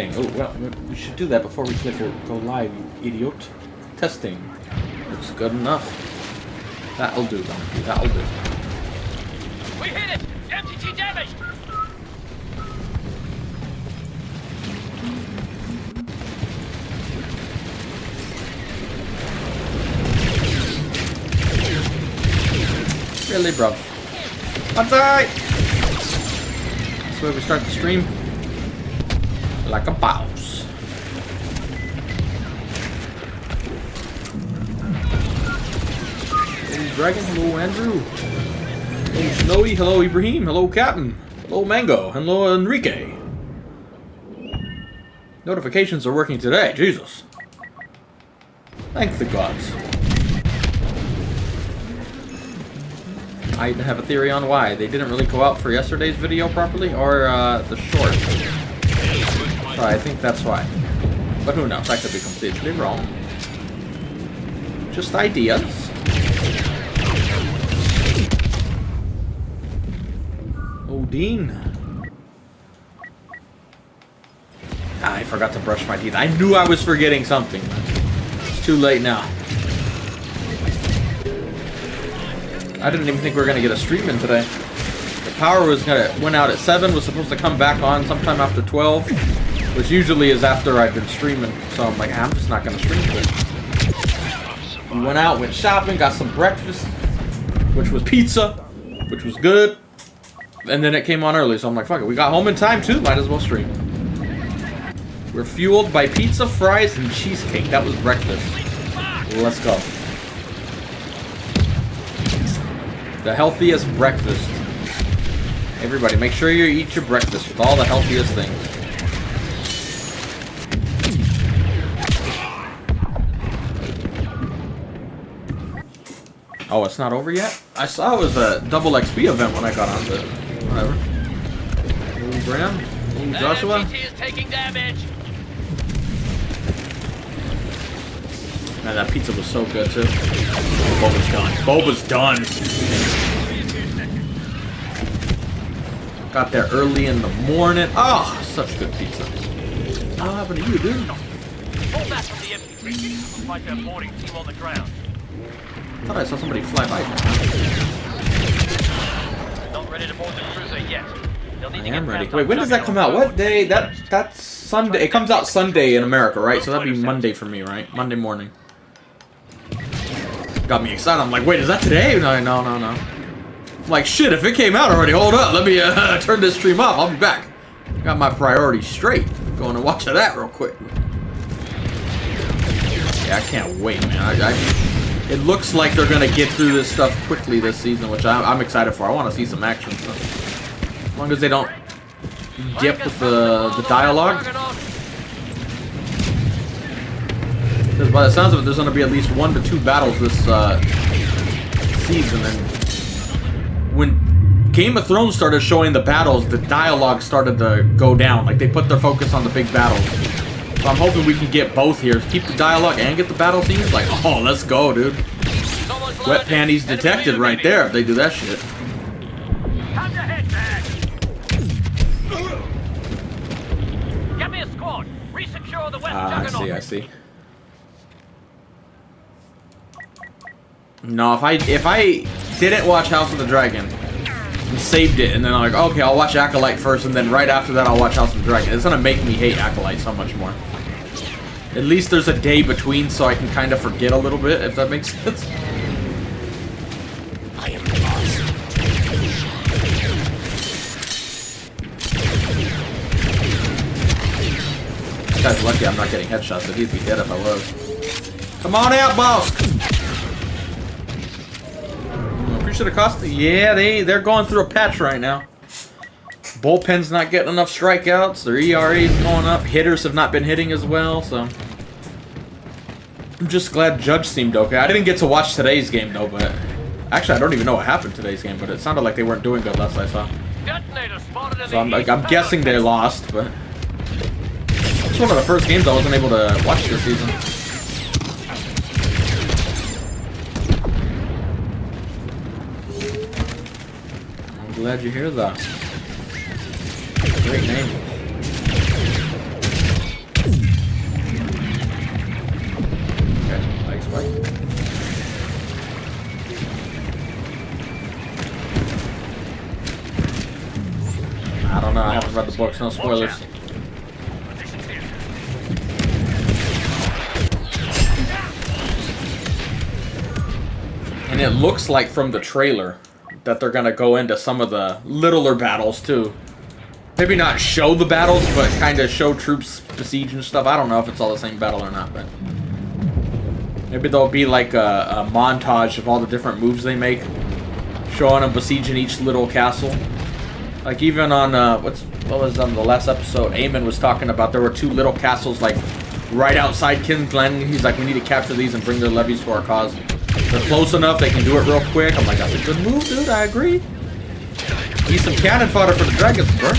Oh, well, we should do that before we click go live, you idiot. Testing. Looks good enough. That'll do, donkey. That'll do. We hit it! MTT damaged! Really, bro? One side! That's where we start the stream. Like a boss. Hello, Dragon. Hello, Andrew. Hello, Snowy. Hello, Ibrahim. Hello, Captain. Hello, Mango. Hello, Enrique. Notifications are working today. Jesus. Thank the gods. I have a theory on why. They didn't really go out for yesterday's video properly, or the short. So I think that's why. But who knows? I could be completely wrong. Just ideas. Odin. I forgot to brush my teeth. I knew I was forgetting something. It's too late now. I didn't even think we were gonna get a stream in today. The power went out at 7, was supposed to come back on sometime after 12, which usually is after I've been streaming. So I'm like, I'm just not gonna stream today. We went out, went shopping, got some breakfast, which was pizza, which was good, and then it came on early. So I'm like, fuck it, we got home in time too. Might as well stream. We're fueled by pizza, fries, and cheesecake. That was breakfast. Let's go. The healthiest breakfast. Everybody, make sure you eat your breakfast with all the healthiest things. Oh, it's not over yet? I saw it was a double XP event when I got on, but whatever. Little Graham, little Joshua. MTT is taking damage. Man, that pizza was so good too. Boba's done. Boba's done. Got there early in the morning. Oh, such good pizza. What happened to you, dude? Pull back from the infantry. Fight their boarding team on the ground. I thought I saw somebody fly by. Not ready to board the cruiser yet. They'll need I to am get ready. past Wait, when does that come out? What day? That's Sunday. It comes out Sunday in America, right? So that'd be Monday for me, right? Monday morning. Got me excited. I'm like, wait, is that today? No. I'm like, shit, if it came out already, hold up. Let me turn this stream off. I'll be back. Got my priorities straight. Going to watch that real quick. Yeah, I can't wait, man. It looks like they're going to get through this stuff quickly this season, which I'm excited for. I want to see some action. So. As long as they don't dip with the dialogue. Because by the sounds of it, there's going to be at least 1 to 2 battles this season. And when Game of Thrones started showing the battles, the dialogue started to go down. Like, they put their focus on the big battles. So I'm hoping we can get both here. Keep the dialogue and get the battle scenes. Like, oh, let's go, dude. Wet panties detected right there if they do that shit. Have your head back. Get me a squad. Resecure the west juggernaut. I see. No, if I didn't watch House of the Dragon and saved it, and then I'm like, okay, I'll watch Acolyte first, and then right after that I'll watch House of the Dragon, it's gonna make me hate Acolyte so much more. At least there's a day between, so I can kind of forget a little bit, if that makes sense. I am lost. This guy's lucky I'm not getting headshots, but he'd be dead if I was. Come on out, boss! Appreciate the cost. Yeah, they're going through a patch right now. Bullpen's not getting enough strikeouts. Their ERA is going up. Hitters have not been hitting as well, so I'm just glad Judge seemed okay. I didn't get to watch today's game though, but actually I don't even know what happened today's game, but it sounded like they weren't doing good last I saw. So I'm guessing they lost, but it's one of the first games I wasn't able to watch this season. Glad you're here, though. Great name. books, no spoilers. And it looks like from the trailer that they're gonna go into some of the littler battles too. Maybe not show the battles, but kind of show troops besiege and stuff. I don't know if it's all the same battle or not, but maybe there'll be like a montage of all the different moves they make, showing them besieging each little castle. Like even on what was on the last episode, Eamon was talking about there were 2 little castles like right outside King's Landing. He's like, we need to capture these and bring their levies to our cause. They're close enough, they can do it real quick. I'm like, that's a good move, dude, I agree. Need some cannon fodder for the dragons, bro.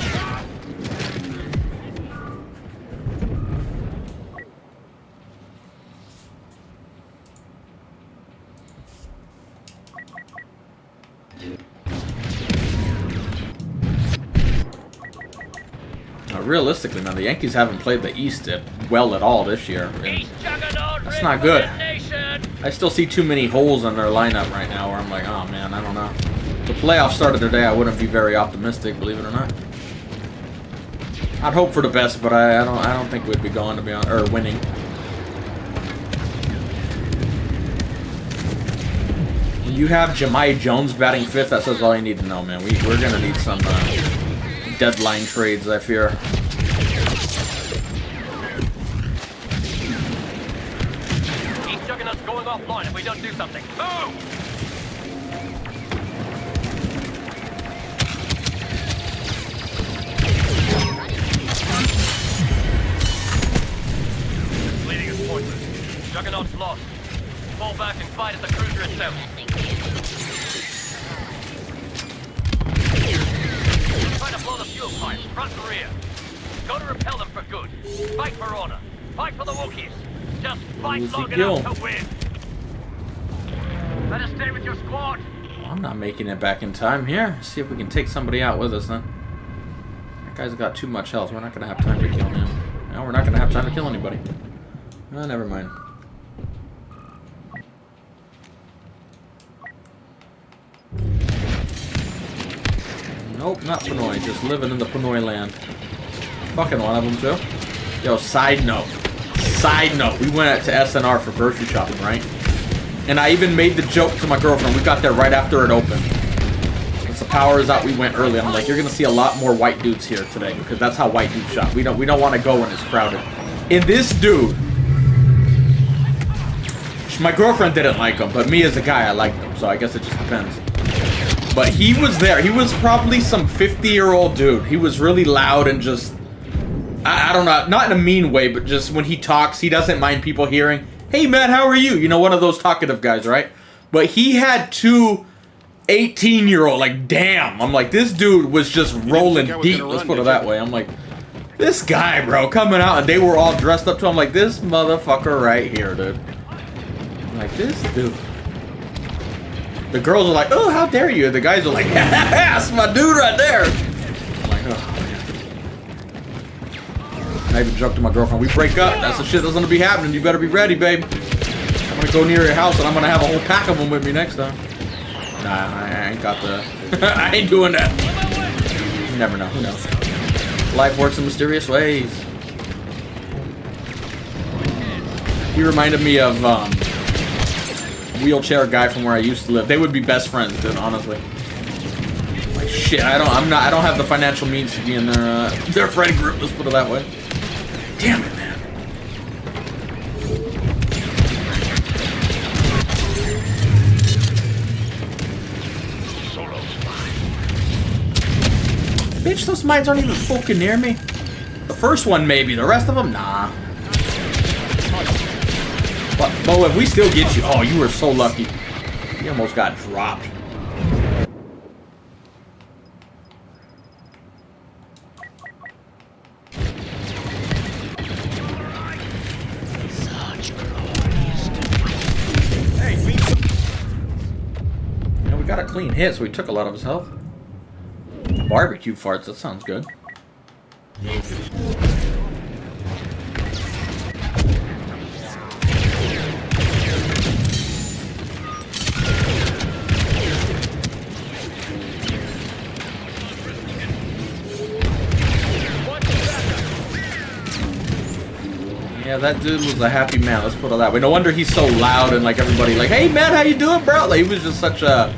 Realistically, man, the Yankees haven't played the East well at all this year. That's not good. I still see too many holes in their lineup right now where I'm like, oh man, I don't know. If the playoffs started today, I wouldn't be very optimistic, believe it or not. I'd hope for the best, but I don't think we'd be going to be on or winning. When you have Jahmai Jones batting 5th, that says all you need to know, man. We're gonna need some deadline trades, I fear. Each juggernaut's going offline if we don't do something. Move! Bleeding is pointless. Juggernaut's lost. Fall back and fight at the cruiser itself. Try to blow the fuel pipe, front and rear. Go to repel them for good. Fight for honor. Fight for the Wookiees. Just fight long enough to win. Better stay with your squad. Well, I'm not making it back in time here. Let's see if we can take somebody out with us then. That guy's got too much health. We're not going to have time to kill him. No, we're not going to have time to kill anybody. Oh, never mind. Nope, not Pinoy. Just living in the Pinoy land. Fucking one of them, too. Yo, side note. Side note. We went out to SNR for grocery shopping, right? And I even made the joke to my girlfriend. We got there right after it opened. Since the power is out, we went early. I'm like, you're going to see a lot more white dudes here today. Because that's how white dudes shop. We don't want to go when it's crowded. And this dude... My girlfriend didn't like him. But me as a guy, I liked him. So I guess it just depends. But he was there. He was probably some 50-year-old dude. He was really loud and just... I don't know. Not in a mean way, but just when he talks, he doesn't mind people hearing, hey, man, how are you? You know, one of those talkative guys, right? But he had 2 18-year-old. Like, damn. I'm like, this dude was just rolling deep. Let's put it that way. I'm like, this guy, bro, coming out, and they were all dressed up to him. Like, this motherfucker right here, dude. I'm like, this dude. The girls are like, oh, how dare you? The guys are like, that's my dude right there. I'm like, oh, man. I even joked to my girlfriend, we break up. That's the shit that's gonna be happening. You better be ready, babe. I'm gonna go near your house and I'm gonna have a whole pack of them with me next time. Nah, I ain't got the... I ain't doing that. You never know. Who knows? Life works in mysterious ways. He reminded me of, wheelchair guy from where I used to live. They would be best friends, dude, honestly. Like shit, I don't have the financial means to be in their friend group, let's put it that way. Damn it, man. Bitch, those mines aren't even fucking near me. The first one maybe, the rest of them, nah. But, Bo, if we still get you... Oh, you were so lucky. You almost got dropped. Hey, yeah, we got a clean hit, so we took a lot of his health. Barbecue farts, that sounds good. Yeah, that dude was a happy man. Let's put it that way. No wonder he's so loud and like everybody like, hey man, how you doing, bro? Like, he was just such a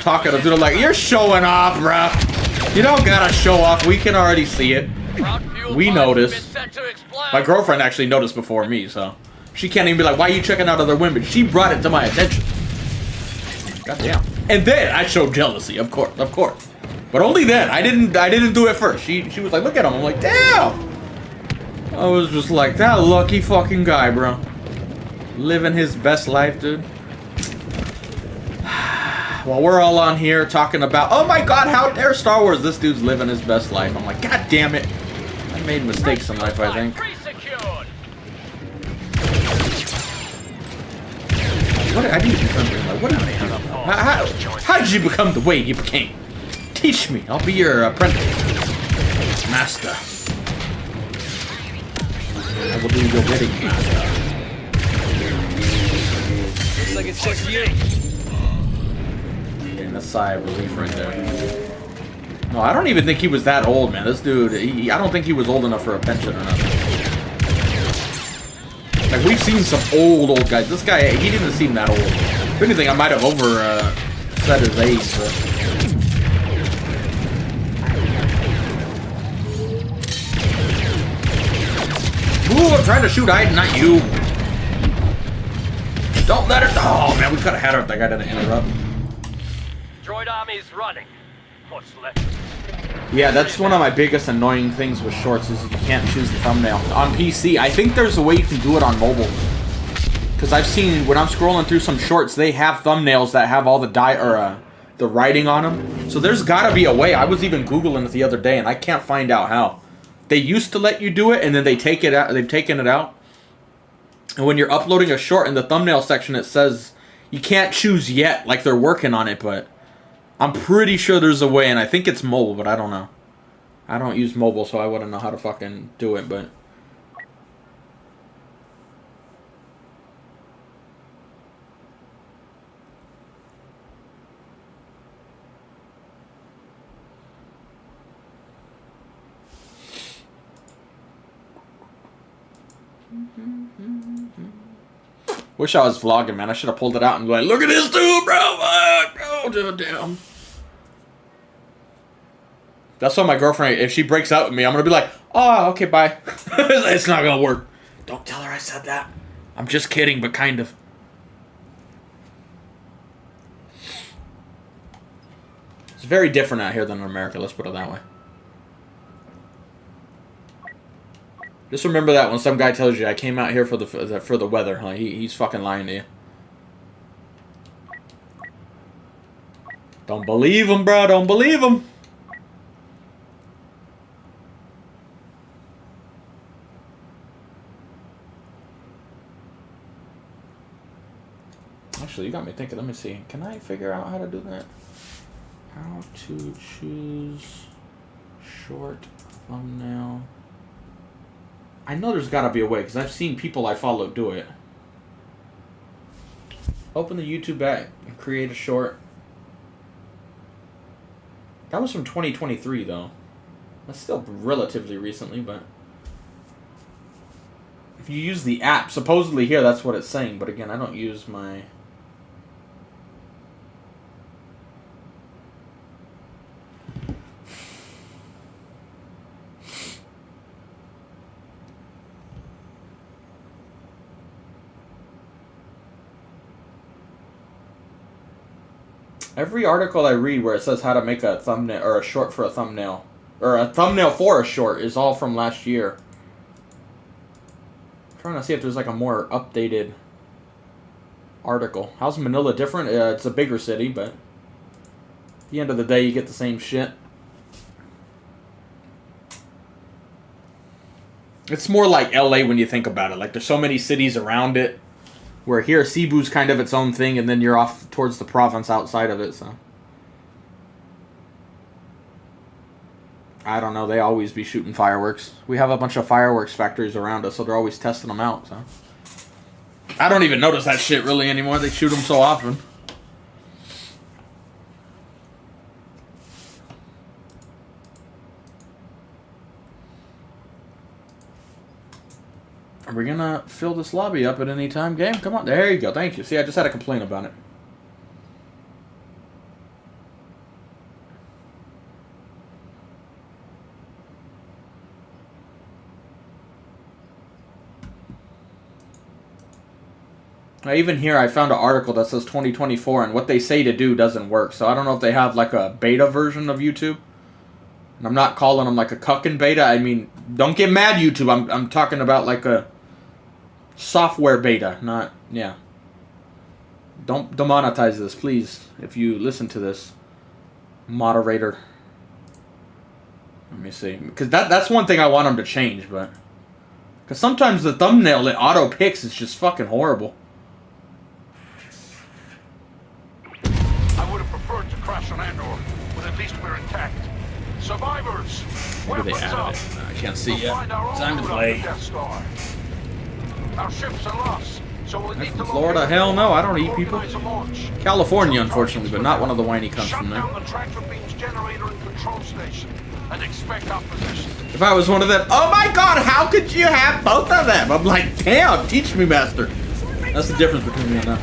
talkative dude. I'm like, you're showing off, bro. You don't gotta show off. We can already see it. We noticed. My girlfriend actually noticed before me, so she can't even be like, why are you checking out other women? She brought it to my attention. Goddamn. And then I showed jealousy, of course. But only then. I didn't do it first. She was like, look at him. I'm like, damn. I was just like, that lucky fucking guy, bro. Living his best life, dude. While we're all on here talking about, oh my god, how dare Star Wars, this dude's living his best life. I'm like, god damn it. I made mistakes in life, I think. What, I need to become, like, what did you do? How did you become the way you became? Teach me. I'll be your apprentice. Master. I will do your bidding, master. Looks like it's just you. Getting a sigh of relief right there. No, I don't even think he was that old, man. This dude, I don't think he was old enough for a pension or nothing. Like, we've seen some old guys. This guy, he didn't seem that old. If anything, I might have set his age, but... Ooh, I'm trying to shoot Aiden, not you. Don't let her... Oh, man, we could have had her if that guy didn't interrupt. Droid army's running. What's left? Yeah, that's one of my biggest annoying things with shorts is you can't choose the thumbnail. On PC, I think there's a way you can do it on mobile. Because I've seen, when I'm scrolling through some shorts, they have thumbnails that have all the the writing on them. So there's got to be a way. I was even Googling it the other day, and I can't find out how. They used to let you do it, and then they take it out. They've taken it out. And when you're uploading a short in the thumbnail section, it says you can't choose yet. Like they're working on it, but I'm pretty sure there's a way, and I think it's mobile, but I don't know. I don't use mobile, so I wouldn't know how to fucking do it, but... Wish I was vlogging, man. I should have pulled it out and be like, look at this dude, bro. Fuck, bro, damn. That's why my girlfriend, if she breaks out with me, I'm going to be like, oh, okay, bye. It's not going to work. Don't tell her I said that. I'm just kidding, but kind of. It's very different out here than in America, let's put it that way. Just remember that when some guy tells you I came out here for the weather, like he's fucking lying to you. Don't believe him, bro. Don't believe him. Actually, you got me thinking. Let me see. Can I figure out how to do that? How to choose short thumbnail. I know there's got to be a way, because I've seen people I follow do it. Open the YouTube app and create a short. That was from 2023, though. That's still relatively recently, but... If you use the app, supposedly here, that's what it's saying. But again, I don't use my... Every article I read where it says how to make a thumbnail or a short for a thumbnail or a thumbnail for a short is all from last year. I'm trying to see if there's like a more updated article. How's Manila different? It's a bigger city, but at the end of the day you get the same shit. It's more like LA when you think about it. Like there's so many cities around it. Where here, Cebu's kind of its own thing, and then you're off towards the province outside of it, so. I don't know, they always be shooting fireworks. We have a bunch of fireworks factories around us, so they're always testing them out, so. I don't even notice that shit really anymore, they shoot them so often. Are we gonna fill this lobby up at any time, game? Come on. There you go. Thank you. See, I just had a complaint about it. Now, even here, I found an article that says 2024, and what they say to do doesn't work. So I don't know if they have like a beta version of YouTube. And I'm not calling them like a cucking beta. I mean, don't get mad, YouTube. I'm talking about like a software beta, not, yeah. Don't demonetize this, please, if you listen to this, moderator. Let me see. Because that's one thing I want them to change, but... Because sometimes the thumbnail it auto-picks is just fucking horrible. I would have preferred to crash on Andor, but at least we're intact. Survivors, Maybe they added it. I can't see yet. Time to play. Our ships are lost, so we'll need to Florida? Hell no, I don't eat people. California, unfortunately, but not one of the whiny comes from there. Shut down the tractor beam's generator and control station, and expect opposition. If I was one of them, oh my god, how could you have both of them? I'm like, damn, teach me, master. That's the difference between me and them.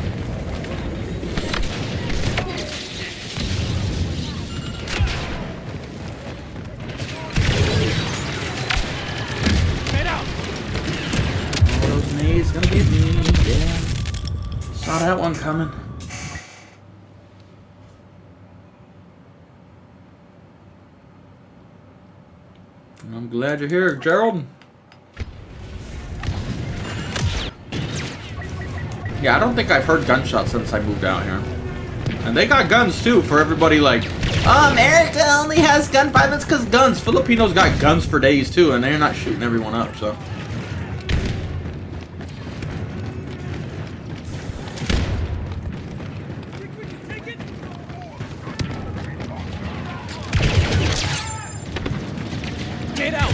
He's gonna get me, yeah. Saw that one coming. I'm glad you're here, Gerald. Yeah, I don't think I've heard gunshots since I moved out here. And they got guns too for everybody like, America only has gun violence because guns. Filipinos got guns for days too, and they're not shooting everyone up, so. Get out!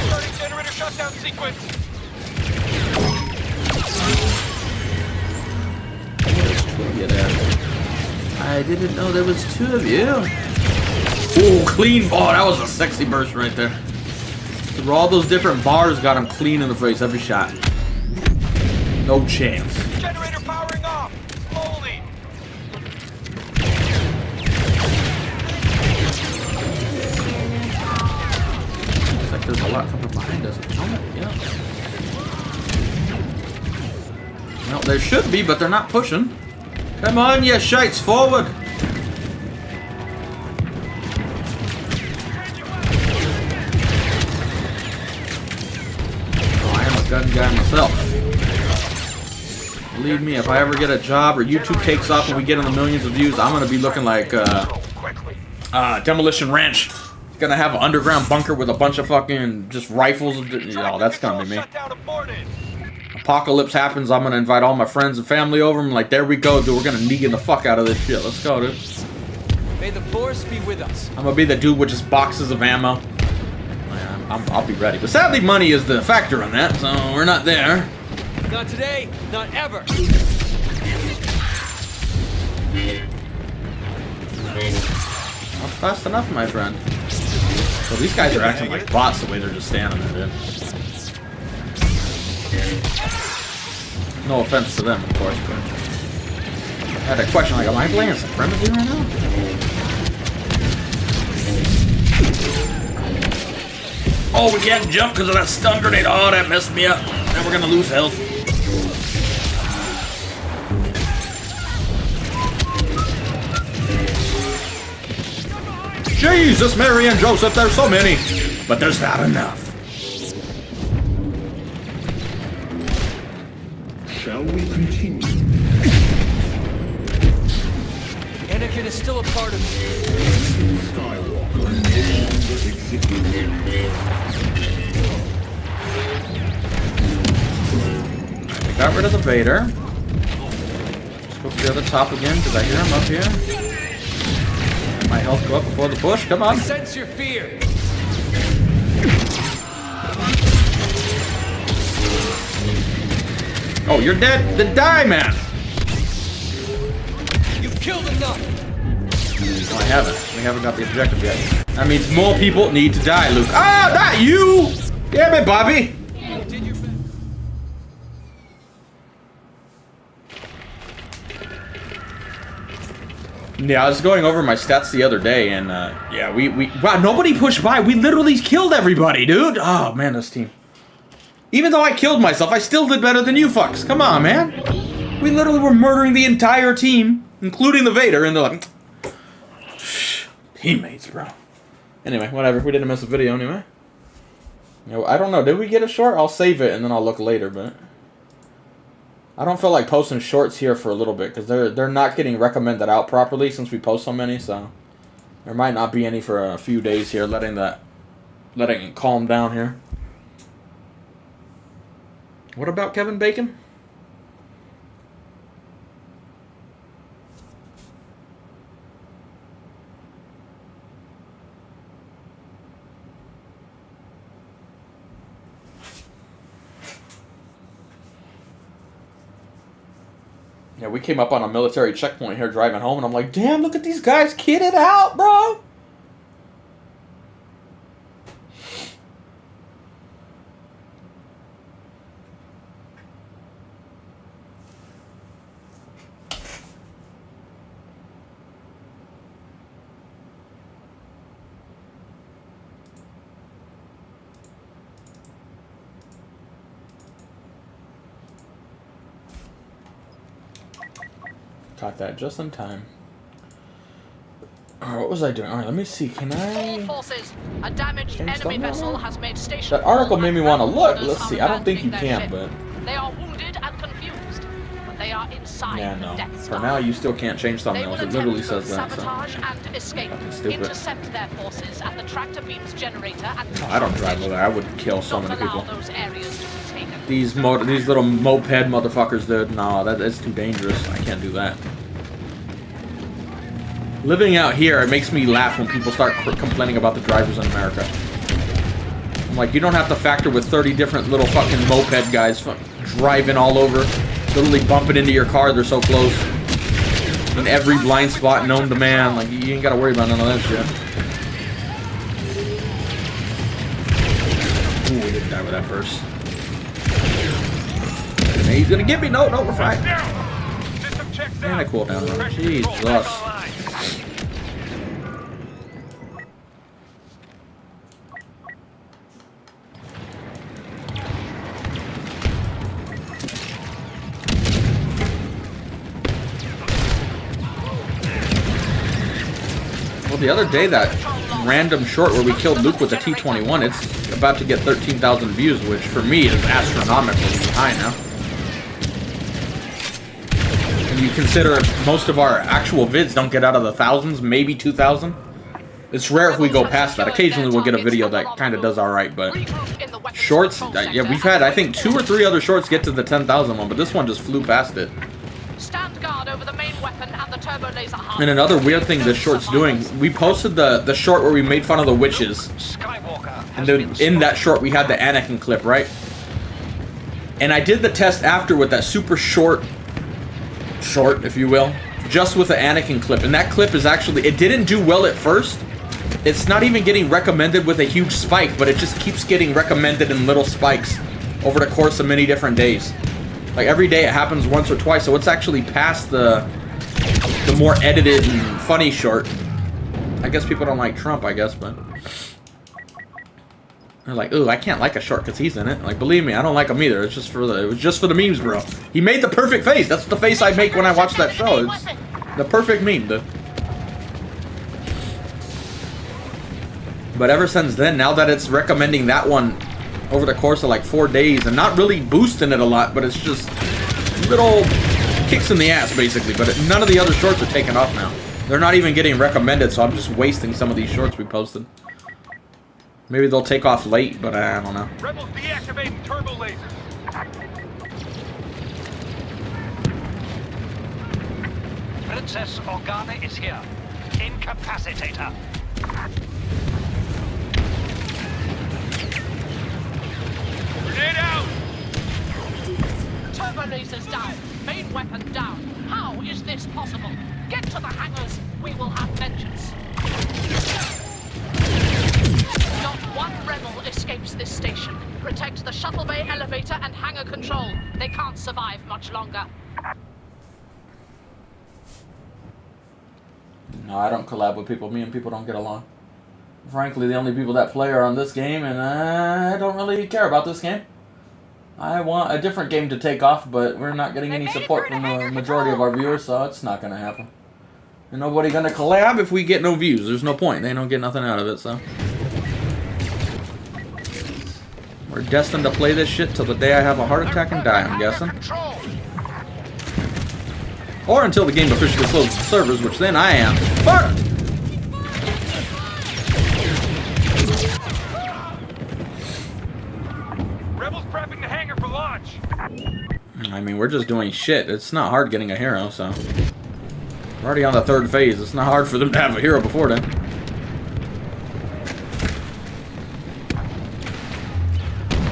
Starting generator shutdown sequence. I didn't know there was two of you. Ooh, clean ball. That was a sexy burst right there. Through all those different bars, got him clean in the face every shot. No chance. Generator powering off. Slowly. Looks like there's a lot coming behind us. Yeah. Well, there should be, but they're not pushing. Come on, you shites, forward! Oh, I am a gun guy myself. Believe me, if I ever get a job or YouTube takes off and we get in the millions of views, I'm gonna be looking like Demolition Ranch. Gonna have an underground bunker with a bunch of fucking just rifles. Oh, that's gonna be me. Apocalypse happens, I'm gonna invite all my friends and family over. I'm like, there we go, dude. We're gonna Negan the fuck out of this shit. Let's go, dude. May the force be with us. I'm gonna be the dude with just boxes of ammo. I'll be ready. But sadly, money is the factor in that, so we're not there. Not today, not ever. Not fast enough, my friend. So these guys are acting like bots the way they're just standing there, dude. No offense to them, of course, but I had a question like, am I playing Supremacy right now? Oh, we can't jump because of that stun grenade. Oh, that messed me up. Now we're gonna lose health. Jesus, Mary and Joseph, there's so many, but there's not enough. Shall we continue? Anakin is still a part of me. Skywalker no longer exists. We got rid of the Vader. Let's go to the other top again, because I hear him up here. Let my health go up before the push. Come on. I sense your fear. Oh, you're dead? Then die, man! You've killed enough. No, I haven't. We haven't got the objective yet. That means more people need to die, Luke. Ah, not you! Damn it, Bobby! You did your best. Yeah, I was going over my stats the other day, and yeah, wow, nobody pushed by. We literally killed everybody, dude. Oh man, this team. Even though I killed myself, I still did better than you fucks. Come on, man. We literally were murdering the entire team, including the Vader, and they're like, teammates, bro. Anyway, whatever. We didn't miss a video anyway. You know, I don't know. Did we get a short? I'll save it and then I'll look later, but I don't feel like posting shorts here for a little bit because they're not getting recommended out properly since we post so many. So there might not be any for a few days here. Letting it calm down here. What about Kevin Bacon? Yeah, we came up on a military checkpoint here driving home, and I'm like, damn, look at these guys kitted out, bro. Caught that just in time. What was I doing? Alright, let me see. Can I... Forces. A damaged enemy vessel has made station. That article made me want to look. Let's see. I don't think you can, but... They are wounded and confused, but they are inside yeah, the no. Death For Star. now, you still can't change They thumbnails. will It literally attempt says to that, so... sabotage and escape. Fucking stupid. Intercept their forces at the tractor beams generator and... No, I don't drive with it. I would kill so many Don't allow people. those areas to be taken. These little moped motherfuckers, dude. No, that's too dangerous. I can't do that. Living out here, it makes me laugh when people start complaining about the drivers in America. I'm like, you don't have to factor with 30 different little fucking moped guys driving all over, literally bumping into your car. They're so close. In every blind spot known to man. Like, you ain't got to worry about none of that shit. Ooh, we didn't die with that purse. Hey, he's gonna get me. No, we're fine. Man, I cool down though. Jesus. Well, the other day, that random short where we killed Luke with the T-21, it's about to get 13,000 views, which for me is astronomically high now. And you consider most of our actual vids don't get out of the thousands, maybe 2,000. It's rare if we go past that. Occasionally we'll get a video that kind of does alright, but shorts, yeah, we've had, I think, 2 or 3 other shorts get to the 10,000 one, but this one just flew past it. Stand guard over the main weapon and the turbo laser harness. And another weird thing this short's doing, we posted the short where we made fun of the witches. And then in that short we had the Anakin clip, right? And I did the test after with that super short, if you will, just with the Anakin clip. And that clip is actually, it didn't do well at first. It's not even getting recommended with a huge spike, but it just keeps getting recommended in little spikes over the course of many different days. Like every day it happens once or twice, so it's actually past the more edited and funny short. I guess people don't like Trump, I guess, but they're like, ooh, I can't like a short because he's in it. Like, believe me, I don't like him either. It's just for it was just for the memes, bro. He made the perfect face. That's the face I make when I watch that show. It's the perfect meme, dude. But ever since then, now that it's recommending that one over the course of like 4 days and not really boosting it a lot, but it's just little kicks in the ass basically. But none of the other shorts are taking off now. They're not even getting recommended, so I'm just wasting some of these shorts we posted. Maybe they'll take off late, but I don't know. Rebels deactivating turbo lasers. Princess Organa is here. Incapacitate her. Grenade out! Turbo lasers down. Main weapon down. How is this possible? Get to the hangars. We will have vengeance. Not one rebel escapes this station. Protect the shuttle bay elevator and hangar control. They can't survive much longer. No, I don't collab with people. Me and people don't get along. Frankly, the only people that play are on this game, and I don't really care about this game. I want a different game to take off, but we're not getting any support from the majority of our viewers, so it's not going to happen. And nobody going to collab if we get no views. There's no point. They don't get nothing out of it, so. We're destined to play this shit till the day I have a heart attack and die, I'm guessing. Or until the game officially closes the servers, which then I am fucked! Rebels prepping the hangar for launch. I mean, we're just doing shit. It's not hard getting a hero, so. We're already on the 3rd phase. It's not hard for them to have a hero before then.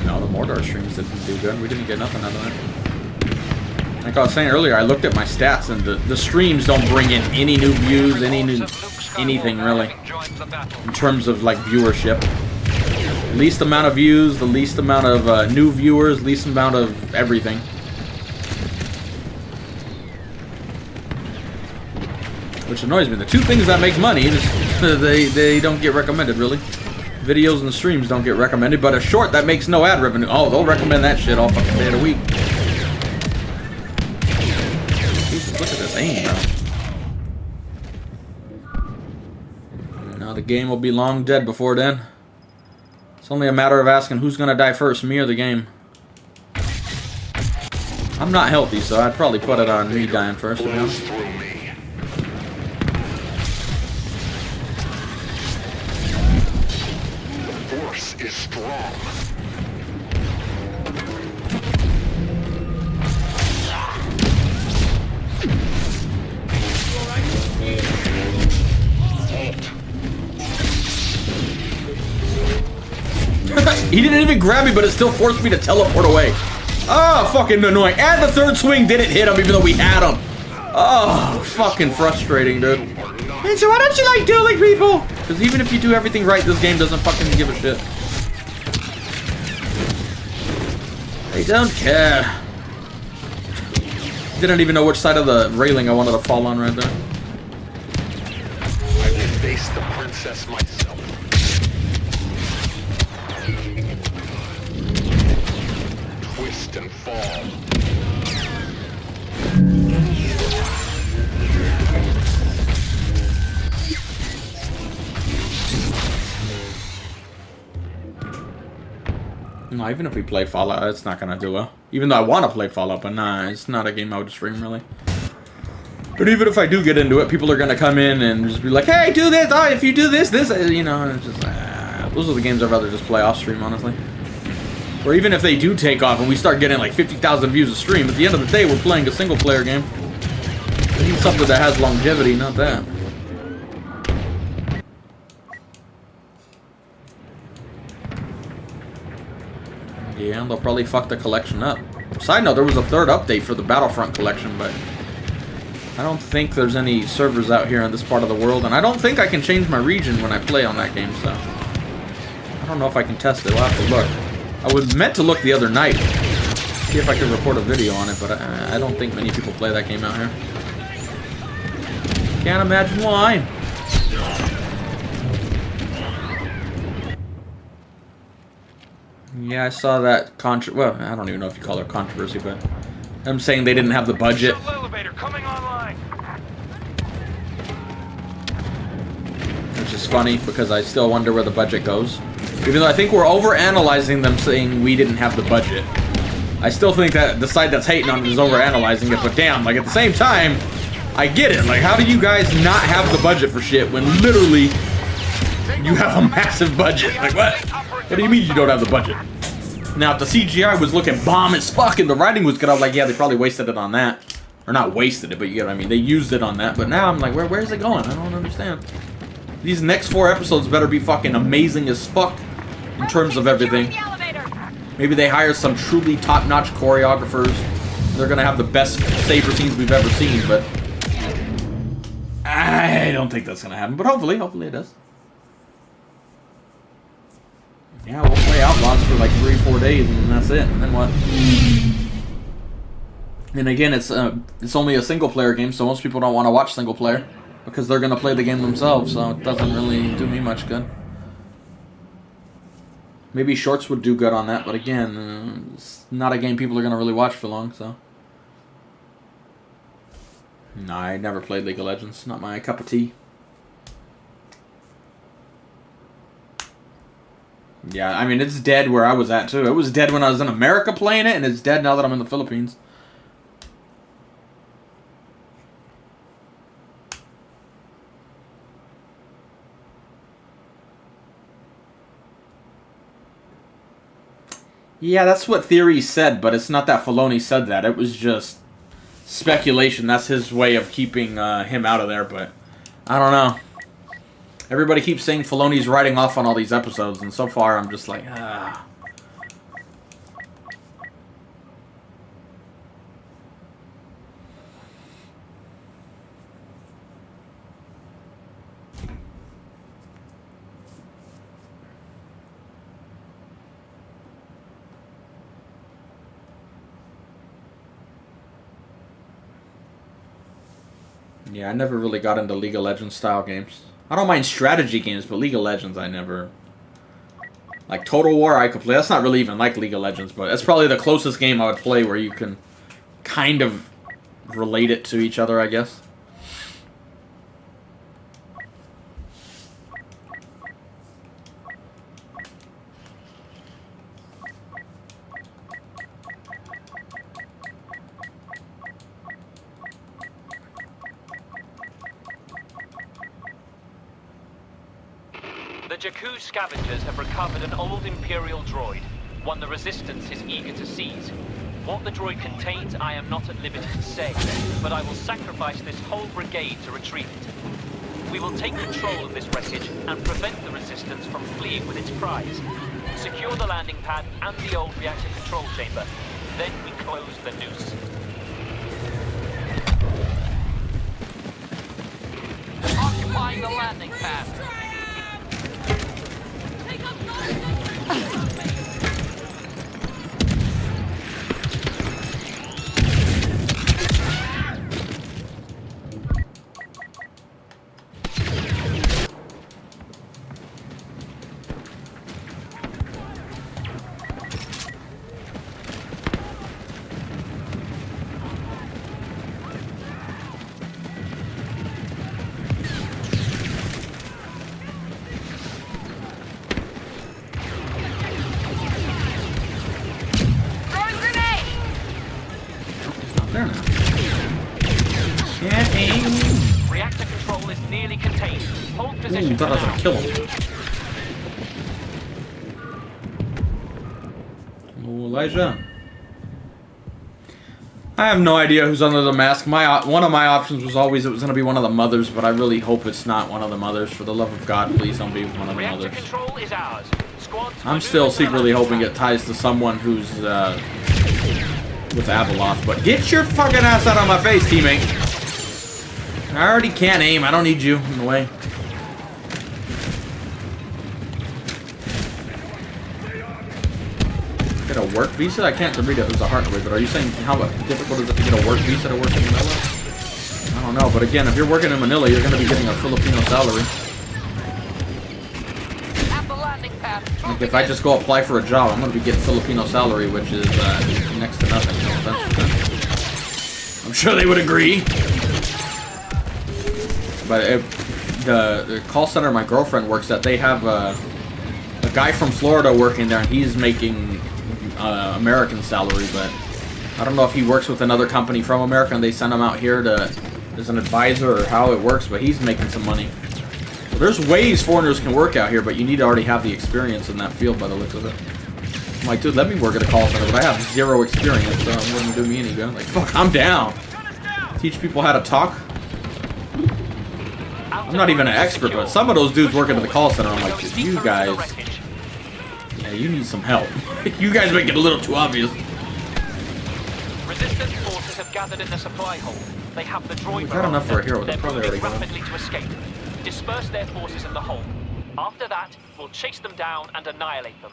No, the Mordor streams didn't do good. We didn't get nothing out of that. Like I was saying earlier, I looked at my stats, and the streams don't bring in any new views, anything really, in terms of like viewership. Least amount of views, the least amount of new viewers, least amount of everything. Which annoys me. The two things that make money, they don't get recommended really. Videos and streams don't get recommended, but a short that makes no ad revenue, oh, they'll recommend that shit all fucking day of the week. Jesus, look at this aim, bro. Now the game will be long dead before then. It's only a matter of asking who's gonna die first, me or the game. I'm not healthy, so I'd probably put it on me dying first, to be honest. Is strong. He didn't even grab me, but it still forced me to teleport away. Oh, fucking annoying. And the 3rd swing didn't hit him, even though we had him. Oh, fucking frustrating, dude. Man, so why don't you like dueling people? Because even if you do everything right, this game doesn't fucking give a shit. They don't care. Didn't even know which side of the railing I wanted to fall on right there. I will face the princess myself. Twist and fall. No, even if we play Fallout, it's not gonna do well. Even though I want to play Fallout, but nah, it's not a game I would stream, really. But even if I do get into it, people are gonna come in and just be like, hey, do this, oh, if you do this, you know, and it's just, those are the games I'd rather just play off stream, honestly. Or even if they do take off and we start getting like 50,000 views a stream, at the end of the day, we're playing a single player game. I need something that has longevity, not that. Yeah, they'll probably fuck the collection up. Side note, there was a 3rd update for the Battlefront collection, but I don't think there's any servers out here in this part of the world, and I don't think I can change my region when I play on that game, so I don't know if I can test it. We'll have to look. I was meant to look the other night, see if I could record a video on it, but I don't think many people play that game out here. Can't imagine why. Yeah, I saw that well, I don't even know if you call it controversy, but I'm saying they didn't have the budget. Shuttle elevator coming online. Which is funny, because I still wonder where the budget goes. Even though I think we're over-analyzing them saying we didn't have the budget. I still think that the side that's hating on it is over-analyzing it, but damn, like at the same time, I get it. Like, how do you guys not have the budget for shit when literally you have a massive budget? Like, what? What do you mean you don't have the budget? Now, if the CGI was looking bomb as fuck and the writing was good, I was like, yeah, they probably wasted it on that. Or not wasted it, but you get what I mean. They used it on that. But now I'm like, where's it going? I don't understand. These next 4 episodes better be fucking amazing as fuck in terms of everything. Maybe they hire some truly top-notch choreographers. They're gonna have the best saber scenes we've ever seen, but I don't think that's gonna happen. But hopefully it does. Yeah, we'll play Outlaws for like 3-4 days, and that's it. And then what? And again, it's only a single-player game, so most people don't want to watch single-player because they're gonna play the game themselves. So it doesn't really do me much good. Maybe shorts would do good on that, but again, it's not a game people are gonna really watch for long. So, no, I never played League of Legends. Not my cup of tea. Yeah, I mean, it's dead where I was at, too. It was dead when I was in America playing it, and it's dead now that I'm in the Philippines. Yeah, that's what Theory said, but it's not that Filoni said that. It was just speculation. That's his way of keeping him out of there, but I don't know. Everybody keeps saying Filoni's writing off on all these episodes, and so far I'm just like, ah. Yeah, I never really got into League of Legends style games. I don't mind strategy games, but League of Legends I never... Like Total War I could play. That's not really even like League of Legends, but that's probably the closest game I would play where you can kind of relate it to each other, I guess. The Jakku scavengers have recovered an old Imperial droid, one the Resistance is eager to seize. What the droid contains, I am not at liberty to say, but I will sacrifice this whole brigade to retrieve it. We will take control of this wreckage and prevent the Resistance from fleeing with its prize. Secure the landing pad and the old reactor control chamber. Then we close the noose. Occupying the landing pad. Reactor control is nearly contained. Hold position. Ooh, thought I was gonna kill him. Oh, Elijah. I have no idea who's under the mask. One of my options was always it was gonna be one of the mothers, but I really hope it's not one of the mothers. For the love of God, please don't be one of the Reactor mothers. control is ours. Squad, I'm still secretly hoping it ties to someone who's with Abeloth, but get your fucking ass out of my face, teammate. I already can't aim. I don't need you in the way. Get a work visa? I can't read it. There's a heart away, but are you saying how difficult is it to get a work visa to work in Manila? I don't know, but again, if you're working in Manila, you're going to be getting a Filipino salary. At the landing pad. Like if I just go apply for a job, I'm going to be getting Filipino salary, which is next to nothing. No offense to them. I'm sure they would agree. But the call center my girlfriend works at, they have a guy from Florida working there, and he's making American salary, but I don't know if he works with another company from America and they send him out here as an advisor or how it works, but he's making some money. So there's ways foreigners can work out here, but you need to already have the experience in that field by the looks of it. I'm like, dude, let me work at a call center, but I have 0 experience, so it wouldn't do me any good. Like, fuck, I'm down. Teach people how to talk. I'm not even an expert, but some of those dudes working at the call center, I'm like, you guys, yeah, you need some help. You guys make it a little too obvious. Resistance forces have gathered in the supply hold. They have the droid. We got enough for a hero. They're They're probably already moving gone. rapidly to escape. Disperse their forces in the hold. After that, will chase them down and annihilate them.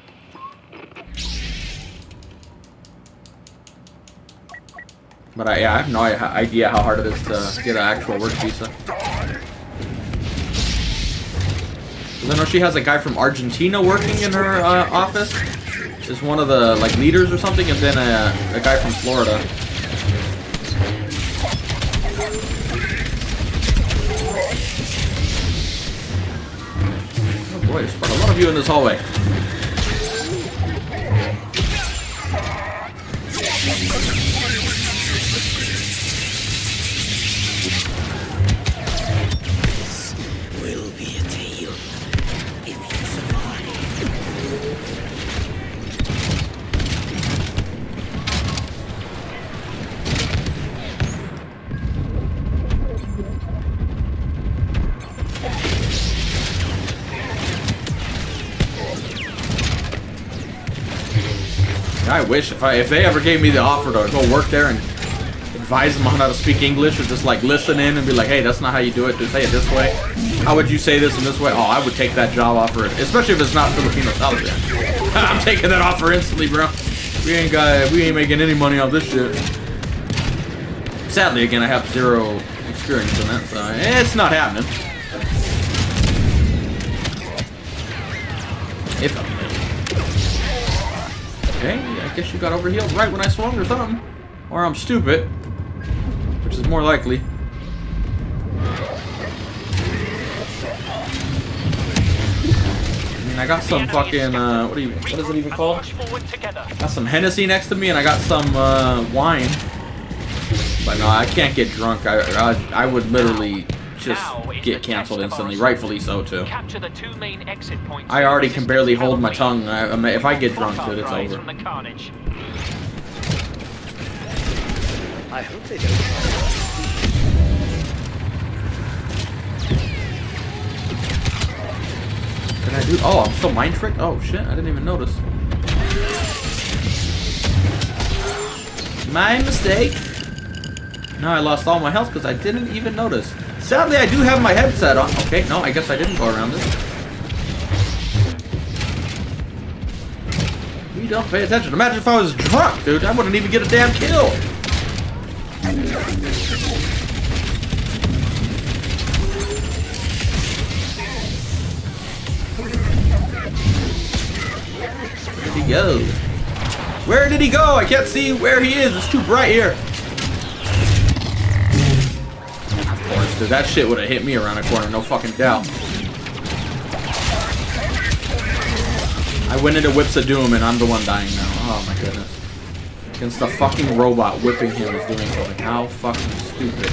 But yeah, I have no idea how hard it is to get an actual work visa. I know she has a guy from Argentina working in her office. Is one of the like leaders or something, and then a guy from Florida. Oh boy, there's quite a lot of you in this hallway. Will be a tale if you survive. I wish if they ever gave me the offer to go work there and advise them on how to speak English, or just like listen in and be like, hey, that's not how you do it, just say it this way. How would you say this in this way? Oh, I would take that job offer, especially if it's not Filipino salary. I'm taking that offer instantly, bro. We ain't making any money off this shit. Sadly, again, I have zero experience in that, so it's not happening. If I'm okay, I guess you got overhealed right when I swung or something. Or I'm stupid. Which is more likely. I mean, I got some fucking, what is it even called? Got some Hennessy next to me, and I got some, wine. But no, I can't get drunk. I would literally just get canceled instantly. Rightfully so, too. Capture the 2 main exit points. I already can barely hold my tongue. If I get drunk, dude, it's over. I hope they don't. Can I do? Oh, I'm still mind tricked? Oh shit, I didn't even notice. My mistake. Now I lost all my health because I didn't even notice. Sadly, I do have my headset on. Okay, no, I guess I didn't go around this. You don't pay attention. Imagine if I was drunk, dude. I wouldn't even get a damn kill. Where did he go? Where did he go? I can't see where he is. It's too bright here. Of course, dude. That shit would have hit me around the corner. No fucking doubt. I went into Whips of Doom and I'm the one dying now. Oh my goodness. Against the fucking robot whipping him is doing something. How fucking stupid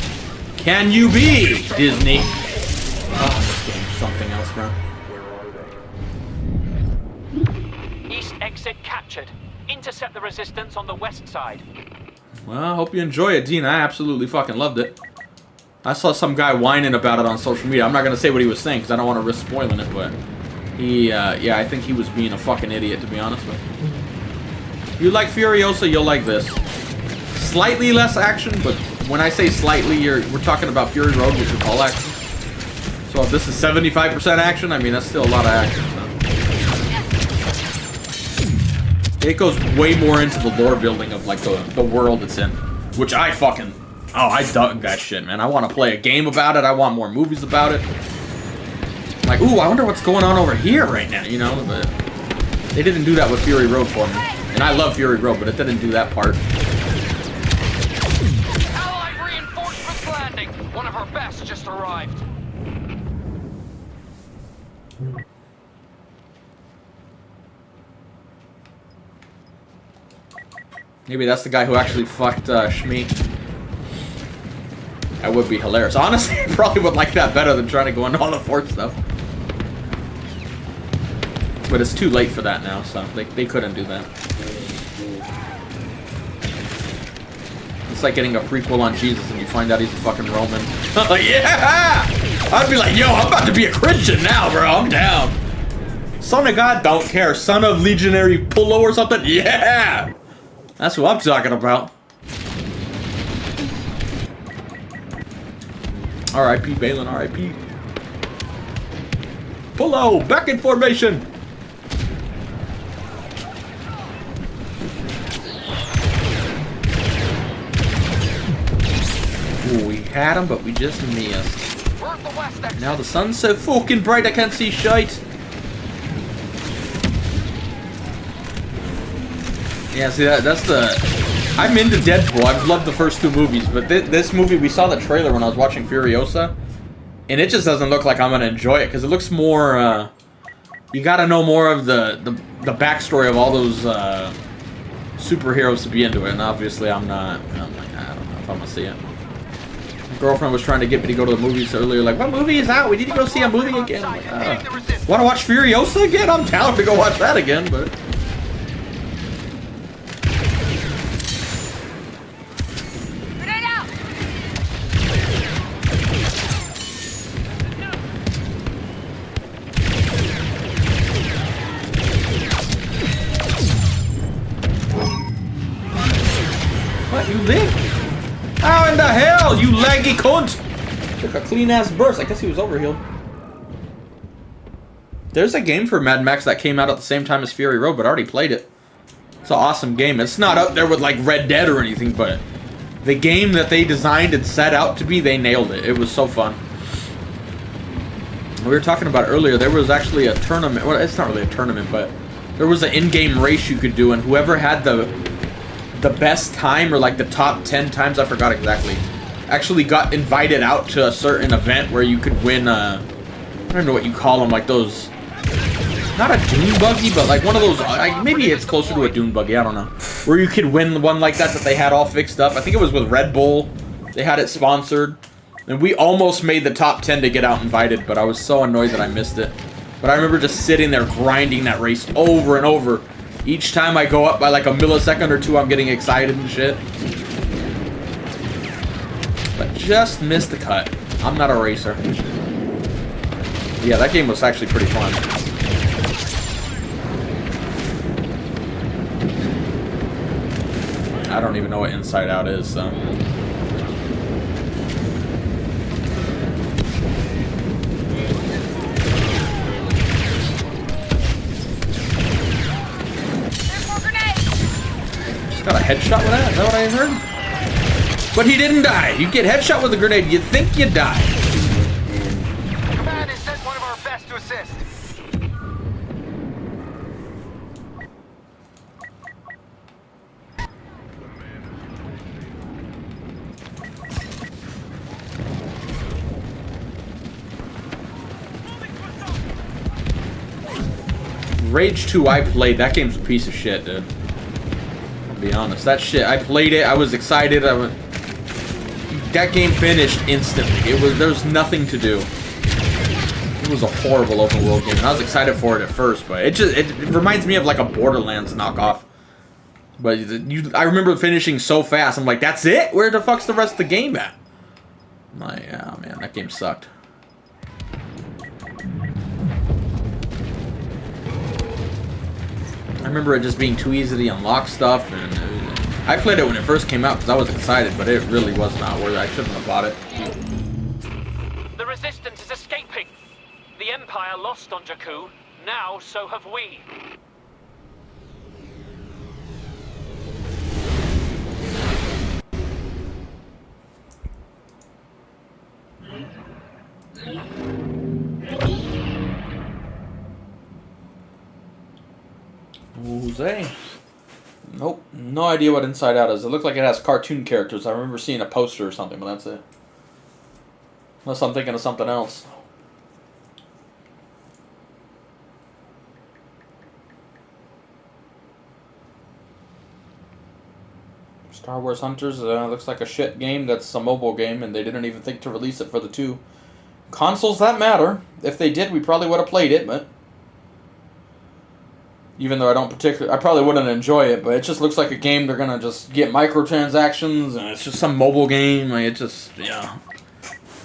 can you be, Disney? Oh, this game's something else, bro. East exit captured. Intercept the resistance on the west side. Well, I hope you enjoy it, Dean. I absolutely fucking loved it. I saw some guy whining about it on social media. I'm not gonna say what he was saying because I don't want to risk spoiling it, but he, yeah, I think he was being a fucking idiot, to be honest with you. If you like Furiosa, you'll like this. Slightly less action, but when I say slightly, we're talking about Fury Road, which is all action. So if this is 75% action, I mean, that's still a lot of action. So. It goes way more into the lore building of, like, the world it's in. Which I fucking... Oh, I dug that shit, man. I want to play a game about it. I want more movies about it. Like, ooh, I wonder what's going on over here right now, you know? But they didn't do that with Fury Road for me. And I love Fury Road, but it didn't do that part. Allied reinforcements landing. One of our best just arrived. Maybe that's the guy who actually fucked Shmi. That would be hilarious. Honestly, I probably would like that better than trying to go into all the fort stuff. But it's too late for that now, so they couldn't do that. It's like getting a prequel on Jesus and you find out he's a fucking Roman. Yeah! I'd be like, yo, I'm about to be a Christian now, bro. I'm down. Son of God, don't care. Son of Legionary Pullo or something? Yeah! That's what I'm talking about. R.I.P. Balin, R.I.P. Pullo, back in formation. Ooh, we had him, but we just missed. We're at the west exit. Now the sun's so fucking bright I can't see shite. Yeah, see that's the... I'm into Deadpool. I've loved the first two movies, but this movie, we saw the trailer when I was watching Furiosa, and it just doesn't look like I'm gonna enjoy it because it looks more. You gotta know more of the backstory of all those superheroes to be into it, and obviously I'm not. I'm like, I don't know if I'm gonna see it. My girlfriend was trying to get me to go to the movies earlier, like, what movie is out? We need to go see a movie again. I'm like, want to watch Furiosa again? I'm down to go watch that again, but. What, you live? How in the hell, you laggy cunt? Took a clean-ass burst. I guess he was overhealed. There's a game for Mad Max that came out at the same time as Fury Road, but I already played it. It's an awesome game. It's not up there with, like, Red Dead or anything, but the game that they designed and set out to be, they nailed it. It was so fun. We were talking about earlier, there was actually a tournament. Well, it's not really a tournament, but there was an in-game race you could do, and whoever had the best time, or like the top 10 times, I forgot exactly, actually got invited out to a certain event where you could win, I don't know what you call them, like those, not a dune buggy, but like one of those, maybe it's closer to a dune buggy, I don't know, where you could win one like that they had all fixed up. I think it was with Red Bull, they had it sponsored, and we almost made the top 10 to get out invited, but I was so annoyed that I missed it. But I remember just sitting there grinding that race over and over. Each time I go up by like a millisecond or two, I'm getting excited and shit. But just missed the cut. I'm not a racer. Yeah, that game was actually pretty fun. I don't even know what Inside Out is, so... Got a headshot with that? Is that what I heard? But he didn't die. You get headshot with a grenade, you'd think you'd die. Command has sent one of our best to assist. Rage 2 I played. That game's a piece of shit, dude. Be honest, that shit, I played it, I was excited, that game finished instantly. There was nothing to do. It was a horrible open world game, and I was excited for it at first, but it reminds me of like a Borderlands knockoff. But I remember finishing so fast, I'm like, that's it? Where the fuck's the rest of the game at? I'm like, oh man, that game sucked. I remember it just being too easy to unlock stuff, and I played it when it first came out because I was excited, but it really was not worth it. I shouldn't have bought it. The Resistance is escaping. The Empire lost on Jakku. Now so have we. Jose? Nope. No idea what Inside Out is. It looked like it has cartoon characters. I remember seeing a poster or something, but that's it. Unless I'm thinking of something else. Star Wars Hunters looks like a shit game. That's a mobile game, and they didn't even think to release it for the 2 consoles that matter. If they did, we probably would have played it, but... Even though I probably wouldn't enjoy it, but it just looks like a game they're gonna just get microtransactions, and it's just some mobile game. Like, it just, yeah.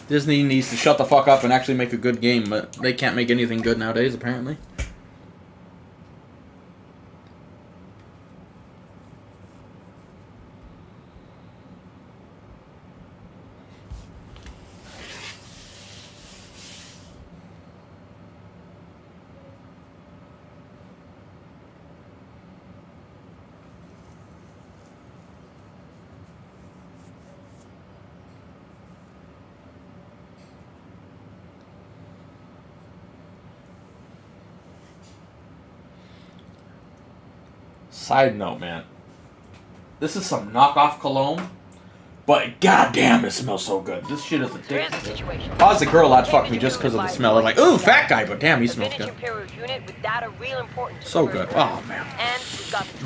Disney needs to shut the fuck up and actually make a good game, but they can't make anything good nowadays, apparently. Side note, man. This is some knockoff cologne, but goddamn, it smells so good. This shit is addictive. If I was a girl, I'd fuck me just because of the smell. I'm like, ooh, fat guy, but damn, he smells good. So good. Oh, man. And we've got the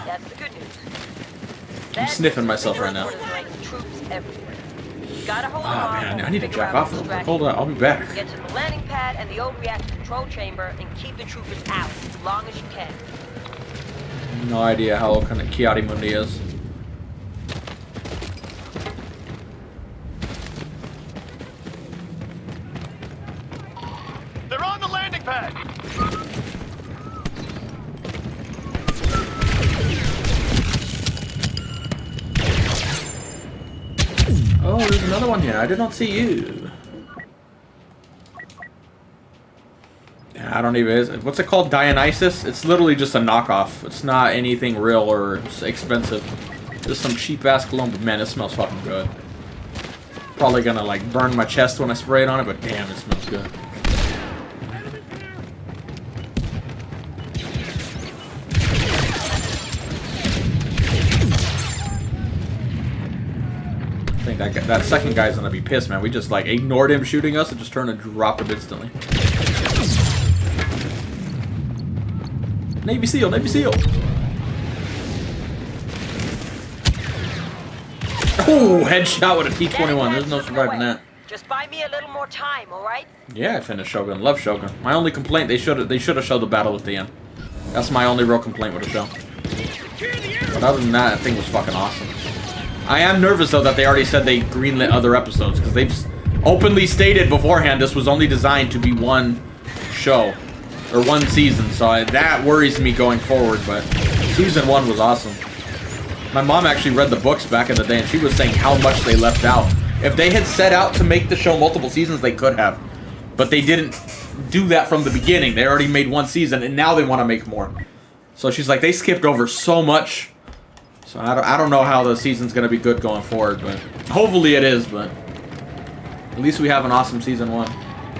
that's the good news. I'm sniffing myself right now. Ah, man, I need to jack off a little bit. Hold on, I'll be back. Get to the landing pad and the old reactor control chamber and keep the troopers out as long as you can. No idea how kind of Kiadi Mundi is. They're on the landing pad. Oh, there's another one here. I did not see you. Yeah, I don't even... What's it called? Dionysus? It's literally just a knockoff. It's not anything real or expensive. Just some cheap-ass cologne, but man, it smells fucking good. Probably gonna, like, burn my chest when I spray it on it, but damn, it smells good. I think that second guy's gonna be pissed, man. We just, like, ignored him shooting us and just turned and dropped him instantly. Navy SEAL, Navy SEAL! Oh, headshot with a T-21. There's no surviving that. Just buy me a little more time, all right? Yeah, I finished Shogun. Love Shogun. My only complaint, they should have showed the battle at the end. That's my only real complaint with the show. But other than that, that thing was fucking awesome. I am nervous, though, that they already said they greenlit other episodes, because they've openly stated beforehand this was only designed to be one show, or one season, so that worries me going forward, but season 1 was awesome. My mom actually read the books back in the day, and she was saying how much they left out. If they had set out to make the show multiple seasons, they could have. But they didn't do that from the beginning. They already made one season, and now they want to make more. So she's like, they skipped over so much. So I don't know how the season's going to be good going forward, but hopefully it is, but at least we have an awesome season 1.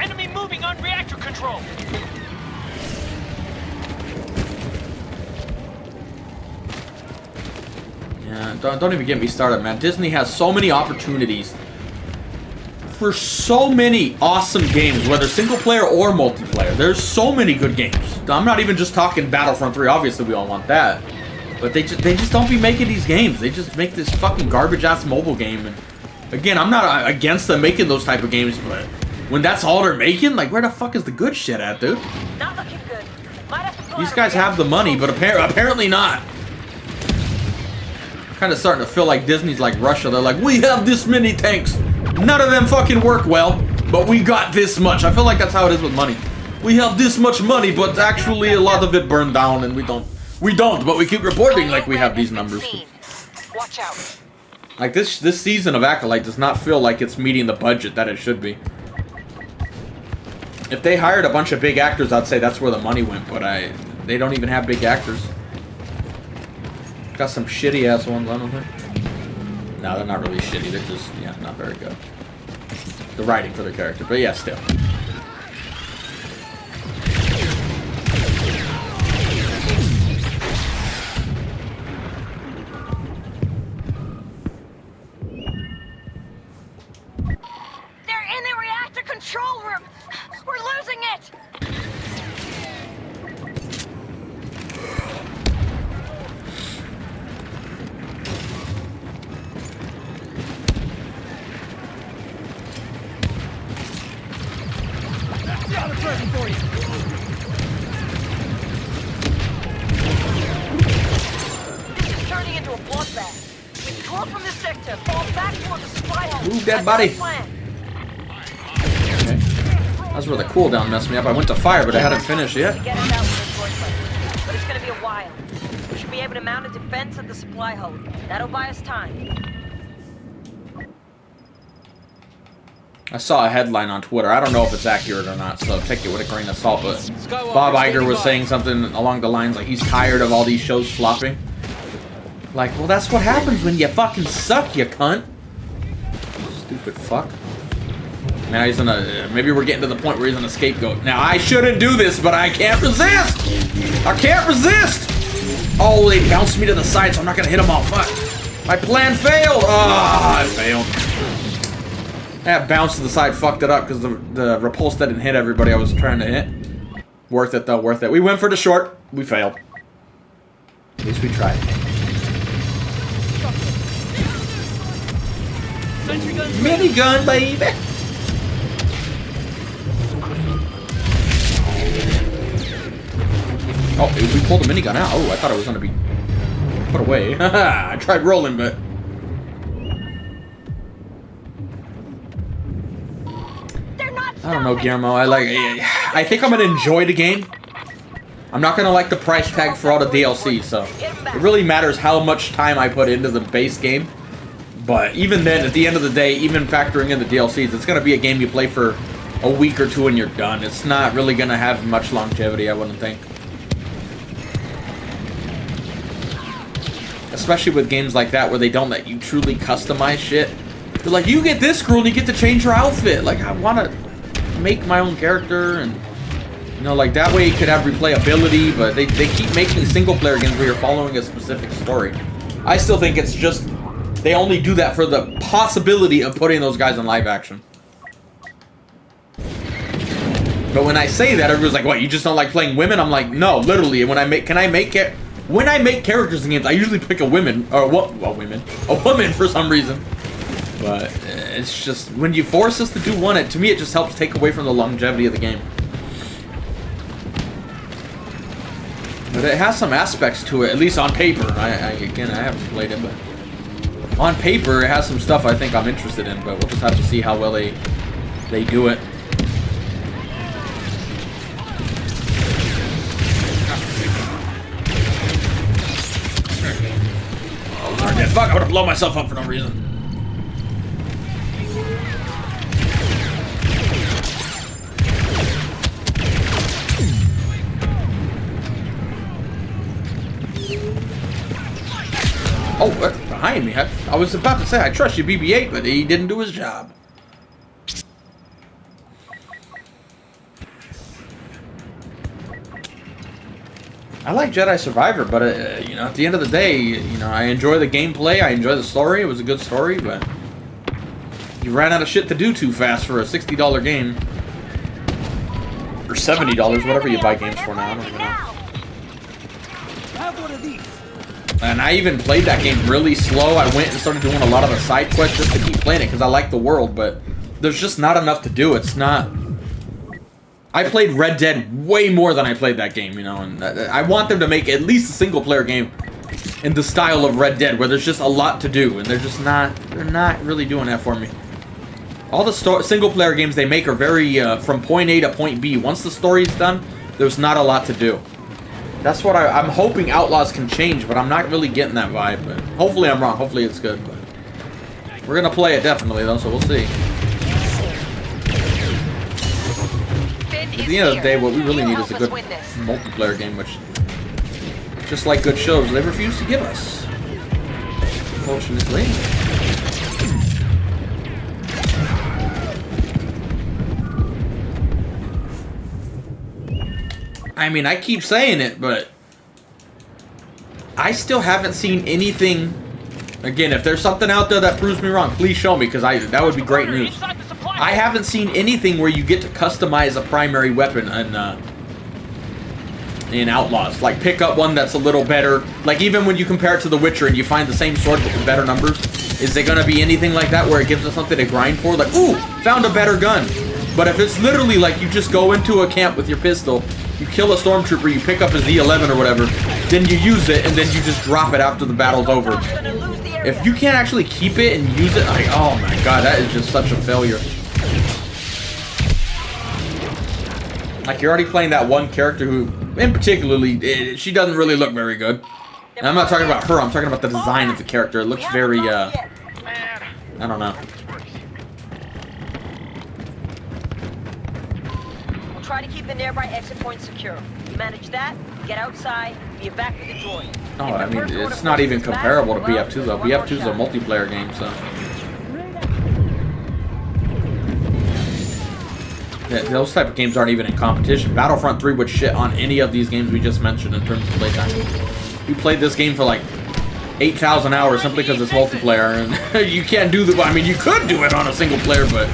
Enemy moving on reactor control. Yeah, don't even get me started, man. Disney has so many opportunities for so many awesome games, whether single player or multiplayer. There's so many good games. I'm not even just talking Battlefront 3. Obviously, we all want that. But they just don't be making these games. They just make this fucking garbage-ass mobile game. And again, I'm not against them making those type of games, but when that's all they're making, like, where the fuck is the good shit at, dude? Not looking good. Might have to pull These out guys a have the money, but apparently not. Kind of starting to feel like Disney's like Russia. They're like, we have this many tanks. None of them fucking work well, but we got this much. I feel like that's how it is with money. We have this much money, but actually a lot of it burned down, and we don't, but we keep reporting like we have these numbers. Watch out. Like this season of Acolyte does not feel like it's meeting the budget that it should be. If they hired a bunch of big actors, I'd say that's where the money went, but they don't even have big actors. Got some shitty ass ones, I don't think. No, they're not really shitty, they're just, yeah, not very good. The writing for the character, but yeah, still. Control room! We're losing it! That's the other person for you! This is turning into a bloodbath. Withdraw from this sector, fall back toward the supply hole. Move that body! That's where the cooldown messed me up. I went to fire, but I hadn't finished yet. But it's gonna be a while. We should be able to mount a defense at the supply hold. That'll buy us time. I saw a headline on Twitter. I don't know if it's accurate or not, so take it with a grain of salt, but Bob Iger was saying something along the lines like he's tired of all these shows flopping. Like, well, that's what happens when you fucking suck, you cunt. Stupid fuck. Now he's gonna, maybe we're getting to the point where he's gonna scapegoat. Now I shouldn't do this, but I can't resist! I can't resist! Oh, they bounced me to the side, so I'm not gonna hit them all. Fuck. My plan failed. Ah, I failed. That bounce to the side fucked it up because the repulse didn't hit everybody I was trying to hit. Worth it though, worth it. We went for the short. We failed. At least we tried. Minigun, baby. Oh, we pulled the minigun out. Oh, I thought it was gonna be put away. I tried rolling, but I don't know, Guillermo. I think I'm gonna enjoy the game. I'm not gonna like the price tag for all the DLC, so it really matters how much time I put into the base game. But even then, at the end of the day, even factoring in the DLCs, it's gonna be a game you play for a week or two and you're done. It's not really gonna have much longevity, I wouldn't think. Especially with games like that where they don't let you truly customize shit. They're like, you get this girl and you get to change her outfit. Like, I wanna make my own character, and you know, like that way you could have replayability, but they keep making single player games where you're following a specific story. I still think it's just they only do that for the possibility of putting those guys in live action. But when I say that, everyone's like, what, you just don't like playing women? I'm like, no, literally, when I make characters in games, I usually pick a woman for some reason. But it's just, when you force us to do one, to me it just helps take away from the longevity of the game. But it has some aspects to it, at least on paper. Again, I haven't played it, but on paper it has some stuff I think I'm interested in, but we'll just have to see how well they do it. Oh, fuck, I would have blown myself up for no reason. Oh, behind me. I was about to say, I trust you, BB-8, but he didn't do his job. I like Jedi Survivor, but, you know, at the end of the day, you know, I enjoy the gameplay, I enjoy the story, it was a good story, but you ran out of shit to do too fast for a $60 game. Or $70, whatever you buy games for now, I don't even know. Have one of these. And I even played that game really slow. I went and started doing a lot of the side quests just to keep playing it because I like the world, but there's just not enough to do. It's not... I played Red Dead way more than I played that game, you know, and I want them to make at least a single-player game in the style of Red Dead where there's just a lot to do, and they're not really doing that for me. All the single-player games they make are very, from point A to point B. Once the story's done, there's not a lot to do. That's what I'm hoping Outlaws can change, but I'm not really getting that vibe. But hopefully I'm wrong. Hopefully it's good. But we're gonna play it definitely though, so we'll see. At the end of the day, what we really need is a good multiplayer game, which, just like good shows, they refuse to give us. Unfortunately. I mean, I keep saying it, but I still haven't seen anything. Again, if there's something out there that proves me wrong, please show me, because that would be great news. I haven't seen anything where you get to customize a primary weapon in Outlaws. Like, pick up one that's a little better. Like, even when you compare it to The Witcher and you find the same sword but with better numbers, is there going to be anything like that where it gives us something to grind for? Like, ooh, found a better gun. But if it's literally like you just go into a camp with your pistol, you kill a stormtrooper, you pick up his E11 or whatever, then you use it, and then you just drop it after the battle's over. If you can't actually keep it and use it, like, oh my god, that is just such a failure. Like, you're already playing that one character who, in particularly, she doesn't really look very good. And I'm not talking about her, I'm talking about the design of the character. It looks very, I don't know. We'll try to keep the nearby exit point secure. You manage that, get outside, be back with the droid. Oh, I mean, it's not even comparable to BF2 though. BF2 is a multiplayer game, so. Yeah, those type of games aren't even in competition. Battlefront 3 would shit on any of these games we just mentioned in terms of playtime. We played this game for like 8,000 hours simply because it's multiplayer, and you can't do the. I mean, you could do it on a single player, but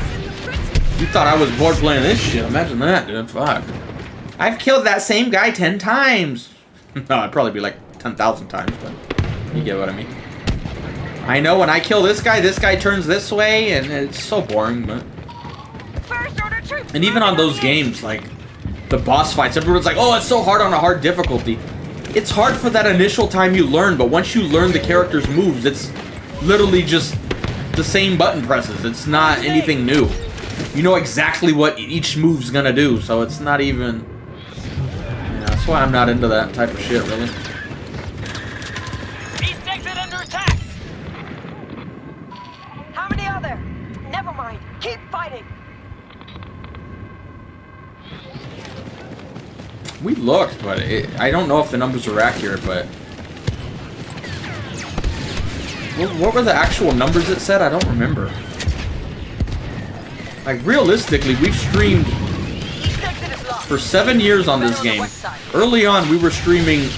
you thought I was bored playing this shit. Imagine that, dude. Fuck. I've killed that same guy 10 times. No, I'd probably be like 10,000 times, but you get what I mean. I know when I kill this guy turns this way, and it's so boring, but. And even on those games, like the boss fights, everyone's like, oh, it's so hard on a hard difficulty. It's hard for that initial time you learn, but once you learn the character's moves, it's literally just the same button presses. It's not anything new. You know exactly what each move's gonna do, so it's not even... Yeah, that's why I'm not into that type of shit, really. East exit under attack! How many are there? Never mind. Keep fighting! We looked, but I don't know if the numbers are accurate, but... What were the actual numbers it said? I don't remember. Like, realistically, we've streamed for 7 years on this game. Early on, we were streaming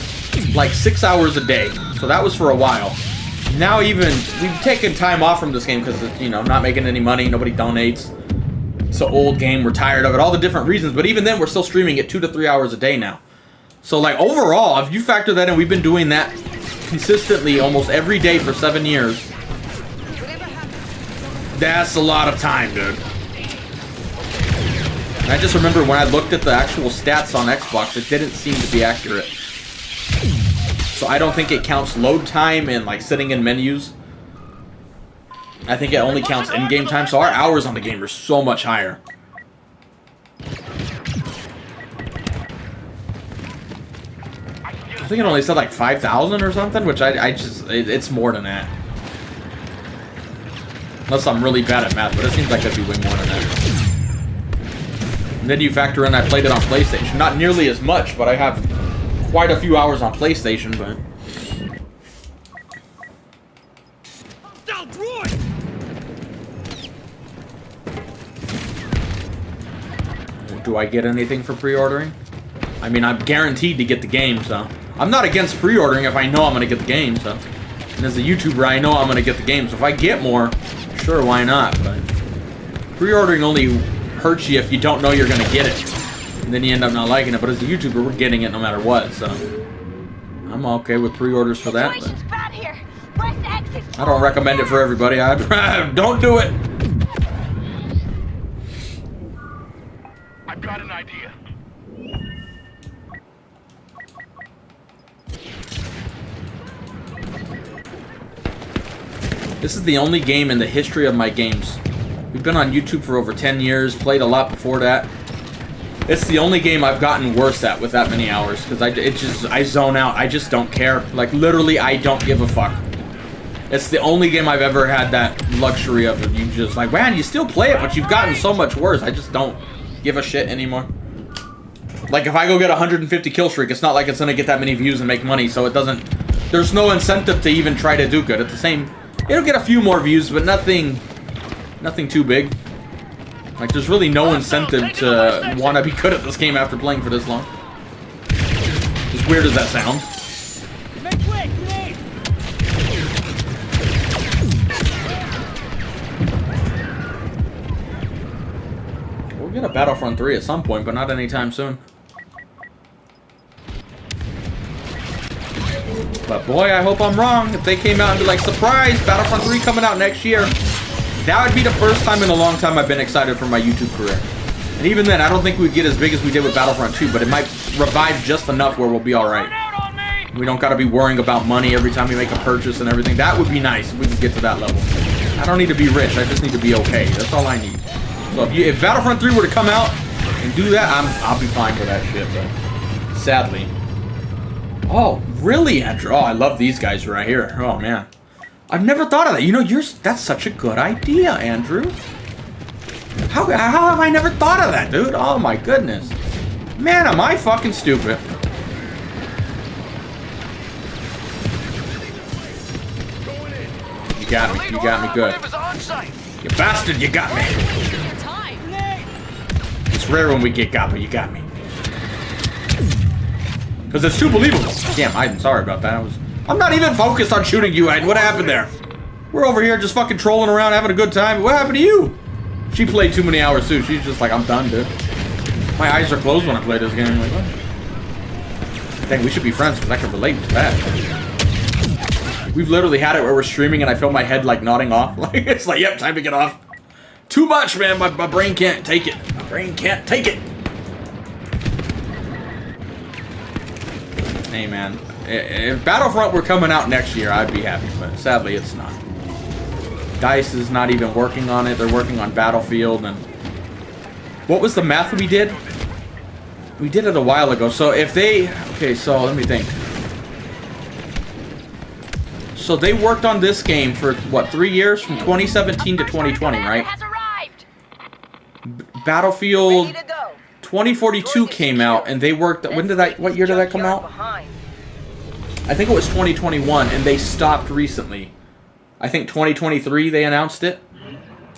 like 6 hours a day, so that was for a while. Now even, we've taken time off from this game because it's, you know, not making any money, nobody donates. It's an old game, we're tired of it, all the different reasons, but even then, we're still streaming it 2 to 3 hours a day now. So, like, overall, if you factor that in, we've been doing that consistently almost every day for 7 years. That's a lot of time, dude. And I just remember when I looked at the actual stats on Xbox, it didn't seem to be accurate. So I don't think it counts load time and, like, sitting in menus. I think it only counts in-game time, so our hours on the game are so much higher. I think it only said like 5,000 or something, which it's more than that. Unless I'm really bad at math, but it seems like it'd be way more than that. And then you factor in I played it on PlayStation. Not nearly as much, but I have quite a few hours on PlayStation, but... Do I get anything for pre-ordering? I mean, I'm guaranteed to get the game, so... I'm not against pre-ordering if I know I'm going to get the game, so... And as a YouTuber, I know I'm going to get the game, so if I get more, sure, why not? But pre-ordering only hurts you if you don't know you're going to get it. And then you end up not liking it, but as a YouTuber, we're getting it no matter what, so... I'm okay with pre-orders for that, but... I don't recommend it for everybody. Don't do it! I've got an idea. This is the only game in the history of my games. We've been on YouTube for over 10 years, played a lot before that. It's the only game I've gotten worse at with that many hours, because I zone out. I just don't care. Like, literally, I don't give a fuck. It's the only game I've ever had that luxury of. You just like, man, you still play it, but you've gotten so much worse. I just don't give a shit anymore. Like, if I go get a 150 kill streak, it's not like it's gonna get that many views and make money, so it doesn't... There's no incentive to even try to do good. At the same... It'll get a few more views, but nothing too big. Like, there's really no incentive to want to be good at this game after playing for this long. As weird as that sounds. We'll get a Battlefront 3 at some point, but not anytime soon. But boy, I hope I'm wrong. If they came out and be like, surprise, Battlefront 3 coming out next year. That would be the first time in a long time I've been excited for my YouTube career. And even then, I don't think we'd get as big as we did with Battlefront 2, but it might revive just enough where we'll be alright. We don't gotta be worrying about money every time we make a purchase and everything. That would be nice if we could get to that level. I don't need to be rich, I just need to be okay. That's all I need. So if Battlefront 3 were to come out and do that, I'll be fine for that shit, but sadly. Oh, really, Andrew? Oh, I love these guys right here. Oh, man. I've never thought of that. You know, that's such a good idea, Andrew. How have I never thought of that, dude? Oh, my goodness. Man, am I fucking stupid. You got me. You got me good. You bastard, you got me. It's rare when we get got, but you got me. Because it's too believable. Damn, Aiden, sorry about that. I'm not even focused on shooting you, Aiden. What happened there? We're over here just fucking trolling around, having a good time. What happened to you? She played too many hours too. She's just like, I'm done, dude. My eyes are closed when I play this game. I'm like, what? Dang, we should be friends because I can relate to that. We've literally had it where we're streaming and I feel my head like nodding off. Like it's like, yep, time to get off. Too much, man. My brain can't take it. My brain can't take it. Hey, man. If Battlefront were coming out next year, I'd be happy, but sadly, it's not. DICE is not even working on it. They're working on Battlefield, and what was the math we did? We did it a while ago. So if they... Okay, so let me think. So they worked on this game for, what, 3 years? From 2017 to 2020, right? Battlefield 2042 came out, and they worked... When did that... What year did that come out? I think it was 2021, and they stopped recently. I think 2023 they announced it.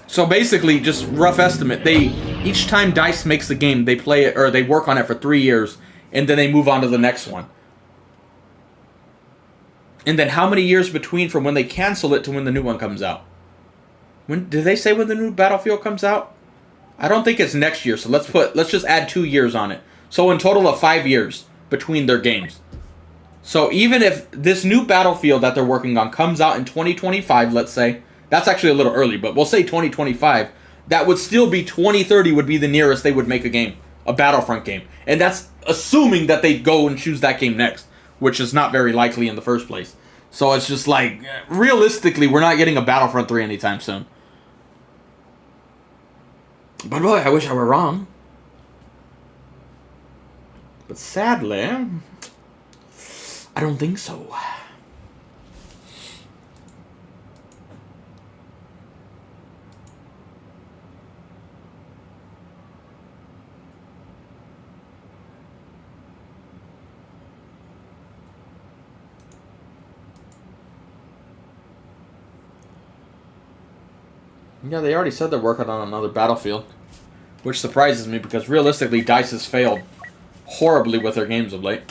So basically, just rough estimate, each time DICE makes the game, they play it, or they work on it for 3 years, and then they move on to the next one. And then how many years between from when they cancel it to when the new one comes out? When did they say when the new Battlefield comes out? I don't think it's next year, so let's just add 2 years on it. So in total of 5 years between their games. So even if this new Battlefield that they're working on comes out in 2025, let's say, that's actually a little early, but we'll say 2025, that would still be 2030 would be the nearest they would make a game, a Battlefront game. And that's assuming that they'd go and choose that game next, which is not very likely in the first place. So it's just like, realistically, we're not getting a Battlefront 3 anytime soon. But boy, I wish I were wrong. But sadly, I don't think so. Yeah, they already said they're working on another Battlefield, which surprises me because realistically, DICE has failed horribly with their games of late.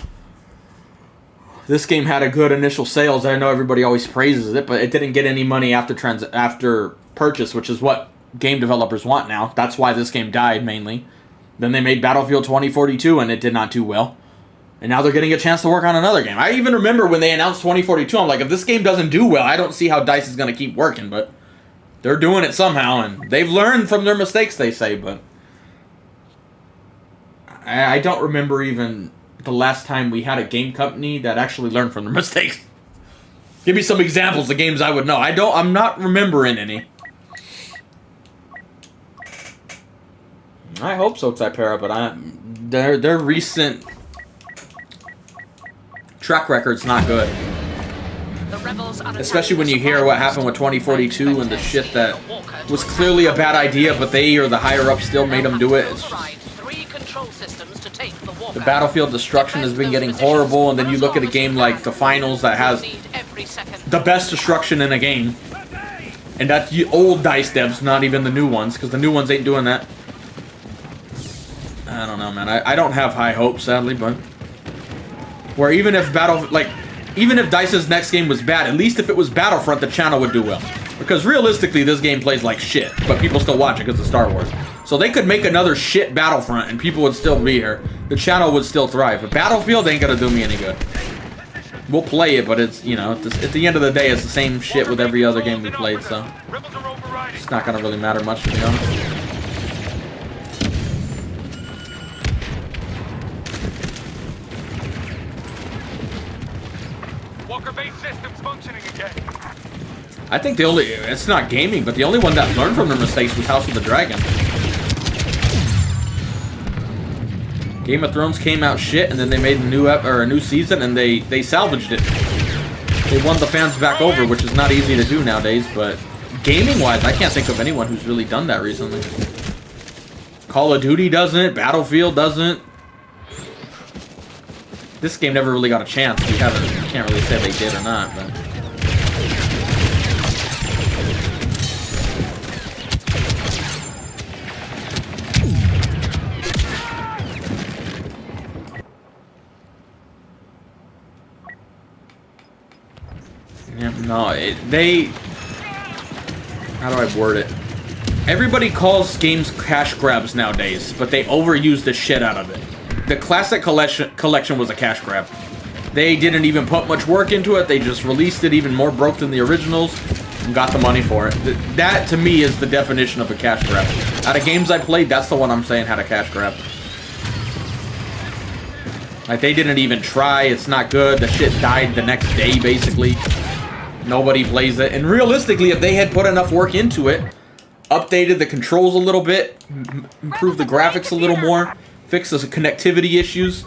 This game had a good initial sales. I know everybody always praises it, but it didn't get any money after purchase, which is what game developers want now. That's why this game died, mainly. Then they made Battlefield 2042, and it did not do well. And now they're getting a chance to work on another game. I even remember when they announced 2042, I'm like, if this game doesn't do well, I don't see how DICE is going to keep working, but they're doing it somehow, and they've learned from their mistakes, they say, but I don't remember even the last time we had a game company that actually learned from their mistakes. Give me some examples of games I would know. I'm not remembering any. I hope so, Typera, but their recent track record's not good. Especially when you hear what happened with 2042 and the shit that was clearly a bad idea, but they or the higher-ups still made them do it. It's just, the Battlefield destruction has been getting horrible, and then you look at a game like the Finals that has the best destruction in a game. And that's the old DICE devs, not even the new ones, because the new ones ain't doing that. I don't know, man. I don't have high hopes, sadly, but where even if even if DICE's next game was bad, at least if it was Battlefront, the channel would do well. Because realistically, this game plays like shit, but people still watch it because of Star Wars. So they could make another shit Battlefront and people would still be here. The channel would still thrive. But Battlefield ain't gonna do me any good. We'll play it, but it's, you know, at the end of the day, it's the same shit with every other game we played, so it's not gonna really matter much, to be honest. Walker-based systems functioning again. I think it's not gaming, but the only one that learned from their mistakes was House of the Dragon. Game of Thrones came out shit, and then they made a new season, and they salvaged it. They won the fans back over, which is not easy to do nowadays, but gaming-wise, I can't think of anyone who's really done that recently. Call of Duty doesn't, Battlefield doesn't. This game never really got a chance. We can't really say they did or not, but No, how do I word it? Everybody calls games cash grabs nowadays, but they overuse the shit out of it. The classic collection was a cash grab. They didn't even put much work into it. They just released it even more broke than the originals and got the money for it. That, to me, is the definition of a cash grab. Out of games I played, that's the one I'm saying had a cash grab. Like, they didn't even try. It's not good. The shit died the next day, basically. Nobody plays it. And realistically, if they had put enough work into it, updated the controls a little bit, improved the graphics a little more, fixed the connectivity issues,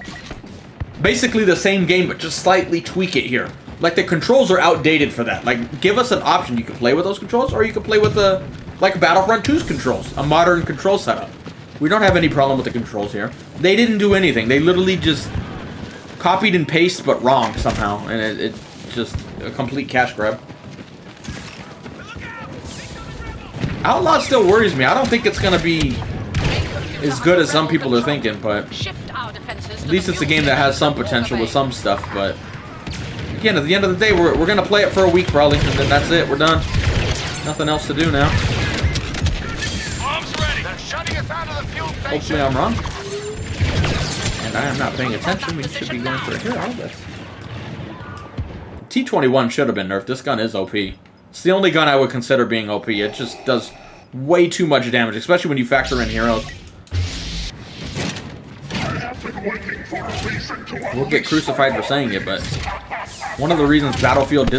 basically the same game, but just slightly tweak it here. Like, the controls are outdated for that. Like, give us an option. You can play with those controls, or you can play with like Battlefront 2's controls, a modern control setup. We don't have any problem with the controls here. They didn't do anything. They literally just copied and pasted, but wrong somehow, and it's just a complete cash grab. Outlaw still worries me. I don't think it's gonna be as good as some people are thinking, but at least it's a game that has some potential with some stuff. But again, at the end of the day, we're gonna play it for a week probably, and then that's it. We're done. Nothing else to do now. Arms ready. They're shutting us out of the fuel station. Hopefully I'm wrong. And I am not paying attention. We should be going for a hit out of this. T21 should have been nerfed. This gun is OP. It's the only gun I would consider being OP. It just does way too much damage, especially when you factor in heroes. We'll get crucified for saying it, but one of the reasons Battlefront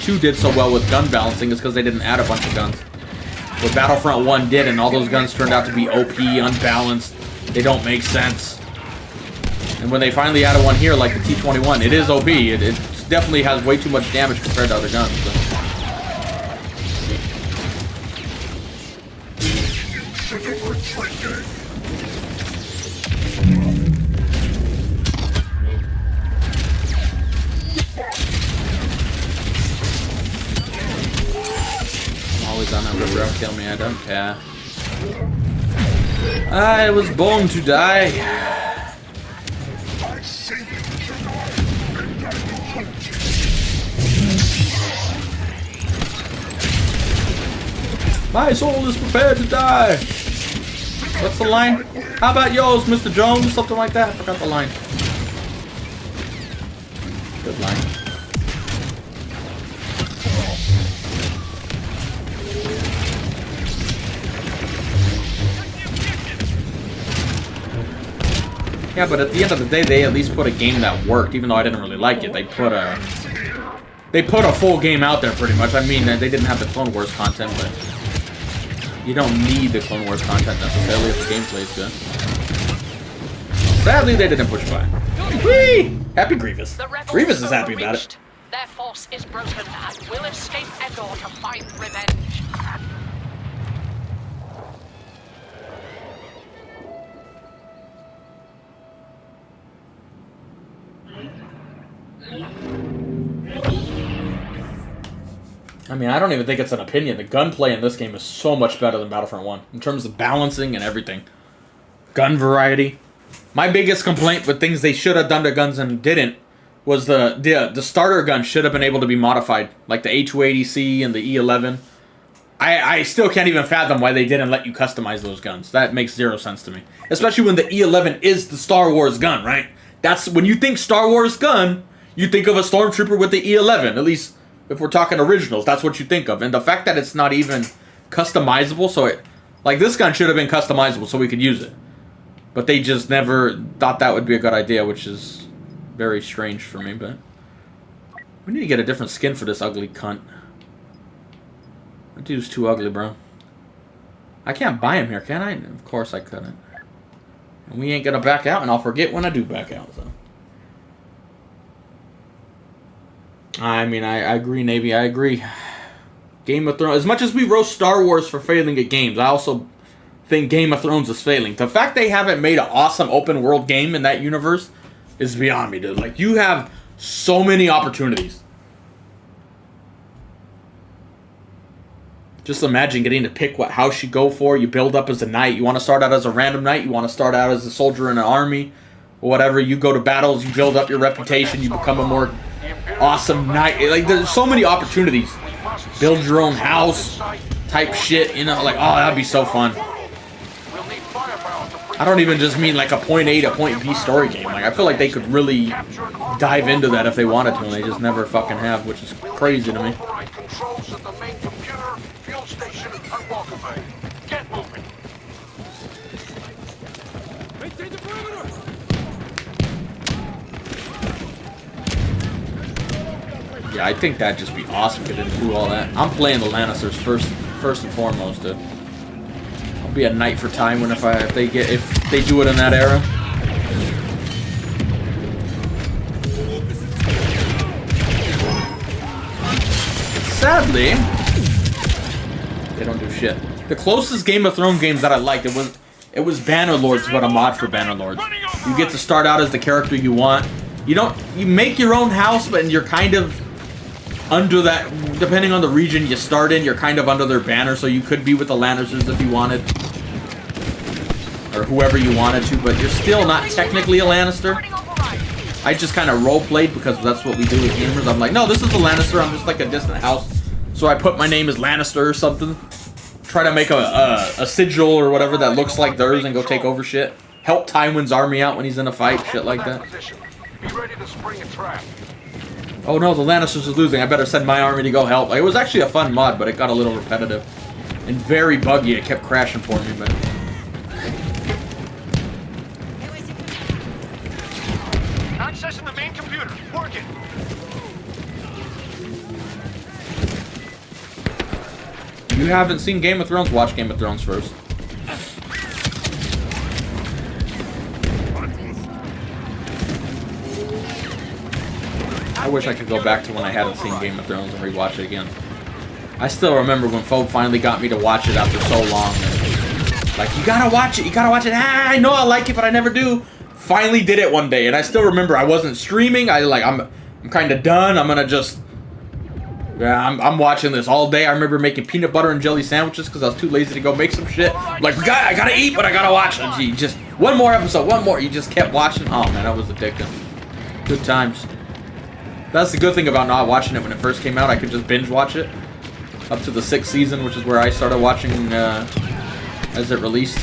2 did so well with gun balancing is because they didn't add a bunch of guns. What Battlefront 1 did, and all those guns turned out to be OP, unbalanced. They don't make sense. And when they finally added one here, like the T21, it is OP. It definitely has way too much damage compared to other guns. So. Always on number, bro. Kill me, I don't care. I was born to die. My soul is prepared to die. What's the line? How about yours, Mr. Jones? Something like that. I forgot the line. Good line. Yeah, but at the end of the day, they at least put a game that worked, even though I didn't really like it. They put a full game out there, pretty much. I mean, they didn't have the Clone Wars content, but you don't need the Clone Wars content necessarily if the gameplay is good. Sadly, they didn't push by. Whee! Happy Grievous. Grievous is happy about it. Their force is broken and will escape Endor to find revenge. I mean, I don't even think it's an opinion. The gunplay in this game is so much better than Battlefront 1 in terms of balancing and everything. Gun variety. My biggest complaint with things they should have done to guns and didn't was the starter gun should have been able to be modified, like the A280C and the E11. I still can't even fathom why they didn't let you customize those guns. That makes zero sense to me. Especially when the E11 is the Star Wars gun, right? That's when you think Star Wars gun, you think of a Stormtrooper with the E11. At least if we're talking originals, that's what you think of. And the fact that it's not even customizable, so it, like this gun should have been customizable so we could use it. But they just never thought that would be a good idea, which is very strange for me, but we need to get a different skin for this ugly cunt. That dude's too ugly, bro. I can't buy him here, can I? Of course I couldn't. And we ain't gonna back out, and I'll forget when I do back out, so. I mean, I agree, Navy, I agree. Game of Thrones, as much as we roast Star Wars for failing at games, I also think Game of Thrones is failing. The fact they haven't made an awesome open world game in that universe is beyond me, dude. Like, you have so many opportunities. Just imagine getting to pick what house you go for. You build up as a knight. You want to start out as a random knight. You want to start out as a soldier in an army. Or whatever. You go to battles. You build up your reputation. You become a more awesome night. Like, there's so many opportunities. Build your own house type shit, you know, like, oh, that'd be so fun. I don't even just mean like a point A to point B story game. Like, I feel like they could really dive into that if they wanted to, and they just never fucking have, which is crazy to me. Yeah, I think that'd just be awesome to do all that. I'm playing the Lannisters first and foremost, dude. I'll be a knight for Tywin if they do it in that era. Sadly, they don't do shit. The closest Game of Thrones games that I liked, it was Bannerlords, but a mod for Bannerlords. You get to start out as the character you want. You make your own house, but you're kind of under that, depending on the region you start in, you're kind of under their banner, so you could be with the Lannisters if you wanted. Or whoever you wanted to, but you're still not technically a Lannister. I just kind of role-played because that's what we do as gamers. I'm like, no, this is a Lannister, I'm just like a distant house. So I put my name as Lannister or something. Try to make a sigil or whatever that looks like theirs and go take over shit. Help Tywin's army out when he's in a fight, shit like that. Be ready to spring a trap. Oh no, the Lannisters is losing. I better send my army to go help. Like, it was actually a fun mod, but it got a little repetitive. And very buggy. It kept crashing for me, but... Accessing the main computer. Working. You haven't seen Game of Thrones? Watch Game of Thrones first. I wish I could go back to when I hadn't seen Game of Thrones and rewatch it again. I still remember when Phobe finally got me to watch it after so long. And, like, you gotta watch it, you gotta watch it. Ah, I know I like it, but I never do. Finally did it one day, and I still remember I wasn't streaming. I'm kind of done. I'm gonna just... Yeah, I'm watching this all day. I remember making peanut butter and jelly sandwiches because I was too lazy to go make some shit. Like, I gotta eat, but I gotta watch. And you just, one more episode, one more. You just kept watching. Oh, man, that was addictive. Good times. That's the good thing about not watching it when it first came out. I could just binge watch it up to the 6th season, which is where I started watching as it released.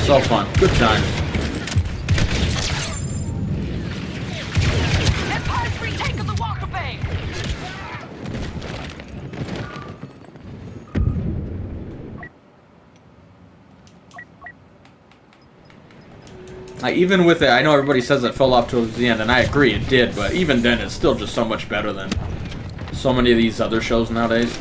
So fun. Good times. Empire's retaken the Walker Bay. Like, even with it, I know everybody says it fell off towards the end, and I agree, it did, but even then, it's still just so much better than so many of these other shows nowadays.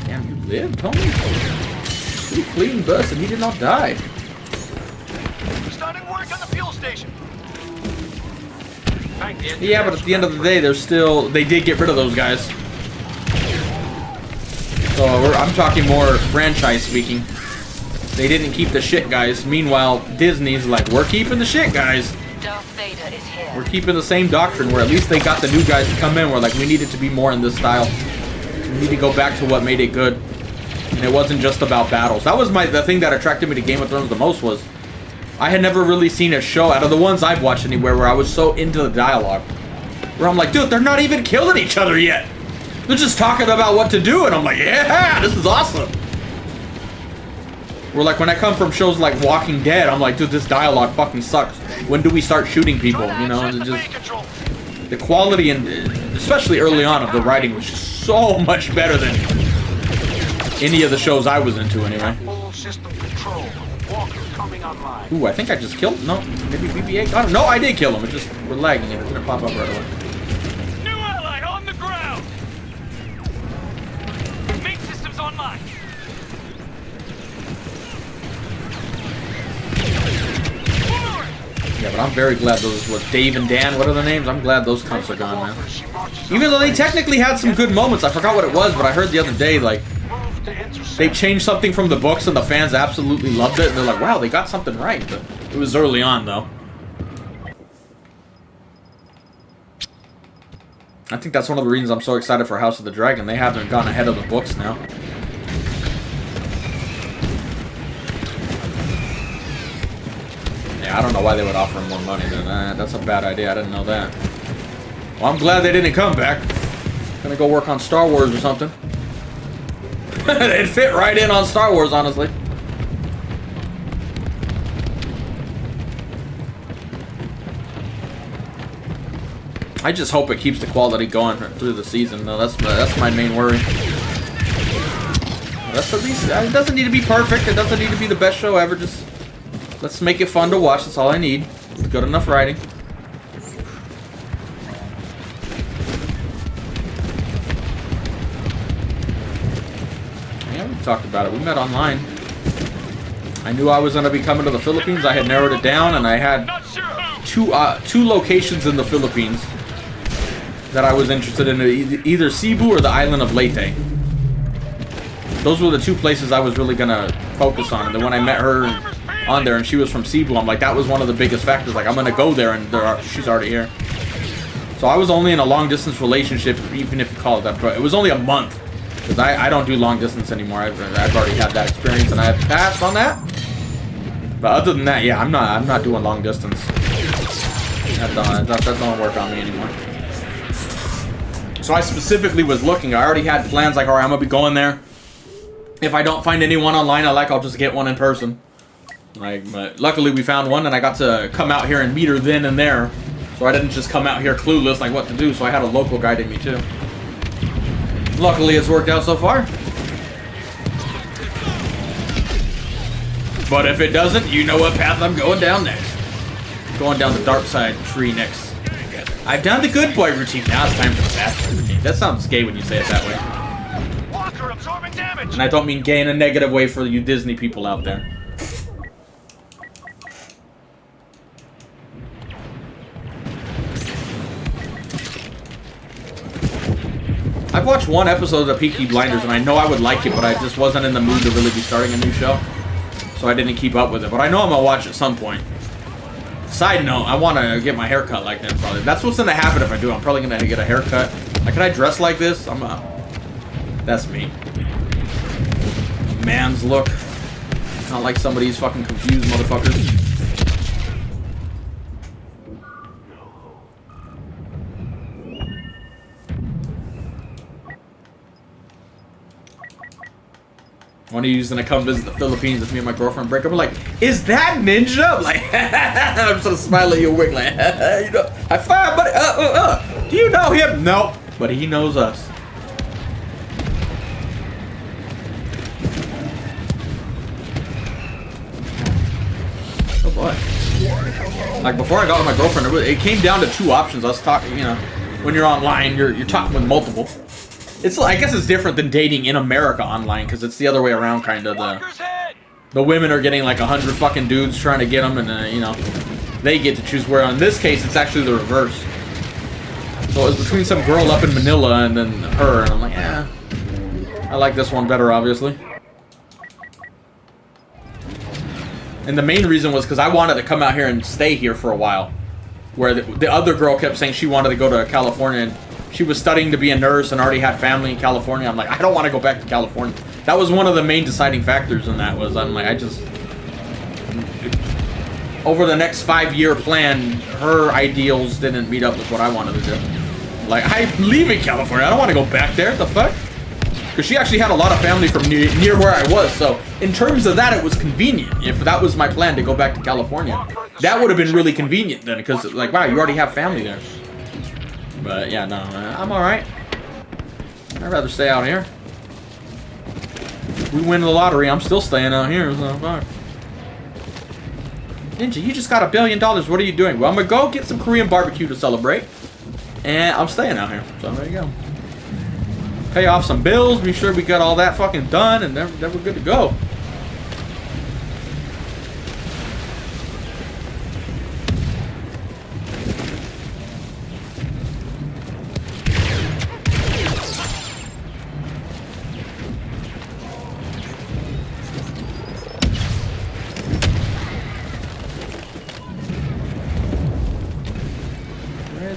Damn, you lived, Tony? You clean bus and he did not die. Starting work on the fuel station. Yeah, but at the end of the day, they did get rid of those guys. So I'm talking more franchise speaking. They didn't keep the shit guys. Meanwhile, Disney's like, we're keeping the shit guys. Darth Vader is here. We're keeping the same doctrine where at least they got the new guys to come in. We're like, we need it to be more in this style. We need to go back to what made it good. And it wasn't just about battles. That was the thing that attracted me to Game of Thrones the most was I had never really seen a show out of the ones I've watched anywhere where I was so into the dialogue. Where I'm like, dude, they're not even killing each other yet. They're just talking about what to do, and I'm like, yeah, this is awesome. Where like when I come from shows like Walking Dead, I'm like, dude, this dialogue fucking sucks. When do we start shooting people? You know, and just the quality and especially early on of the writing was just so much better than any of the shows I was into anyway. Full system control. Walker coming online. Ooh, I think I just killed. No, maybe BB-8. I don't know. I did kill him. It just we're lagging it. It didn't pop up right away. New ally on the ground. Main systems online. Yeah, but I'm very glad those Dave and Dan. What are their names? I'm glad those cunts are gone, man. Even though they technically had some good moments. I forgot what it was, but I heard the other day like they changed something from the books and the fans absolutely loved it. And they're like, wow, they got something right. But it was early on, though. I think that's one of the reasons I'm so excited for House of the Dragon. They haven't gone ahead of the books now. Yeah, I don't know why they would offer him more money than that. That's a bad idea. I didn't know that. Well, I'm glad they didn't come back. Gonna go work on Star Wars or something. They'd fit right in on Star Wars, honestly. I just hope it keeps the quality going through the season. No, that's my main worry. That's at least, it doesn't need to be perfect. It doesn't need to be the best show ever. Just let's make it fun to watch. That's all I need. It's good enough writing. Yeah, we talked about it. We met online. I knew I was going to be coming to the Philippines. I had narrowed it down, and I had two locations in the Philippines that I was interested in, either Cebu or the island of Leyte. Those were the two places I was really gonna focus on. And then when I met her on there and she was from Cebu, I'm like, that was one of the biggest factors. Like, I'm gonna go there and she's already here. So I was only in a long distance relationship, even if you call it that, but it was only a month. Because I don't do long distance anymore. I've already had that experience and I have passed on that. But other than that, yeah, I'm not doing long distance. That don't work on me anymore. So I specifically was looking. I already had plans like, all right, I'm gonna be going there. If I don't find anyone online I'll just get one in person. Like, but luckily we found one, and I got to come out here and meet her then and there. So I didn't just come out here clueless like what to do. So I had a local guiding me too. Luckily it's worked out so far. But if it doesn't, you know what path I'm going down next. Going down the dark side tree next. I've done the good boy routine. Now it's time for the bad boy routine. That sounds gay when you say it that way. Walker absorbing damage. And I don't mean gay in a negative way for you Disney people out there. I've watched one episode of Peaky Blinders and I know I would like it, but I just wasn't in the mood to really be starting a new show. So I didn't keep up with it. But I know I'm gonna watch it at some point. Side note, I want to get my hair cut like that probably. That's what's gonna happen if I do. I'm probably gonna get a haircut. Like, can I dress like this? That's me. Man's look. Not like some of these fucking confused motherfuckers. One of you's gonna come visit the Philippines if me and my girlfriend break up. I'm like, is that Ninja? I'm like, I'm just gonna smile at you wink like, you know, high five, buddy. Do you know him? No, but he knows us. Oh boy. Like, before I got with my girlfriend, it came down to two options. I was talking, you know, when you're online, you're talking with multiple. It's, I guess it's different than dating in America online, because it's the other way around, kind of. The women are getting like 100 fucking dudes trying to get them, and you know, they get to choose where. In this case, it's actually the reverse. So it was between some girl up in Manila and then her, and I'm like, yeah, I like this one better, obviously. And the main reason was because I wanted to come out here and stay here for a while, where the other girl kept saying she wanted to go to California, and she was studying to be a nurse and already had family in California. I'm like, I don't want to go back to California. That was one of the main deciding factors in that. Was I'm like, over the next 5-year plan, her ideals didn't meet up with what I wanted to do. Like, I'm leaving California. I don't want to go back there. The fuck? Because she actually had a lot of family from near where I was. So in terms of that, it was convenient. If that was my plan to go back to California, that would have been really convenient then. Because like, wow, you already have family there. But yeah, no, I'm alright. I'd rather stay out here. If we win the lottery, I'm still staying out here, so fuck. Ninja, you just got $1 billion. What are you doing? Well, I'm gonna go get some Korean barbecue to celebrate. And I'm staying out here. So there you go. Pay off some bills, be sure we got all that fucking done, and then we're good to go.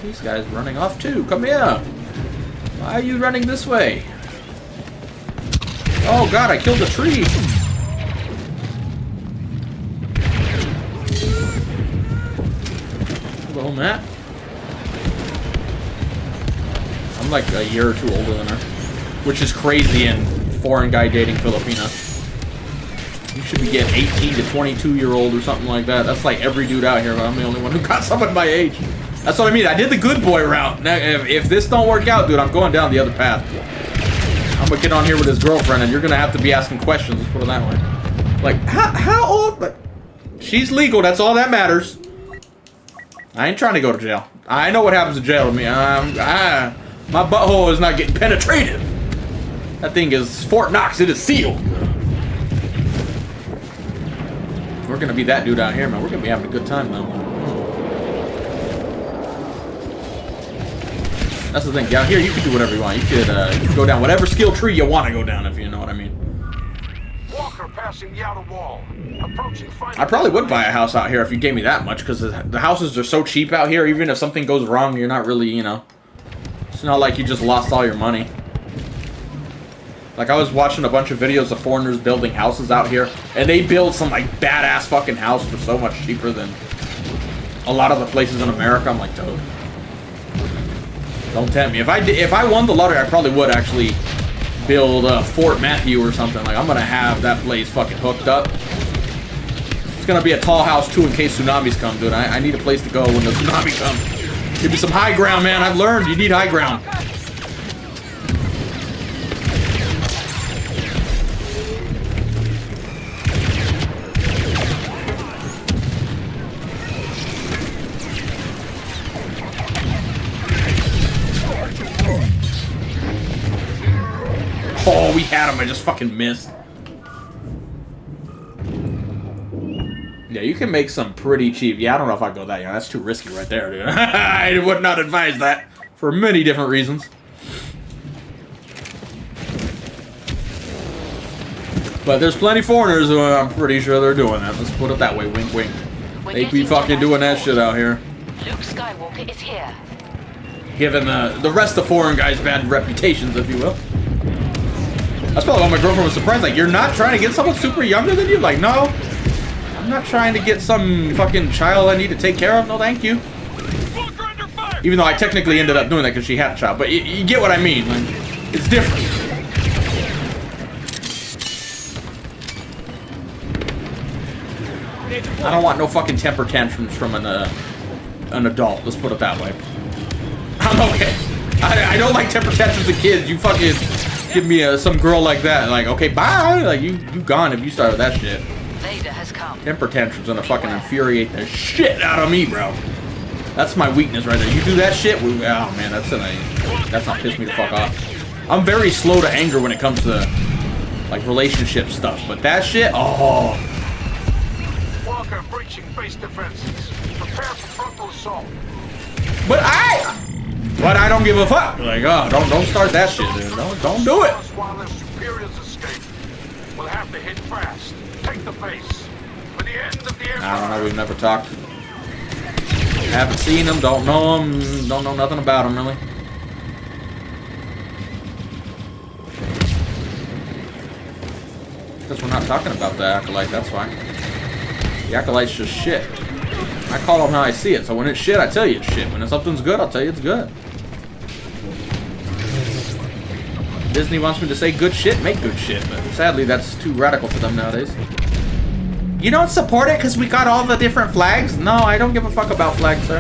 These guys running off too. Come here. Why are you running this way? Oh god, I killed a tree! Hello, Matt. I'm like a year or two older than her. Which is crazy in foreign guy dating Filipina. You should be getting 18 to 22-year-old or something like that. That's like every dude out here, but I'm the only one who got someone my age. That's what I mean. I did the good boy route. Now, if this don't work out, dude, I'm going down the other path. I'm gonna get on here with his girlfriend, and you're gonna have to be asking questions. Let's put it that way. Like, how old? Like, she's legal. That's all that matters. I ain't trying to go to jail. I know what happens in jail to me. My butthole is not getting penetrated. That thing is Fort Knox. It is sealed. We're gonna be that dude out here, man. We're gonna be having a good time, though. That's the thing. Down here, you can do whatever you want. You could go down whatever skill tree you want to go down, if you know what I mean. Walker passing the outer wall. Approaching final. I probably would buy a house out here if you gave me that much, because the houses are so cheap out here. Even if something goes wrong, you're not really, you know. It's not like you just lost all your money. Like, I was watching a bunch of videos of foreigners building houses out here, and they build some, like, badass fucking house for so much cheaper than a lot of the places in America. I'm like, dude. Don't tempt me. If I won the lottery, I probably would actually build Fort Matthew or something. Like, I'm gonna have that place fucking hooked up. It's gonna be a tall house too in case tsunamis come, dude. I need a place to go when the tsunami comes. Give me some high ground, man. I've learned you need high ground. Oh, we had him. I just fucking missed. Yeah, you can make some pretty cheap. Yeah, I don't know if I'd go that young. That's too risky right there, dude. I would not advise that for many different reasons. But there's plenty of foreigners who I'm pretty sure they're doing that. Let's put it that way. Wink, wink. They be fucking doing that shit out here. Luke Skywalker is here. Giving the rest of foreign guys bad reputations, if you will. That's probably why my girlfriend was surprised. Like, you're not trying to get someone super younger than you? Like, no. I'm not trying to get some fucking child I need to take care of. No, thank you. Even though I technically ended up doing that because she had a child. But you get what I mean. Like, it's different. I don't want no fucking temper tantrums from an adult. Let's put it that way. I'm okay. I don't like temper tantrums of kids. You fucking give me some girl like that. Like, okay, bye. Like, you gone if you started that shit. Vader has come. Temper tantrums gonna fucking infuriate the shit out of me, bro. That's my weakness right there. You do that shit, oh man, that's not piss me the fuck off. I'm very slow to anger when it comes to like relationship stuff, but that shit, oh. Walker breaching base defenses. Prepare for frontal assault. But I don't give a fuck. Like, oh, don't start that shit, dude. Don't do it. While their superiors escape, we'll have to hit fast. Take the base. For the end of the Empire. I don't know. We've never talked. Haven't seen him. Don't know him. Don't know nothing about him really. Because we're not talking about the Acolyte. That's why. The Acolyte's just shit. I call them how I see it. So when it's shit, I tell you it's shit. When something's good, I'll tell you it's good. Disney wants me to say good shit, make good shit, but sadly that's too radical for them nowadays. You don't support it because we got all the different flags? No, I don't give a fuck about flags, sir.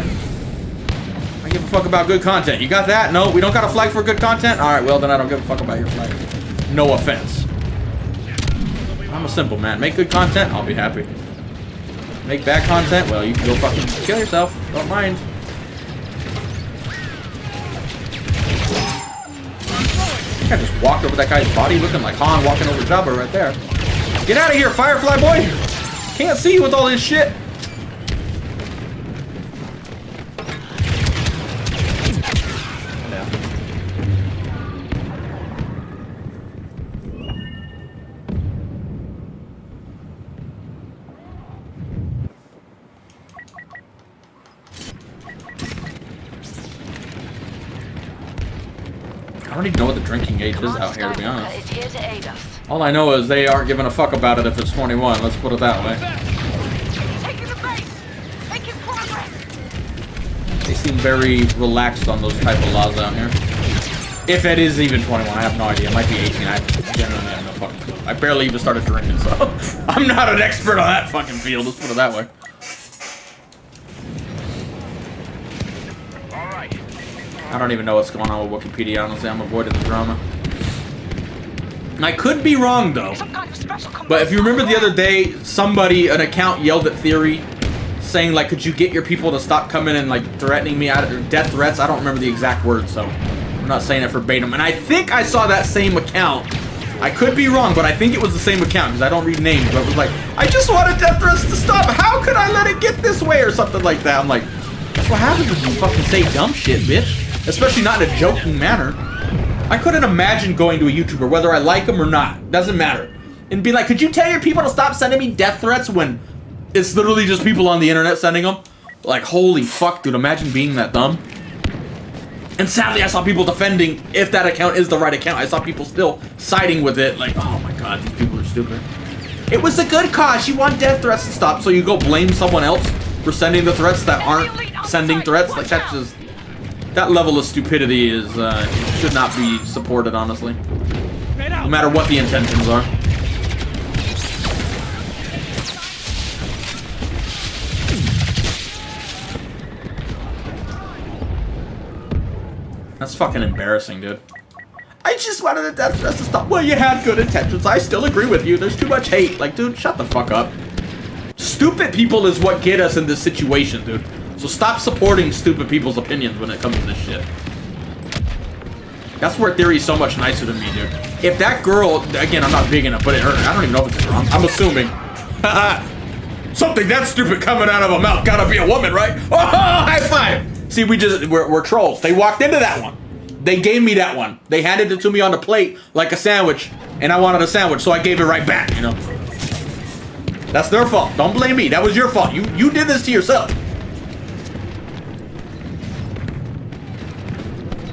I give a fuck about good content. You got that? No, we don't got a flag for good content? Alright, well then I don't give a fuck about your flag. No offense. I'm a simple man. Make good content, I'll be happy. Make bad content, well you can go fucking kill yourself. Don't mind. I just walked over that guy's body looking like Han walking over Jabba right there. Get out of here, Firefly boy! Can't see you with all this shit! Yeah. I don't even know what the drinking age is out here, to be honest. Is here to aid us. All I know is they aren't giving a fuck about it if it's 21. Let's put it that way. Taking the base! Making progress! They seem very relaxed on those type of laws out here. If it is even 21, I have no idea. It might be 18. I genuinely have no fucking clue. I barely even started drinking, so I'm not an expert on that fucking field. Let's put it that way. I don't even know what's going on with Wikipedia, honestly. I'm avoiding the drama. I could be wrong, though. But if you remember the other day, an account yelled at Theory, saying, like, could you get your people to stop coming and, like, threatening me, or death threats? I don't remember the exact words, so I'm not saying it verbatim. And I think I saw that same account. I could be wrong, but I think it was the same account, because I don't read names. But it was like, I just wanted death threats to stop. How could I let it get this way, or something like that? I'm like, that's what happens when you fucking say dumb shit, bitch. Especially not in a joking manner. I couldn't imagine going to a YouTuber, whether I like him or not, doesn't matter, and be like, could you tell your people to stop sending me death threats when it's literally just people on the internet sending them? Like, holy fuck, dude, imagine being that dumb. And sadly, I saw people defending, if that account is the right account, I saw people still siding with it, like, oh my god, these people are stupid. It was a good cause, you want death threats to stop, so you go blame someone else for sending the threats that aren't sending threats? Like, that's just... That level of stupidity is, should not be supported, honestly. No matter what the intentions are. That's fucking embarrassing, dude. I just wanted the death threats to stop. Well, you had good intentions. I still agree with you. There's too much hate. Like, dude, shut the fuck up. Stupid people is what get us in this situation, dude. So stop supporting stupid people's opinions when it comes to this shit. That's where Theory's so much nicer than me, dude. If that girl, again, I'm not big enough, but it hurt. I don't even know if it's wrong. I'm assuming. Something that stupid coming out of a mouth gotta be a woman, right? Oh, high five! See, we're trolls. They walked into that one. They gave me that one. They handed it to me on the plate like a sandwich, and I wanted a sandwich, so I gave it right back, you know? That's their fault. Don't blame me. That was your fault. You did this to yourself.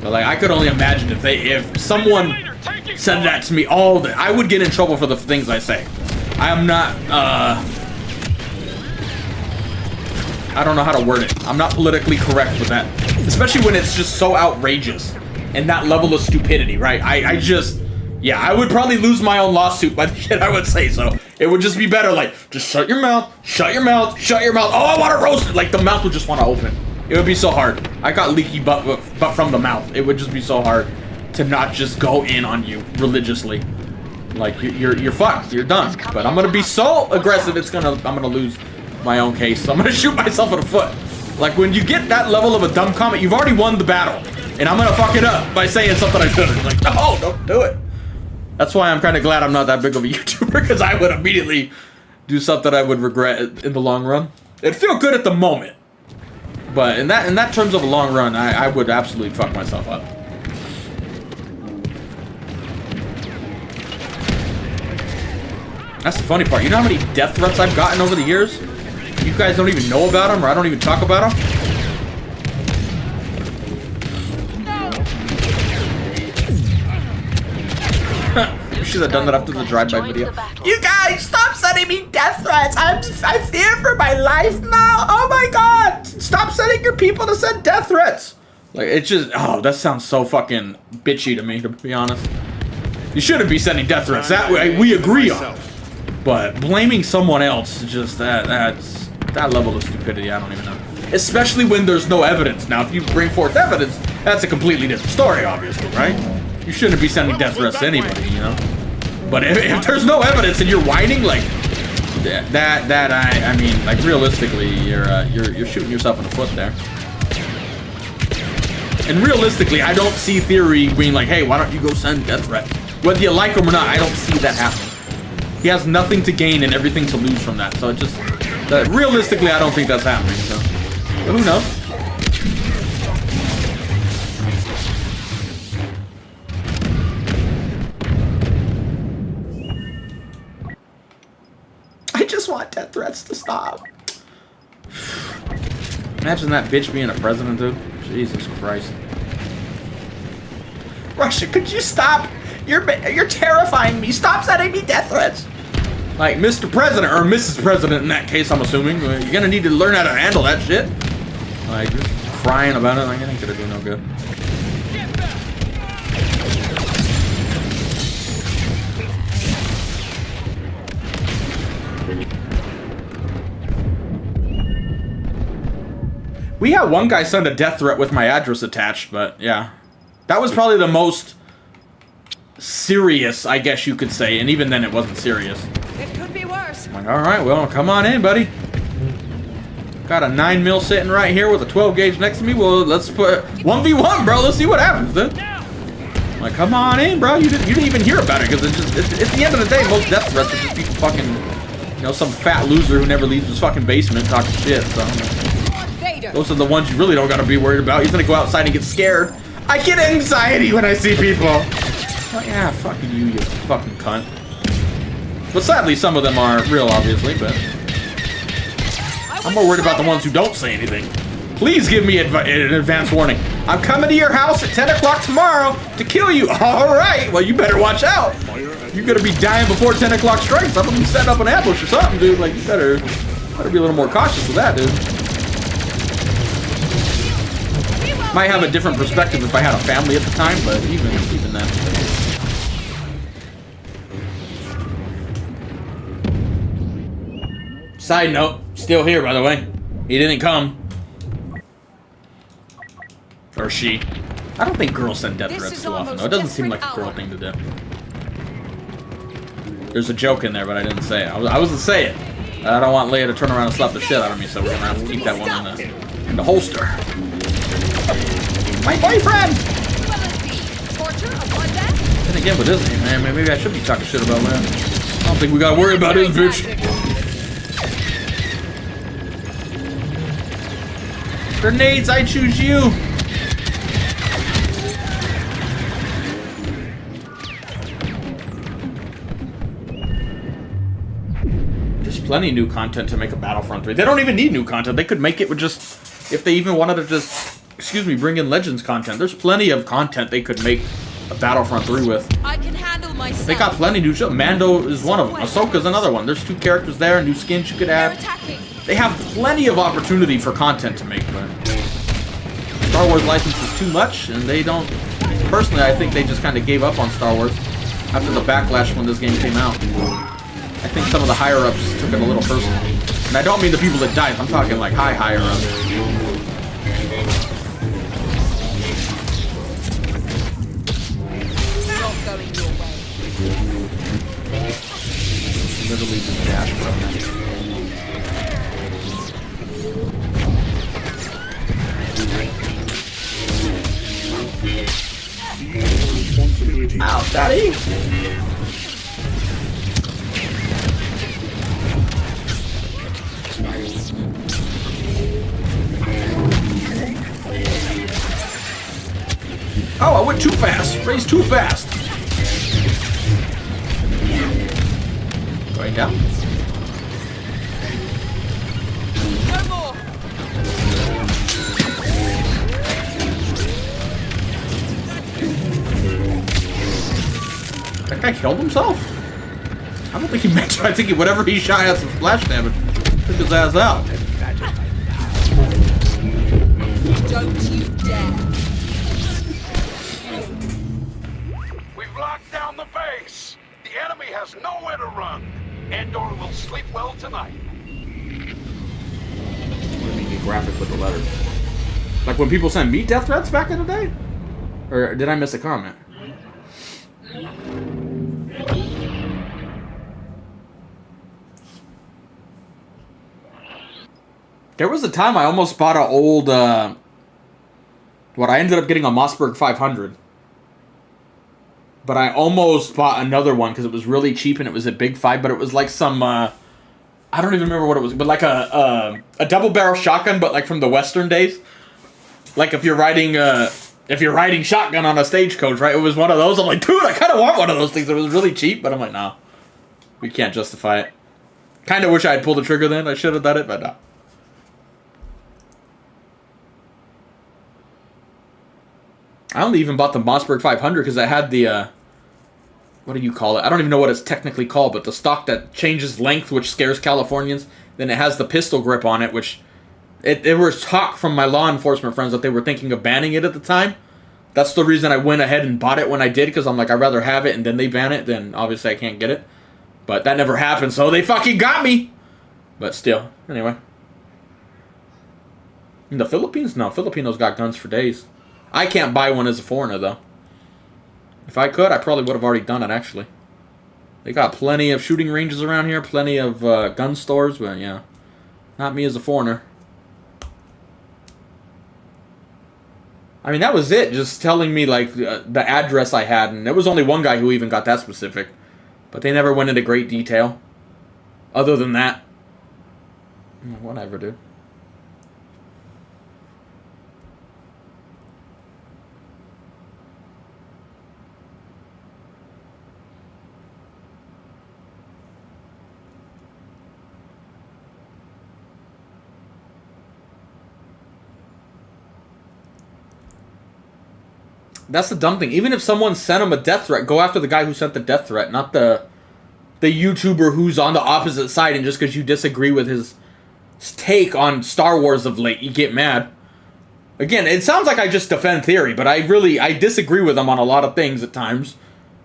But like, I could only imagine if someone said that to me all day, I would get in trouble for the things I say. I am not, I don't know how to word it. I'm not politically correct with that. Especially when it's just so outrageous. And that level of stupidity, right? Yeah, I would probably lose my own lawsuit by the shit I would say, so it would just be better, like, just shut your mouth, shut your mouth, shut your mouth. Oh, I want to roast it. Like, the mouth would just want to open. It would be so hard. I got leaky butt from the mouth. It would just be so hard to not just go in on you religiously. Like, you're fucked. You're done. But I'm gonna be so aggressive, I'm gonna lose my own case. So I'm gonna shoot myself in the foot. Like, when you get that level of a dumb comment, you've already won the battle. And I'm gonna fuck it up by saying something I shouldn't. Like, no, don't do it. That's why I'm kind of glad I'm not that big of a YouTuber, because I would immediately do something I would regret in the long run. It'd feel good at the moment. But in that terms of a long run, I would absolutely fuck myself up. That's the funny part. You know how many death threats I've gotten over the years? You guys don't even know about them, or I don't even talk about them? You should have done that after the drive-by video. You guys, stop sending me death threats. I fear for my life now. Oh my god. Stop sending your people to send death threats. Like, it's just, oh, that sounds so fucking bitchy to me, to be honest. You shouldn't be sending death threats. That way, we agree on. But blaming someone else, just that level of stupidity, I don't even know. Especially when there's no evidence. Now, if you bring forth evidence, that's a completely different story, obviously, right? You shouldn't be sending death threats to anybody, you know? But if there's no evidence and you're whining, like, I mean, like, realistically, you're shooting yourself in the foot there. And realistically, I don't see Theory being like, hey, why don't you go send death threats? Whether you like him or not, I don't see that happening. He has nothing to gain and everything to lose from that. So it just, realistically, I don't think that's happening. So, but who knows? I just want death threats to stop. Imagine that bitch being a president, dude. Jesus Christ. Russia, could you stop? You're terrifying me. Stop sending me death threats. Like, Mr. President, or Mrs. President in that case, I'm assuming. You're gonna need to learn how to handle that shit. Like, just crying about it, like, it ain't gonna do no good. We had one guy send a death threat with my address attached, but yeah. That was probably the most serious, I guess you could say, and even then it wasn't serious. It could be worse. I'm like, alright, well, come on in, buddy. Got a 9mm sitting right here with a 12 gauge next to me. Well, let's put 1v1, bro. Let's see what happens, then. I'm like, come on in, bro. You didn't even hear about it, because at the end of the day, most death threats are just people fucking, you know, some fat loser who never leaves his fucking basement talking shit, so. Those are the ones you really don't gotta be worried about. You're gonna go outside and get scared. I get anxiety when I see people. Well, yeah, fucking you fucking cunt. But sadly, some of them are real, obviously, but I'm more worried about the ones who don't say anything. Please give me an advance warning. I'm coming to your house at 10 o'clock tomorrow to kill you. All right, well, you better watch out. You're gonna be dying before 10 o'clock strikes. I'm gonna be setting up an ambush or something, dude. Like, you better be a little more cautious with that, dude. Might have a different perspective if I had a family at the time, but even then. Side note, still here, by the way. He didn't come. Or she. I don't think girls send death threats too often, though. It doesn't seem like a girl thing to do. There's a joke in there, but I didn't say it. I wasn't saying it. I don't want Leia to turn around and slap the shit out of me, so we're gonna have to keep that one in the holster. My boyfriend! And again with this name, man, maybe I should be talking shit about that. I don't think we gotta worry about his bitch. Grenades, I choose you! There's plenty of new content to make a Battlefront 3. They don't even need new content. They could make it with just, if they even wanted to just, excuse me, bring in Legends content. There's plenty of content they could make a Battlefront 3 with. I can handle myself. They got plenty of new shows. Mando is one of them. Ahsoka's another one. There's 2 characters there, new skins you could add. They have plenty of opportunity for content to make, but Star Wars license is too much, and they don't... Personally, I think they just kind of gave up on Star Wars after the backlash when this game came out. I think some of the higher-ups took it a little personal. And I don't mean the people that died. I'm talking like higher-ups. Going your way. Literally just dash from Ow, daddy! Oh, I went too fast. Raised too fast. Going down. No more. That guy killed himself? I don't think he meant to. I think whatever he shot had some splash damage. Took his ass out. Don't you dare. We've locked down the base. The enemy has nowhere to run. Andor will sleep well tonight. Let me be graphic with the letters. Like when people send me death threats back in the day? Or did I miss a comment? There was a time I almost bought an old, what I ended up getting a Mossberg 500. But I almost bought another one because it was really cheap and it was a Big 5, but it was like some, I don't even remember what it was, but like a double barrel shotgun, but like from the Western days. Like if you're riding shotgun on a stagecoach, right? It was one of those. I'm like, dude, I kind of want one of those things. It was really cheap, but I'm like, no, we can't justify it. Kind of wish I had pulled the trigger then. I should have done it, but no. I only even bought the Mossberg 500 because I had the, what do you call it? I don't even know what it's technically called, but the stock that changes length, which scares Californians. Then it has the pistol grip on it, which there was talk from my law enforcement friends that they were thinking of banning it at the time. That's the reason I went ahead and bought it when I did, because I'm like, I'd rather have it and then they ban it, then obviously I can't get it. But that never happened, so they fucking got me! But still, anyway. In the Philippines? No, Filipinos got guns for days. I can't buy one as a foreigner, though. If I could, I probably would have already done it, actually. They got plenty of shooting ranges around here, plenty of gun stores, but yeah. Not me as a foreigner. I mean, that was it, just telling me, like, the address I had, and there was only one guy who even got that specific. But they never went into great detail. Other than that. Whatever, dude. That's the dumb thing. Even if someone sent him a death threat, go after the guy who sent the death threat, not the YouTuber who's on the opposite side, and just because you disagree with his take on Star Wars of late, you get mad. Again, it sounds like I just defend theory, but I disagree with him on a lot of things at times.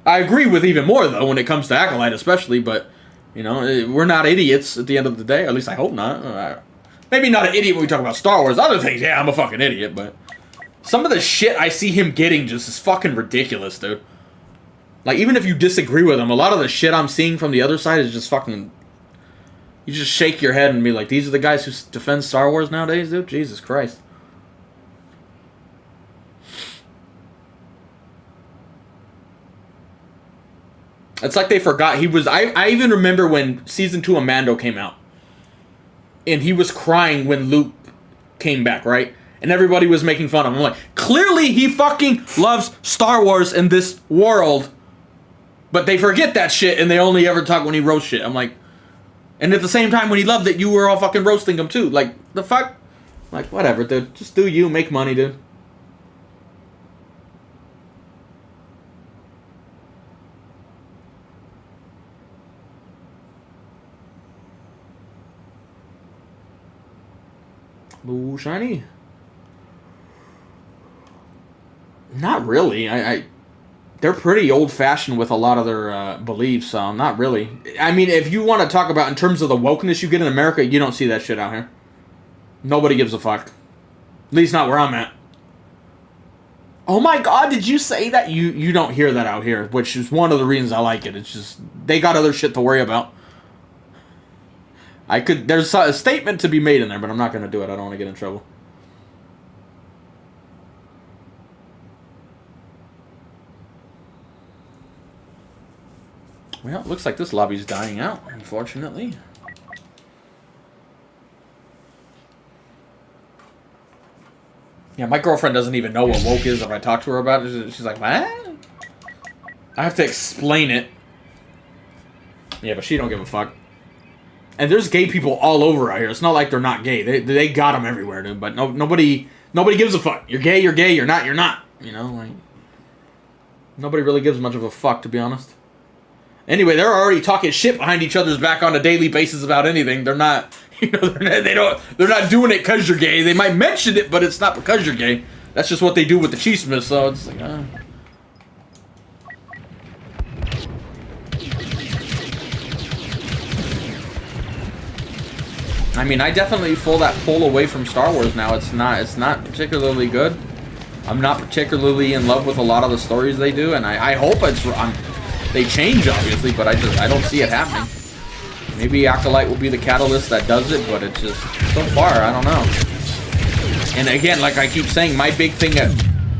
I agree with even more, though, when it comes to Acolyte especially, but, you know, we're not idiots at the end of the day. Or at least I hope not. Maybe not an idiot when we talk about Star Wars. Other things, yeah, I'm a fucking idiot, but some of the shit I see him getting just is fucking ridiculous, dude. Like, even if you disagree with him, a lot of the shit I'm seeing from the other side is just fucking... You just shake your head and be like, these are the guys who defend Star Wars nowadays, dude? Jesus Christ. It's like they forgot he was... I even remember when Season 2 of Mando came out. And he was crying when Luke came back, right? And everybody was making fun of him. I'm like, clearly he fucking loves Star Wars in this world. But they forget that shit and they only ever talk when he roasts shit. I'm like... And at the same time, when he loved it, you were all fucking roasting him too. Like, the fuck? Like, whatever, dude. Just do you. Make money, dude. Ooh, shiny. Not really. They're pretty old-fashioned with a lot of their beliefs, so not really. I mean, if you want to talk about in terms of the wokeness you get in America, you don't see that shit out here. Nobody gives a fuck. At least not where I'm at. Oh my god, did you say that? You don't hear that out here, which is one of the reasons I like it. It's just, they got other shit to worry about. There's a statement to be made in there, but I'm not going to do it. I don't want to get in trouble. Well, it looks like this lobby's dying out, unfortunately. Yeah, my girlfriend doesn't even know what woke is if I talk to her about it. She's like, what? I have to explain it. Yeah, but she don't give a fuck. And there's gay people all over out here. It's not like they're not gay. They got them everywhere, dude. But nobody gives a fuck. You're gay, you're gay. You're not, you're not. You know, like... Nobody really gives much of a fuck, to be honest. Anyway, they're already talking shit behind each other's back on a daily basis about anything. They're not, you know, they're not doing it because you're gay. They might mention it, but it's not because you're gay. That's just what they do with the chismes, so it's like, I mean, I definitely pull away from Star Wars now. It's not particularly good. I'm not particularly in love with a lot of the stories they do, and I hope they change, obviously, but I don't see it happening. Maybe Acolyte will be the catalyst that does it, but it's just, so far, I don't know. And again, like I keep saying, my big thing,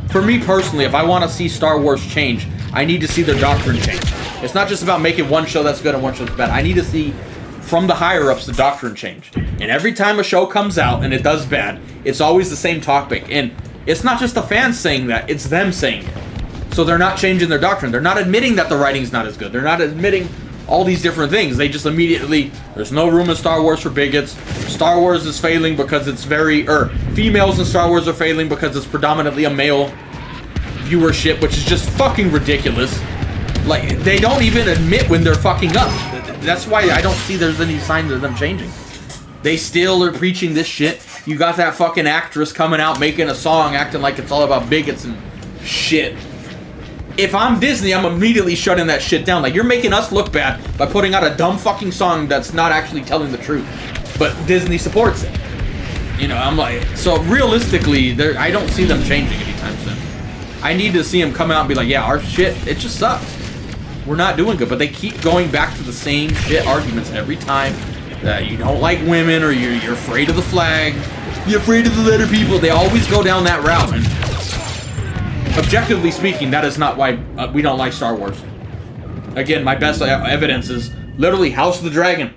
for me personally, if I want to see Star Wars change, I need to see their doctrine change. It's not just about making one show that's good and one show that's bad. I need to see, from the higher-ups, the doctrine change. And every time a show comes out and it does bad, it's always the same topic. And it's not just the fans saying that, it's them saying it. So they're not changing their doctrine. They're not admitting that the writing's not as good. They're not admitting all these different things. They just immediately, there's no room in Star Wars for bigots. Star Wars is failing because it's females in Star Wars are failing because it's predominantly a male viewership, which is just fucking ridiculous. Like, they don't even admit when they're fucking up. That's why I don't see there's any signs of them changing. They still are preaching this shit. You got that fucking actress coming out making a song acting like it's all about bigots and shit. If I'm Disney, I'm immediately shutting that shit down. Like, you're making us look bad by putting out a dumb fucking song that's not actually telling the truth. But Disney supports it. You know, I'm like, so realistically, I don't see them changing anytime soon. I need to see them come out and be like, yeah, our shit, it just sucks. We're not doing good. But they keep going back to the same shit arguments every time. That you don't like women, or you're afraid of the flag, you're afraid of the letter people. They always go down that route. And objectively speaking, that is not why we don't like Star Wars. Again, my best evidence is literally House of the Dragon.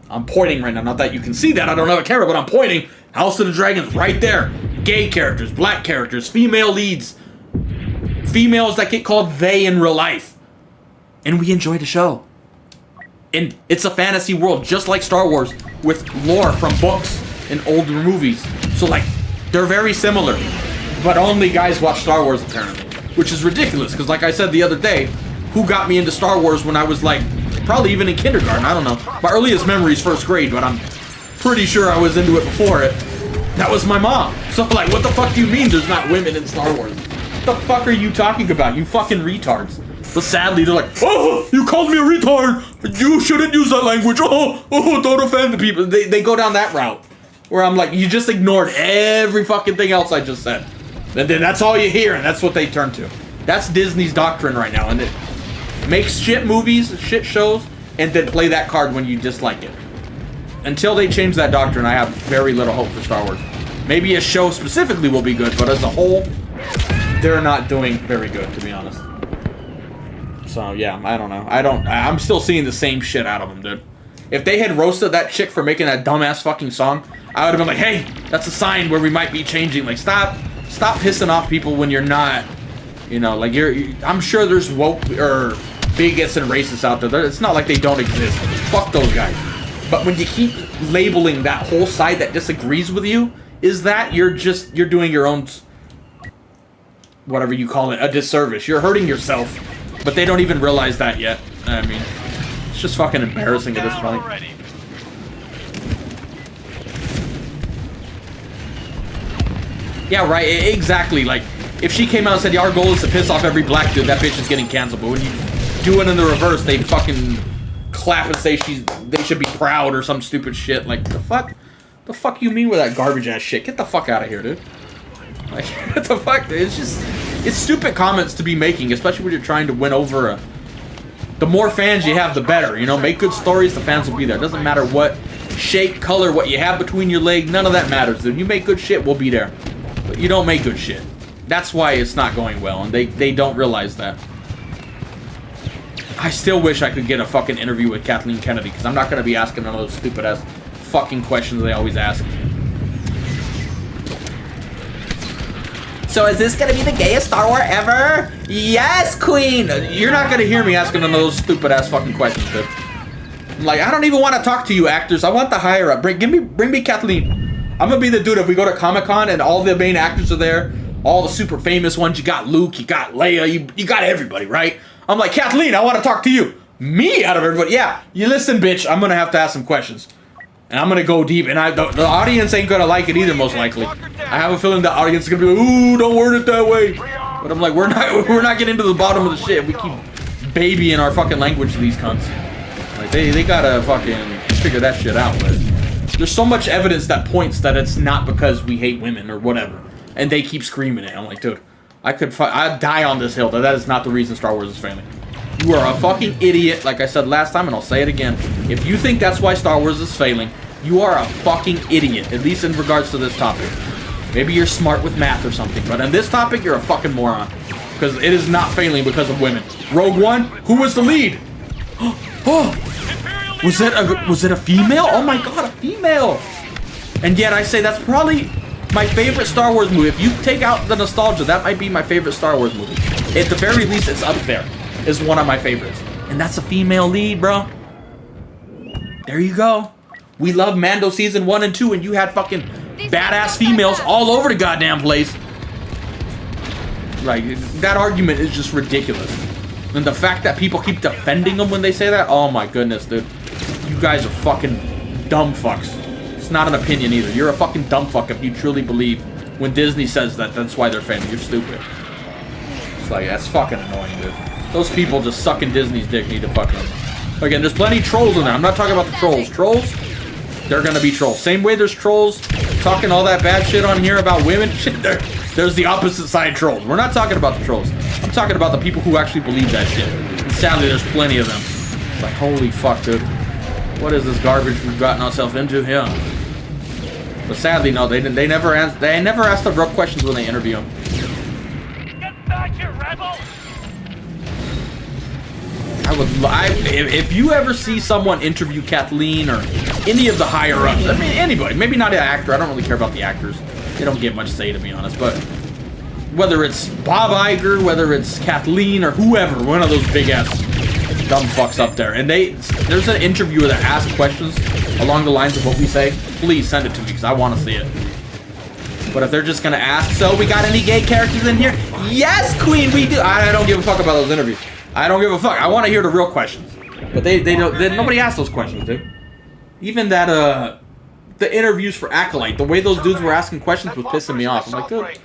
I'm pointing right now. Not that you can see that. I don't have a camera, but I'm pointing. House of the Dragon's right there. Gay characters, black characters, female leads. Females that get called they in real life. And we enjoy the show. And it's a fantasy world, just like Star Wars, with lore from books and older movies. So, like, they're very similar. But only guys watch Star Wars, apparently. Which is ridiculous, because like I said the other day, who got me into Star Wars when I was, like, probably even in kindergarten? I don't know. My earliest memory is first grade, but I'm pretty sure I was into it before it. That was my mom. So, like, what the fuck do you mean there's not women in Star Wars? What the fuck are you talking about, you fucking retards? But sadly, they're like, oh, you called me a retard. You shouldn't use that language. Oh, don't offend the people. They go down that route. Where I'm like, you just ignored every fucking thing else I just said. And then that's all you hear, and that's what they turn to. That's Disney's doctrine right now. And it makes shit movies, shit shows, and then play that card when you dislike it. Until they change that doctrine, I have very little hope for Star Wars. Maybe a show specifically will be good, but as a whole, they're not doing very good, to be honest. So, yeah, I don't know. I'm still seeing the same shit out of them, dude. If they had roasted that chick for making that dumbass fucking song, I would have been like, hey, that's a sign where we might be changing. Like, stop pissing off people when you're not, you know, like, I'm sure there's woke, or bigots and racists out there. It's not like they don't exist. Fuck those guys. But when you keep labeling that whole side that disagrees with you, is that you're doing your own, whatever you call it, a disservice. You're hurting yourself. But they don't even realize that yet. I mean, it's just fucking embarrassing at this point. Yeah, right, exactly. Like, if she came out and said, yeah, our goal is to piss off every black dude, that bitch is getting canceled. But when you do it in the reverse, they fucking clap and say they should be proud or some stupid shit. Like, the fuck? The fuck you mean with that garbage ass shit? Get the fuck out of here, dude. Like, what the fuck? It's stupid comments to be making, especially when you're trying to win over the more fans you have, the better. You know, make good stories, the fans will be there. It doesn't matter what shape, color, what you have between your legs. None of that matters, dude. You make good shit, we'll be there. But you don't make good shit. That's why it's not going well, and they don't realize that. I still wish I could get a fucking interview with Kathleen Kennedy, because I'm not going to be asking none of those stupid-ass fucking questions they always ask. So is this gonna be the gayest Star Wars ever? Yes, Queen! You're not gonna hear me asking none of those stupid-ass fucking questions, dude. Like, I don't even want to talk to you actors. I want the higher up. Bring me Kathleen. I'm gonna be the dude if we go to Comic-Con and all the main actors are there, all the super famous ones. You got Luke, you got Leia, you got everybody, right? I'm like, Kathleen, I want to talk to you. Me out of everybody? Yeah, you listen, bitch. I'm gonna have to ask some questions. And I'm gonna go deep, and the audience ain't gonna like it either, most likely. I have a feeling the audience is gonna be like, ooh, don't word it that way. But I'm like, we're not getting to the bottom of the shit. We keep babying our fucking language to these cunts. Like, they gotta fucking figure that shit out. But there's so much evidence that points that it's not because we hate women or whatever. And they keep screaming it. I'm like, dude, I'd die on this hill that is not the reason Star Wars is failing. You are a fucking idiot, like I said last time, and I'll say it again. If you think that's why Star Wars is failing, you are a fucking idiot, at least in regards to this topic. Maybe you're smart with math or something, but on this topic, you're a fucking moron. Because it is not failing because of women. Rogue One, who was the lead? Oh, was it a female? Oh my god, a female! And yet I say that's probably my favorite Star Wars movie. If you take out the nostalgia, that might be my favorite Star Wars movie. At the very least, it's up there. Is one of my favorites. And that's a female lead, bro. There you go. We love Mando season 1 and 2, and you had fucking badass females all over the goddamn place. Like, that argument is just ridiculous. And the fact that people keep defending them when they say that, oh my goodness, dude. You guys are fucking dumb fucks. It's not an opinion either. You're a fucking dumb fuck if you truly believe when Disney says that, that's why they're fans. You're stupid. It's like, that's fucking annoying, dude. Those people just sucking Disney's dick need to fucking... Again, there's plenty of trolls in there. I'm not talking about the trolls. Trolls, they're gonna be trolls. Same way there's trolls talking all that bad shit on here about women. Shit, there's the opposite side trolls. We're not talking about the trolls. I'm talking about the people who actually believe that shit. And sadly, there's plenty of them. It's like, holy fuck, dude. What is this garbage we've gotten ourselves into here? But sadly, no, they never ask the real questions when they interview them. Get back here, rebel! If you ever see someone interview Kathleen or any of the higher ups, I mean anybody, maybe not an actor, I don't really care about the actors. They don't get much say, to be honest, but whether it's Bob Iger, whether it's Kathleen or whoever, one of those big ass dumb fucks up there, and there's an interviewer that asks questions along the lines of what we say, please send it to me because I want to see it. But if they're just gonna ask, so we got any gay characters in here? Yes, Queen, we do. I don't give a fuck about those interviews. I don't give a fuck. I want to hear the real questions. But nobody asks those questions, dude. Even that the interviews for Acolyte, the way those dudes were asking questions was pissing me off. I'm like, dude,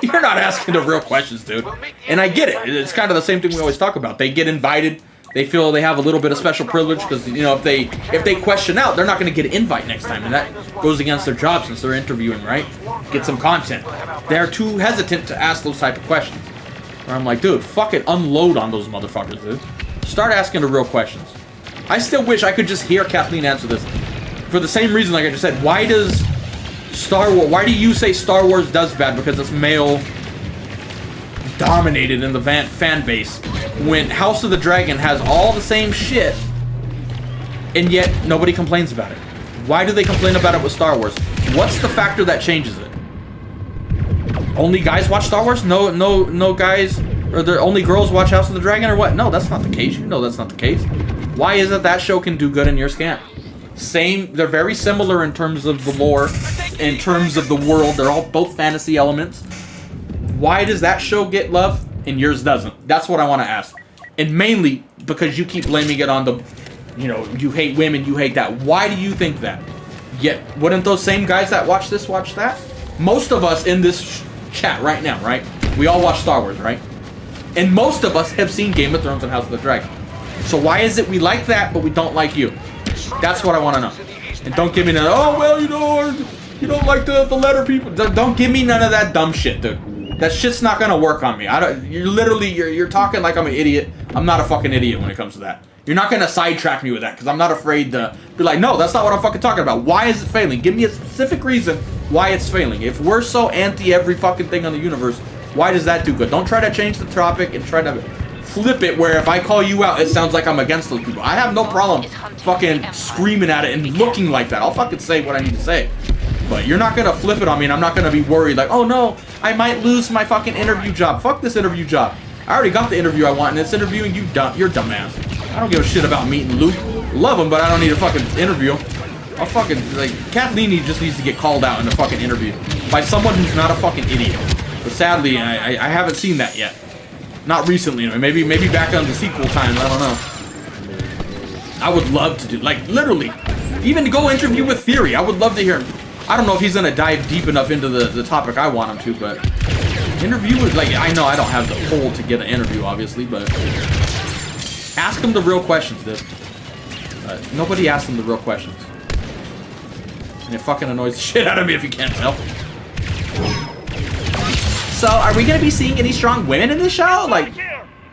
you're not asking the real questions, dude. And I get it. It's kind of the same thing we always talk about. They get invited. They feel they have a little bit of special privilege because, you know, if they question out, they're not going to get an invite next time, and that goes against their job since they're interviewing, right? Get some content. They're too hesitant to ask those type of questions. Where I'm like, dude, fucking unload on those motherfuckers, dude. Start asking the real questions. I still wish I could just hear Kathleen answer this. For the same reason, like I just said, why do you say Star Wars does bad? Because it's male dominated in the fan base, when House of the Dragon has all the same shit, and yet nobody complains about it. Why do they complain about it with Star Wars? What's the factor that changes it? Only guys watch Star Wars? No guys, or only girls watch House of the Dragon, or what? No, that's not the case. You know that's not the case. Why is it that show can do good in your scam? They're very similar in terms of the lore, in terms of the world. They're all both fantasy elements. Why does that show get love and yours doesn't? That's what I want to ask. And mainly because you keep blaming it on the, you know, you hate women, you hate that. Why do you think that? Yet, wouldn't those same guys that watch this watch that? Most of us in this chat right now, right? We all watch Star Wars, right? And most of us have seen Game of Thrones and House of the Dragon. So why is it we like that, but we don't like you? That's what I want to know. And don't give me none of, oh, well, you know, you don't like the letter people. Don't give me none of that dumb shit, dude. That shit's not gonna work on me. You're talking like I'm an idiot. I'm not a fucking idiot when it comes to that. You're not gonna sidetrack me with that, because I'm not afraid to be like, no, that's not what I'm fucking talking about. Why is it failing? Give me a specific reason why it's failing. If we're so anti every fucking thing on the universe, why does that do good? Don't try to change the topic and try to flip it where if I call you out, it sounds like I'm against those people. I have no problem fucking screaming at it and looking like that. I'll fucking say what I need to say. But you're not gonna flip it on me, and I'm not gonna be worried like, oh no, I might lose my fucking interview job. Fuck this interview job. I already got the interview I want, and it's interviewing you. You're dumbass. I don't give a shit about meeting Luke. Love him, but I don't need a fucking interview. I'll fucking, like, Kathleen just needs to get called out in a fucking interview by someone who's not a fucking idiot. But sadly, I haven't seen that yet. Not recently, maybe back on the sequel times, I don't know. I would love to do, like, literally, even to go interview with Theory. I would love to hear him. I don't know if he's gonna dive deep enough into the topic I want him to, but interview is like, I know I don't have the pull to get an interview, obviously, but ask him the real questions, dude. Nobody asks him the real questions. And it fucking annoys the shit out of me if you can't tell. So, are we gonna be seeing any strong women in this show? Like,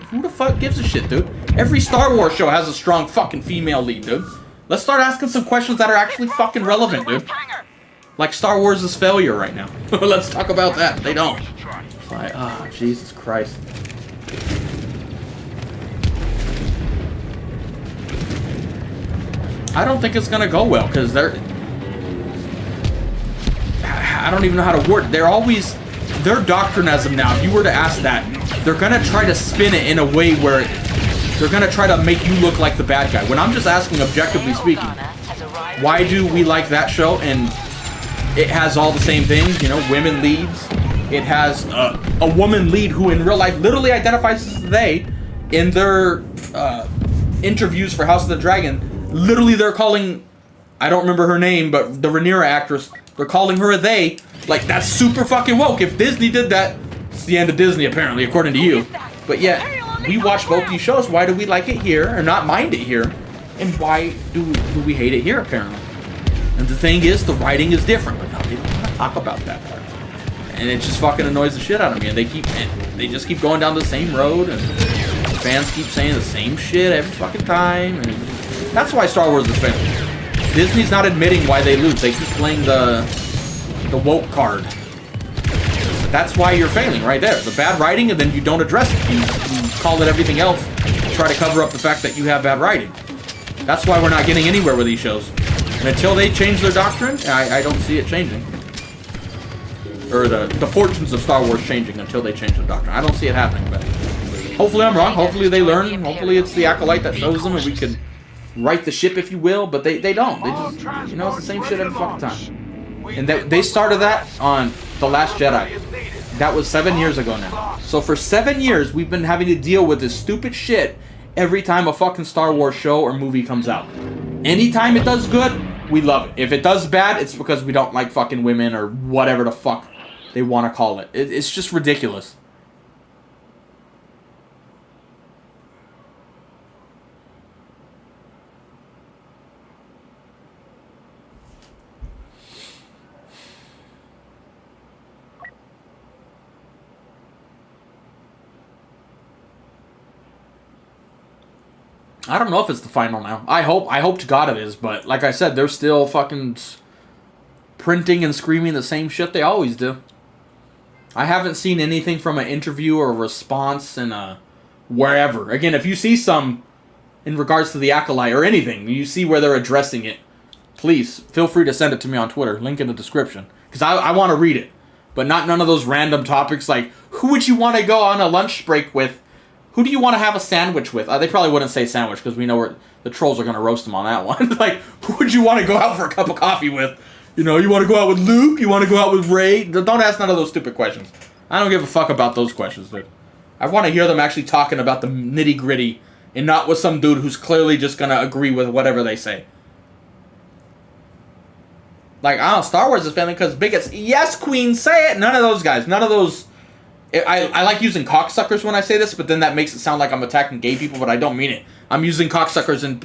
who the fuck gives a shit, dude? Every Star Wars show has a strong fucking female lead, dude. Let's start asking some questions that are actually fucking relevant, dude. Like Star Wars' failure right now. Let's talk about that. They don't. It's like, ah, oh, Jesus Christ. I don't think it's gonna go well, because I don't even know how to word it. Their doctrine as of now, if you were to ask that, they're gonna try to spin it in a way where they're gonna try to make you look like the bad guy. When I'm just asking, objectively speaking, why do we like that show? And it has all the same things, you know, women leads, It has a woman lead who in real life literally identifies as they in their interviews for House of the Dragon. Literally, they're calling, I don't remember her name, but the Rhaenyra actress, they're calling her a they. Like, that's super fucking woke. If Disney did that, it's the end of Disney, apparently, according to you. But yet, we watch both these shows. Why do we like it here or not mind it here? And why do we hate it here, apparently? And the thing is, the writing is different, but nobody don't want to talk about that part. And it just fucking annoys the shit out of me. And they just keep going down the same road, and fans keep saying the same shit every fucking time. And that's why Star Wars is failing. Disney's not admitting why they lose. They keep playing the woke card. That's why you're failing right there. The bad writing, and then you don't address it. You call it everything else. Try to cover up the fact that you have bad writing. That's why we're not getting anywhere with these shows. And until they change their doctrine, I don't see it changing. Or the fortunes of Star Wars changing until they change the doctrine. I don't see it happening, but hopefully I'm wrong. Hopefully they learn. Hopefully it's the Acolyte that shows them and we can right the ship, if you will. But they don't. They just, you know, it's the same shit every fucking time. And they started that on The Last Jedi. That was 7 years ago now. So for 7 years, we've been having to deal with this stupid shit every time a fucking Star Wars show or movie comes out. Anytime it does good, we love it. If it does bad, it's because we don't like fucking women or whatever the fuck they want to call it. It's just ridiculous. I don't know if it's the final now. I hope to God it is, but like I said, they're still fucking printing and screaming the same shit they always do. I haven't seen anything from an interview or a response in wherever. Again, if you see some in regards to the Acolyte or anything, you see where they're addressing it, please feel free to send it to me on Twitter. Link in the description. Because I want to read it. But not none of those random topics like, who would you want to go on a lunch break with? Who do you want to have a sandwich with? They probably wouldn't say sandwich because we know the trolls are going to roast them on that one. Like, who would you want to go out for a cup of coffee with? You know, you want to go out with Luke? You want to go out with Ray? Don't ask none of those stupid questions. I don't give a fuck about those questions, dude. I want to hear them actually talking about the nitty-gritty and not with some dude who's clearly just going to agree with whatever they say. Like, I don't know, Star Wars is failing because bigots. Yes, Queen, say it! None of those guys. None of those. I like using cocksuckers when I say this, but then that makes it sound like I'm attacking gay people, but I don't mean it. I'm using cocksuckers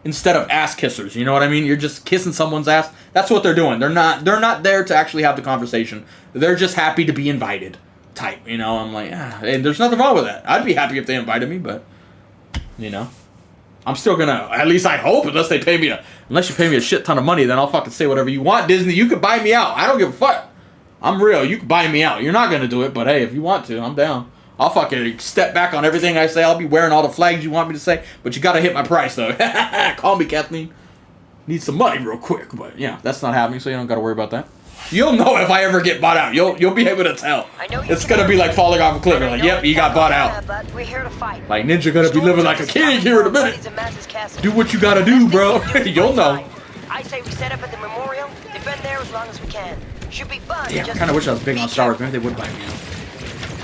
instead of ass kissers. You know what I mean? You're just kissing someone's ass. That's what they're doing. They're not there to actually have the conversation. They're just happy to be invited type. You know, I'm like, and there's nothing wrong with that. I'd be happy if they invited me, but you know, I'm still gonna, at least I hope, unless you pay me a shit ton of money, then I'll fucking say whatever you want, Disney. You can buy me out. I don't give a fuck. I'm real. You can buy me out. You're not going to do it, but hey, if you want to, I'm down. I'll fucking step back on everything I say. I'll be wearing all the flags you want me to say, but you got to hit my price, though. Call me, Kathleen. Need some money real quick, but yeah, that's not happening, so you don't got to worry about that. You'll know if I ever get bought out. You'll be able to tell. It's going to be like falling off a cliff. Like, yep, you got bought out. We're here to fight. Like, Ninja going to be living like a king here in a minute. Do what you got to do, bro. You'll know. I say we set up at the memorial, defend there as long as we can. Should be fun. Damn, I kind of wish I was big on Star Wars. Maybe they would buy me out.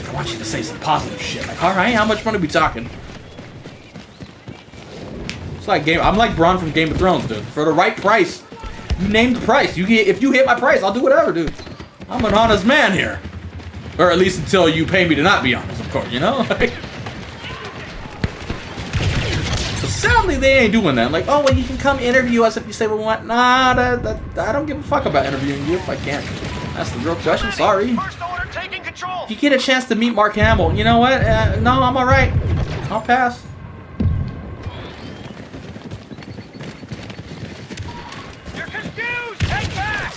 I want you to say some positive shit. Like, all right, how much money we talking? It's like I'm like Bronn from Game of Thrones, dude. For the right price, you name the price. If you hit my price, I'll do whatever, dude. I'm an honest man here, or at least until you pay me to not be honest, of course. You know. So sadly, they ain't doing that. Like, oh, well, you can come interview us if you say we want. Nah, I don't give a fuck about interviewing you if I can't. That's the real question. Sorry. You get a chance to meet Mark Hamill. You know what? No, I'm all right. I'll pass. You're confused! Take back!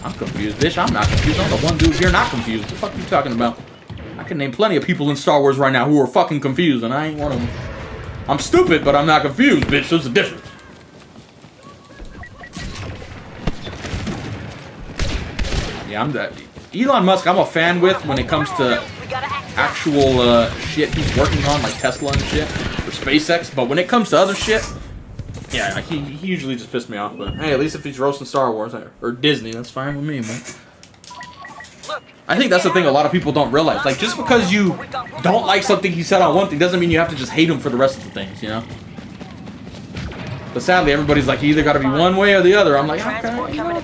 I'm confused, bitch. I'm not confused. I'm the one dude here not confused. What the fuck are you talking about? I can name plenty of people in Star Wars right now who are fucking confused, and I ain't one of them. I'm stupid, but I'm not confused, bitch. There's a difference. Yeah, I'm that. Elon Musk, I'm a fan with when it comes to actual shit he's working on, like Tesla and shit, or SpaceX. But when it comes to other shit, yeah, he usually just pissed me off. But hey, at least if he's roasting Star Wars or Disney, that's fine with me, man. Look, I think that's the thing a lot of people don't realize. Like, just because you don't like something he said on one thing doesn't mean you have to just hate him for the rest of the things, you know? But sadly, everybody's like, you either got to be one way or the other. I'm like, okay, you know.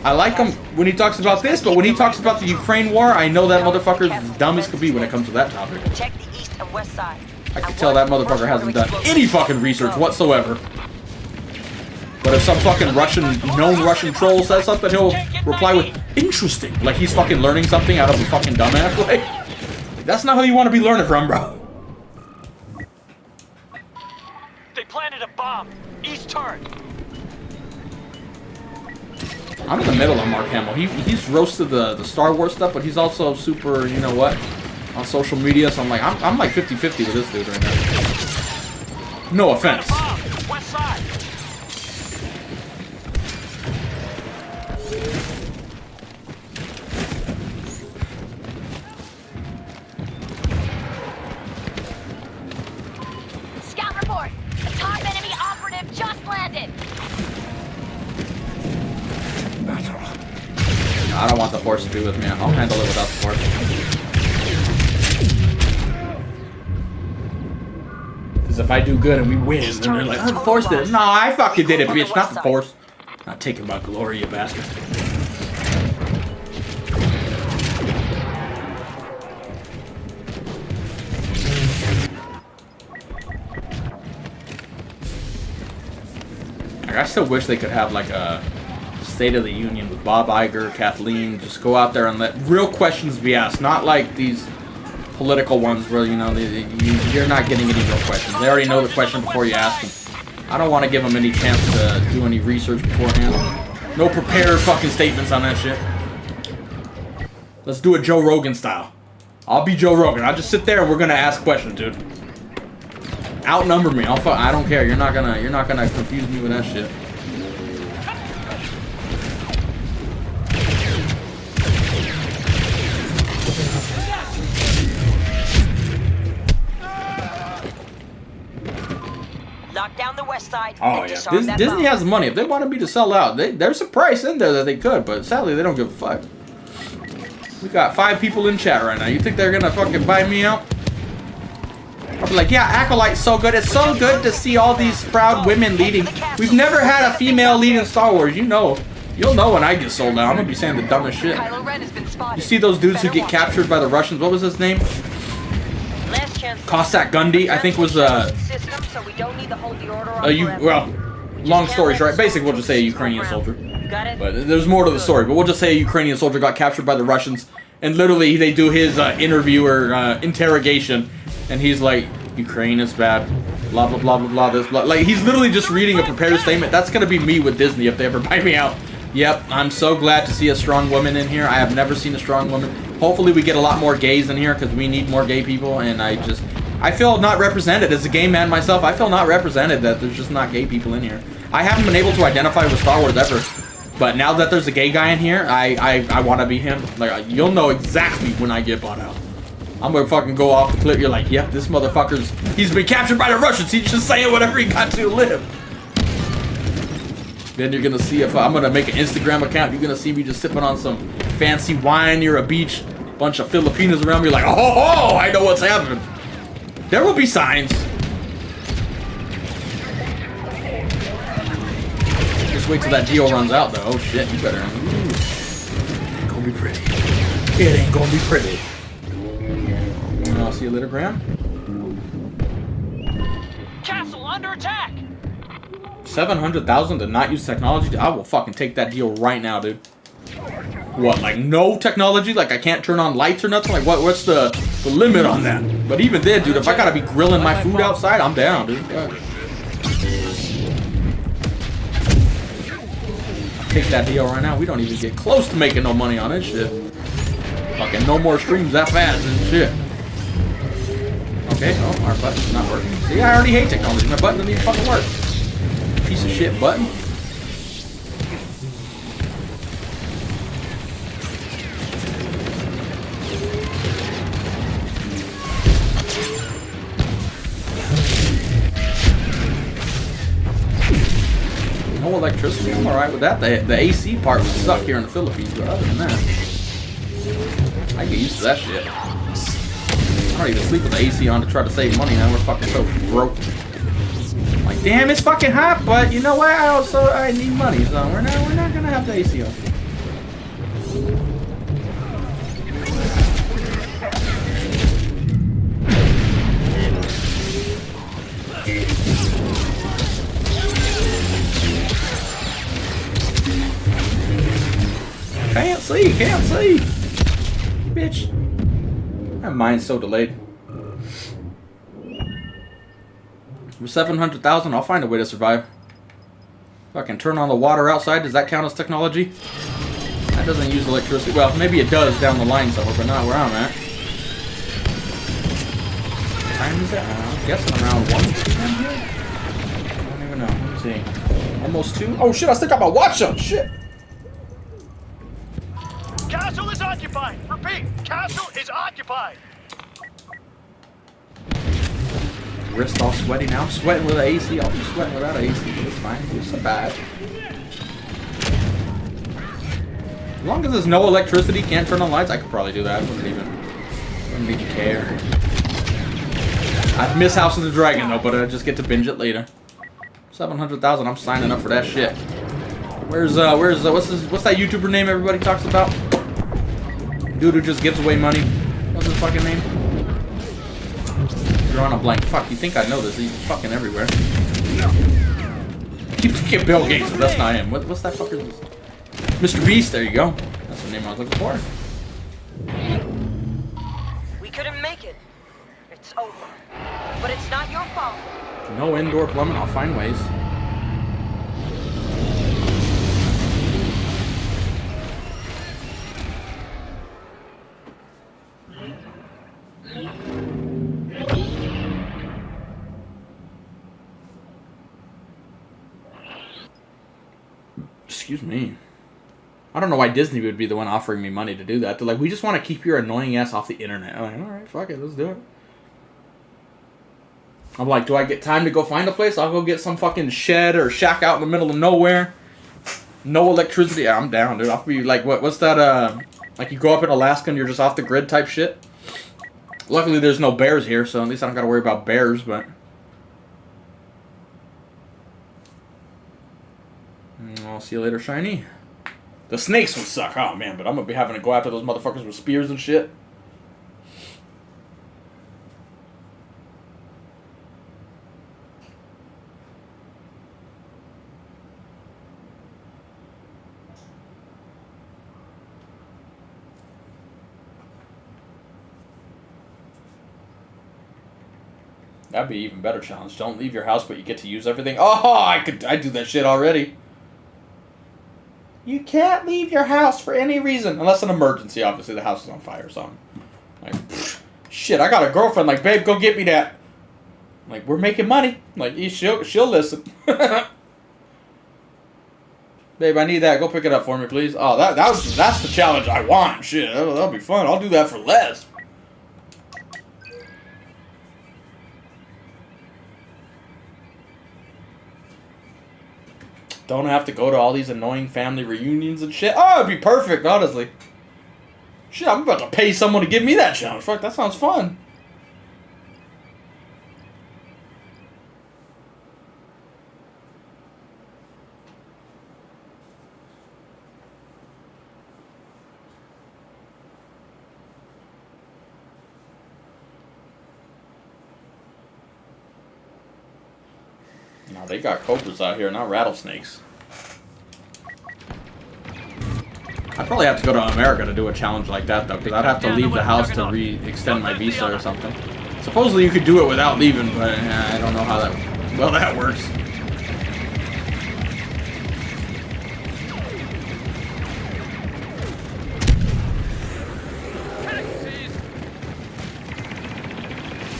I like him when he talks about this, but when he talks about the Ukraine war, I know that motherfucker's as dumb as could be when it comes to that topic. Check the east and west side. I can tell that motherfucker hasn't done any fucking research whatsoever. But if some fucking known Russian troll says something, he'll reply with, interesting. Like he's fucking learning something out of a fucking dumbass. Like, that's not who you want to be learning from, bro. They planted a bomb. East turret. I'm in the middle of Mark Hamill. He's roasted the Star Wars stuff, but he's also super, you know what, on social media. So I'm like 50-50 with this dude right now. No offense. West side. Scout report. A top enemy operative just landed. No, I don't want the force to be with me. I'll handle it without the force. Because if I do good and we win, then they're like, oh, the force did it. No, I fucking did it, bitch. Not the force. Not taking my glory, you bastard. Like, I still wish they could have like a State of the Union with Bob Iger, Kathleen. Just go out there and let real questions be asked, not like these political ones where, you know, you're not getting any real questions. They already know the question before you ask them. I don't want to give them any chance to do any research beforehand. No prepared fucking statements on that shit. Let's do it Joe Rogan style. I'll be Joe Rogan. I'll just sit there and we're gonna ask questions, dude. Outnumber me. I don't care. You're not gonna confuse me with that shit. Lock down the west side. Oh yeah, Disney has the money. If they wanted me to sell out, there's a price in there that they could, but sadly they don't give a fuck. We got 5 people in chat right now. You think they're gonna fucking buy me out? I'll be like, yeah, Acolyte's so good. It's so good to see all these proud women leading. We've never had a female lead in Star Wars. You know. You'll know when I get sold out. I'm gonna be saying the dumbest shit. You see those dudes who get captured by the Russians? What was his name? Cossack Gundy, I think was long story short. Basically, we'll just say a Ukrainian soldier. But there's more to the story. But we'll just say a Ukrainian soldier got captured by the Russians, and literally they do his interview or interrogation, and he's like, Ukraine is bad, blah blah blah blah blah. This blah. Like he's literally just reading a prepared statement. That's gonna be me with Disney if they ever buy me out. Yep, I'm so glad to see a strong woman in here. I have never seen a strong woman. Hopefully we get a lot more gays in here because we need more gay people, and I feel not represented. As a gay man myself, I feel not represented that there's just not gay people in here. I haven't been able to identify with Star Wars ever, but now that there's a gay guy in here, I want to be him. Like, you'll know exactly when I get bought out. I'm gonna fucking go off the clip. You're like, yep, this he's been captured by the Russians. He's just saying whatever he got to live. Then you're gonna see if I'm gonna make an Instagram account. You're gonna see me just sipping on some fancy wine near a beach. Bunch of Filipinos around me. Like, oh, I know what's happening. There will be signs. Just wait till that deal runs out, though. Oh shit, you better. Ooh. It ain't gonna be pretty. It ain't gonna be pretty. I'll see you later, Graham. Castle under attack. 700,000 to not use technology? I will fucking take that deal right now, dude. What, like no technology? Like I can't turn on lights or nothing? Like what's the limit on that? But even then, dude, if I gotta be grilling my food outside, I'm down, dude. Yeah. I'll take that deal right now. We don't even get close to making no money on this shit. Fucking no more streams that fast and shit. Okay, oh, our button's not working. See, I already hate technology. My button doesn't even fucking work. Piece of shit button. No electricity. I'm alright with that. The AC part would suck here in the Philippines, but other than that. I get used to that shit. I don't even sleep with the AC on to try to save money now. We're fucking so broke. Like, damn, it's fucking hot, but you know what? I need money, so we're not gonna have the AC on. Can't see! Bitch. My mind's so delayed. With 700,000, I'll find a way to survive. If I can turn on the water outside, does that count as technology? That doesn't use electricity. Well, maybe it does down the line somewhere, but not where I'm at. What time is it? I'm guessing around 1 p.m. here? I don't even know. Let me see. Almost 2? Oh shit, I still got my watch on! Shit! Castle is occupied! Repeat, castle is occupied! Wrist all sweaty now. I'm sweating with the AC. I'll be sweating without AC. It's fine. It's so bad. As long as there's no electricity, can't turn on lights, I could probably do that. I wouldn't even care. I'd miss House of the Dragon though, but I just get to binge it later. 700,000. I'm signing up for that shit. Where's what's that YouTuber name everybody talks about? Dude who just gives away money. What's his fucking name? You're on a blank. Fuck, you think I know this? He's fucking everywhere. I keep thinking Bill Gates, but that's not him. What's that fucker's? Mr. Beast, there you go. That's the name I was looking for. We couldn't make it. It's over. But it's not your fault. No indoor plumbing, I'll find ways. Excuse me. I don't know why Disney would be the one offering me money to do that. They're like, we just want to keep your annoying ass off the internet. I'm like, alright, fuck it, let's do it. I'm like, do I get time to go find a place? I'll go get some fucking shed or shack out in the middle of nowhere. No electricity. Yeah, I'm down, dude. I'll be like, what's that, like you go up in Alaska and you're just off the grid type shit? Luckily there's no bears here, so at least I don't gotta worry about bears, but... I'll see you later, Shiny. The snakes would suck. Oh, man, but I'm gonna be having to go after those motherfuckers with spears and shit. That'd be an even better challenge. Don't leave your house, but you get to use everything. Oh, I do that shit already. You can't leave your house for any reason. Unless an emergency, obviously. The house is on fire or something. Like, pfft, shit, I got a girlfriend. Like, babe, go get me that. Like, we're making money. Like, she'll listen. Babe, I need that. Go pick it up for me, please. Oh, that's the challenge I want. Shit, that'll be fun. I'll do that for less. Don't have to go to all these annoying family reunions and shit. Oh, it'd be perfect, honestly. Shit, I'm about to pay someone to give me that challenge. Fuck, that sounds fun. No, they got cobras out here, not rattlesnakes. I'd probably have to go to America to do a challenge like that, though, because I'd have to leave the house to re-extend my visa or something. Supposedly you could do it without leaving, but I don't know how that works.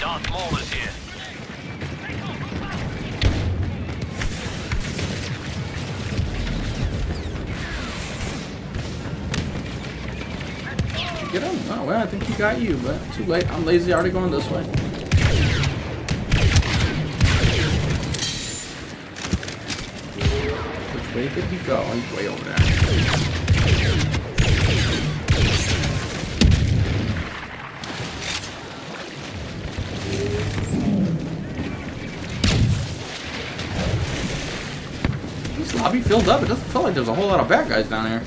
Darth Maul is here. Get him? Oh, well, I think he got you, but too late. I'm lazy, already going this way. Which way did he go? He's way over there. this lobby filled up? It doesn't feel like there's a whole lot of bad guys down here.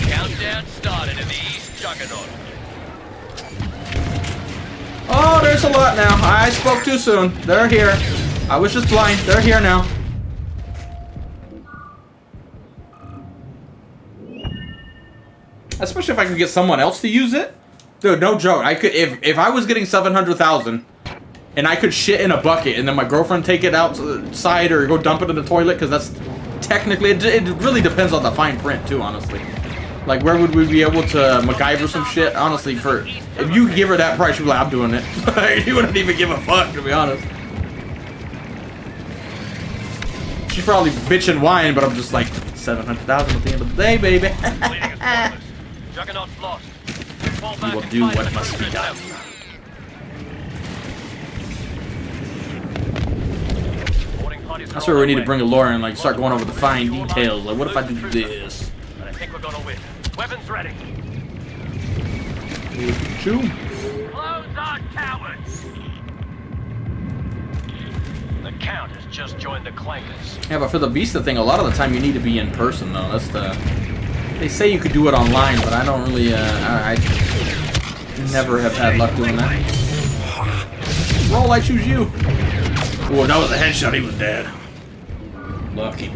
Countdown started in the East Juggernaut. Oh, there's a lot now. I spoke too soon. They're here. I was just blind. They're here now. Especially if I could get someone else to use it. Dude, no joke. I could if I was getting 700,000 and I could shit in a bucket and then my girlfriend take it outside or go dump it in the toilet, because that's technically it really depends on the fine print too, honestly. Like, where would we be able to MacGyver some shit? Honestly, for if you give her that price, she'd be like, I'm doing it. You wouldn't even give a fuck, to be honest. She's probably bitch and whine, but I'm just like, 700,000 at the end of the day, baby. Juggernaut's lost. We will do what must be done. That's where we need to bring a lawyer and like start going over the fine details. Like, what if I do this? I think we're gonna win. Weapons ready. Shoot. Close on cowards. The Count has just joined the Clankers. Yeah, but for the Beasta thing, a lot of the time you need to be in person, though. That's the... They say you could do it online, but I don't really, I never have had luck doing that. Roll, I choose you. Oh, that was a headshot. He was dead. Lucky.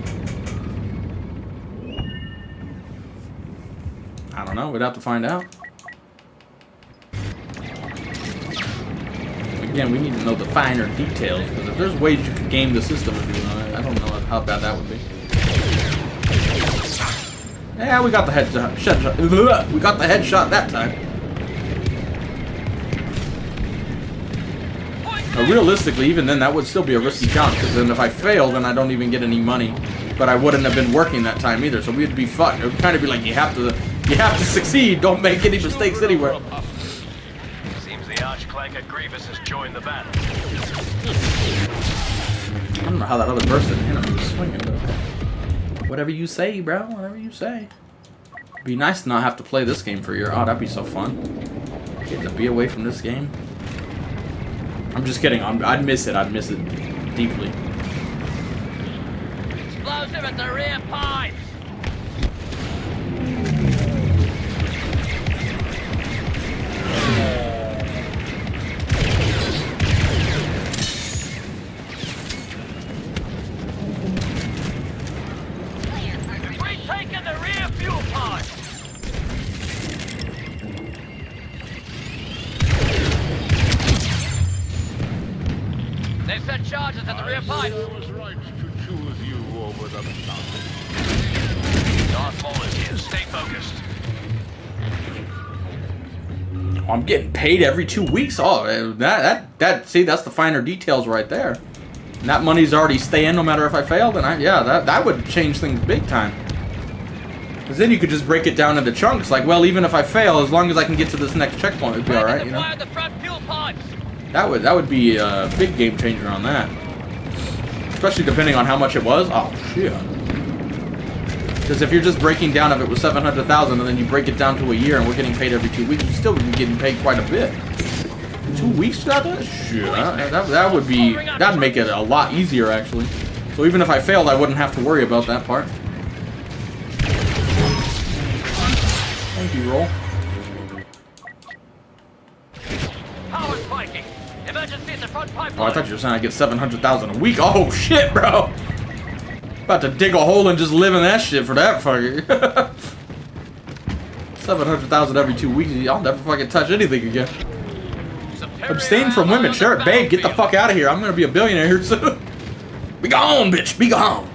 I don't know. We'd have to find out. Again, we need to know the finer details, because if there's ways you could game the system, I don't know how bad that would be. Yeah, we got the headshot. We got the headshot that time. Now, realistically, even then, that would still be a risky count, because then if I fail, then I don't even get any money. But I wouldn't have been working that time either, so we'd be fucked. It would kind of be like, you have to succeed. Don't make any mistakes anywhere. Seems the Archclanker Grievous has joined the battle. I don't know how that other person hit him. He was swinging, but okay. Whatever you say, bro. Whatever you say. It'd be nice to not have to play this game for a year. Oh, that'd be so fun. Getting to be away from this game. I'm just kidding. I'd miss it. I'd miss it deeply. Explosive at the rear pipes. Retaking the rear fuel pod. They've set charges at the rear pipes. I was right to choose you over the mountain. Darth Maul is here. Stay focused. Oh, I'm getting paid every 2 weeks. Oh, see, that's the finer details right there. And that money's already staying no matter if I fail. Then that would change things big time. Because then you could just break it down into chunks. Like, well, even if I fail, as long as I can get to this next checkpoint, it'd be all right, you know. The front fuel pipes. That would be a big game changer on that. Especially depending on how much it was. Oh, shit. Because if you're just breaking down if it was 700,000 and then you break it down to a year and we're getting paid every 2 weeks, you still would be getting paid quite a bit. 2 weeks for that? Shit. That'd make it a lot easier, actually. So even if I failed, I wouldn't have to worry about that part. Thank you, Roll. Power spiking. Emergency at the front pipeline. Oh, I thought you were saying I get 700,000 a week. Oh, shit, bro. About to dig a hole and just live in that shit for that fucker. 700,000 every 2 weeks. I'll never fucking touch anything again. Abstain from women. Sure, babe, get the fuck out of here. I'm gonna be a billionaire here soon. Be gone, bitch. Be gone.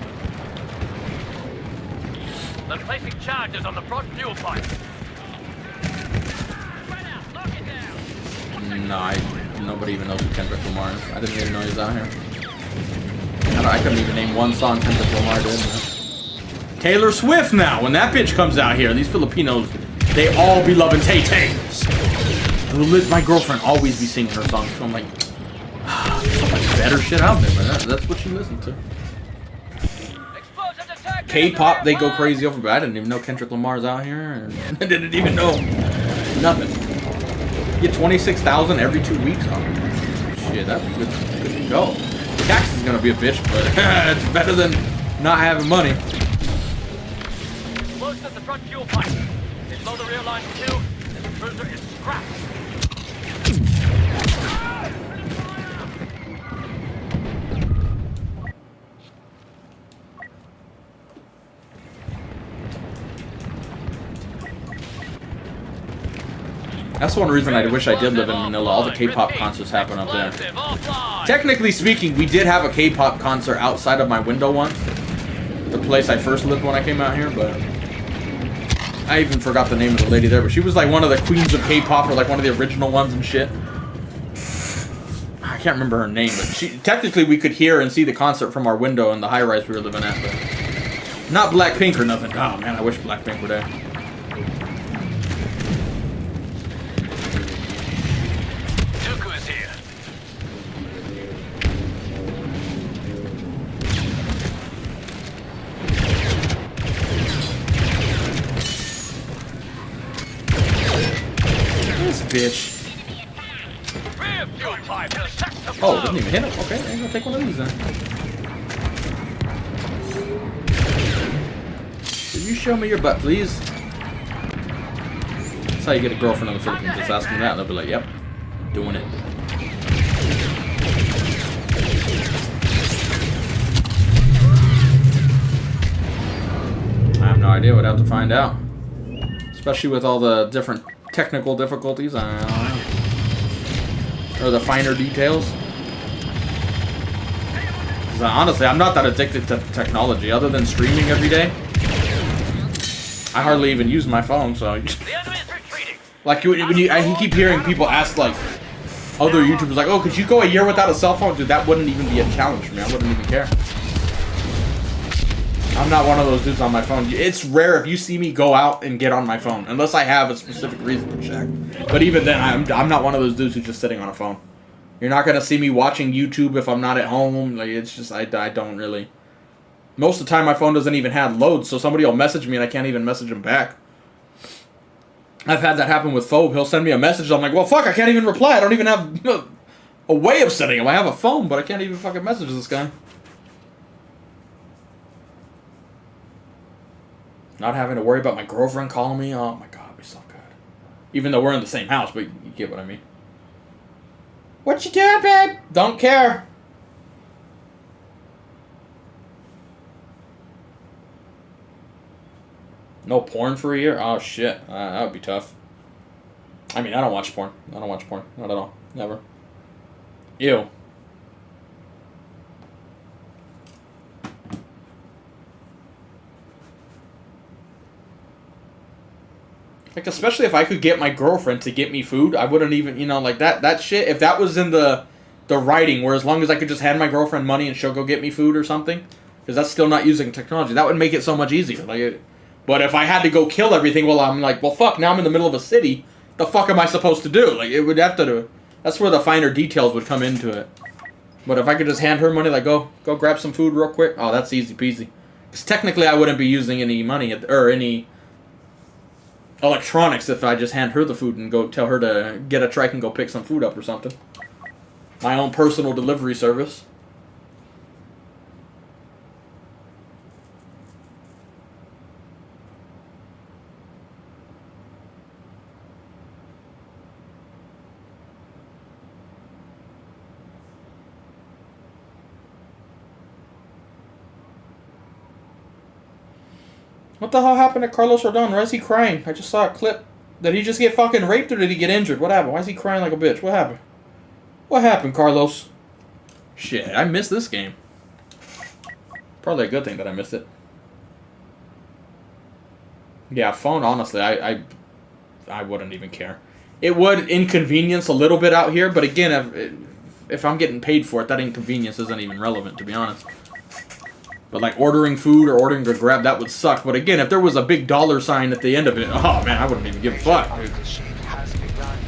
They're placing charges on the front fuel pipe. No, nobody even knows who Kendrick Lamar is. I didn't even know he was out here. I couldn't even name one song Kendrick Lamar did. Taylor Swift now. When that bitch comes out here, these Filipinos, they all be loving Tay-Tay. My girlfriend always be singing her songs, so I'm like, so much better shit out there, but that's what she listens to. K-pop, they go crazy over, but I didn't even know Kendrick Lamar's out here. I didn't even know nothing. You get 26,000 every 2 weeks. Oh, shit, that'd be good to go. Tax is gonna be a bitch, but it's better than not having money. Close at the front fuel pipe. They blow the rear line too, and the cruiser is scrapped. That's one reason I wish I did live in Manila. All the K-pop concerts happen up there. Technically speaking, we did have a K-pop concert outside of my window once. The place I first lived when I came out here, but I even forgot the name of the lady there, but she was like one of the queens of K-pop, or like one of the original ones and shit. I can't remember her name, but technically we could hear and see the concert from our window in the high-rise we were living at, but not Blackpink or nothing. Oh man, I wish Blackpink were there. Bitch. Oh, didn't even hit him. Okay, I'm gonna take one of these then. Can you show me your butt, please? That's how you get a girlfriend in the Philippines. Just ask them that, and they'll be like, "Yep, doing it." I have no idea. We'd have to find out, especially with all the different technical difficulties, I don't know. Or the finer details. Honestly, I'm not that addicted to technology. Other than streaming every day, I hardly even use my phone. So, like, I keep hearing people ask like other YouTubers, like, "Oh, could you go a year without a cell phone?" Dude, that wouldn't even be a challenge for me. I wouldn't even care. I'm not one of those dudes on my phone. It's rare if you see me go out and get on my phone, unless I have a specific reason to check. But even then, I'm not one of those dudes who's just sitting on a phone. You're not gonna see me watching YouTube if I'm not at home. Like, it's just I don't really. Most of the time, my phone doesn't even have loads, so somebody will message me and I can't even message them back. I've had that happen with Phobe. He'll send me a message. I'm like, well, fuck, I can't even reply. I don't even have a way of sending him. I have a phone, but I can't even fucking message this guy. Not having to worry about my girlfriend calling me. Oh my god, it'd be so good. Even though we're in the same house, but you get what I mean. What you doing, babe? Don't care. No porn for a year? Oh shit, that would be tough. I mean, I don't watch porn. I don't watch porn. Not at all. Never. Ew. Like, especially if I could get my girlfriend to get me food, I wouldn't even, you know, like that shit. If that was in the writing, where as long as I could just hand my girlfriend money and she'll go get me food or something, because that's still not using technology, that would make it so much easier. Like, but if I had to go kill everything, well, I'm like, well, fuck, now I'm in the middle of a city. The fuck am I supposed to do? Like, it would have to do. That's where the finer details would come into it. But if I could just hand her money, like, go grab some food real quick, oh, that's easy peasy. Because technically, I wouldn't be using any money or any electronics if I just hand her the food and go tell her to get a trike and go pick some food up or something. My own personal delivery service. What the hell happened to Carlos Rodon? Why is he crying? I just saw a clip. Did he just get fucking raped or did he get injured? What happened? Why is he crying like a bitch? What happened? What happened, Carlos? Shit, I missed this game. Probably a good thing that I missed it. Yeah, phone, honestly, I wouldn't even care. It would inconvenience a little bit out here, but again, if I'm getting paid for it, that inconvenience isn't even relevant, to be honest. But like ordering food or ordering to grab, that would suck. But again, if there was a big dollar sign at the end of it, oh man, I wouldn't even give a fuck, dude.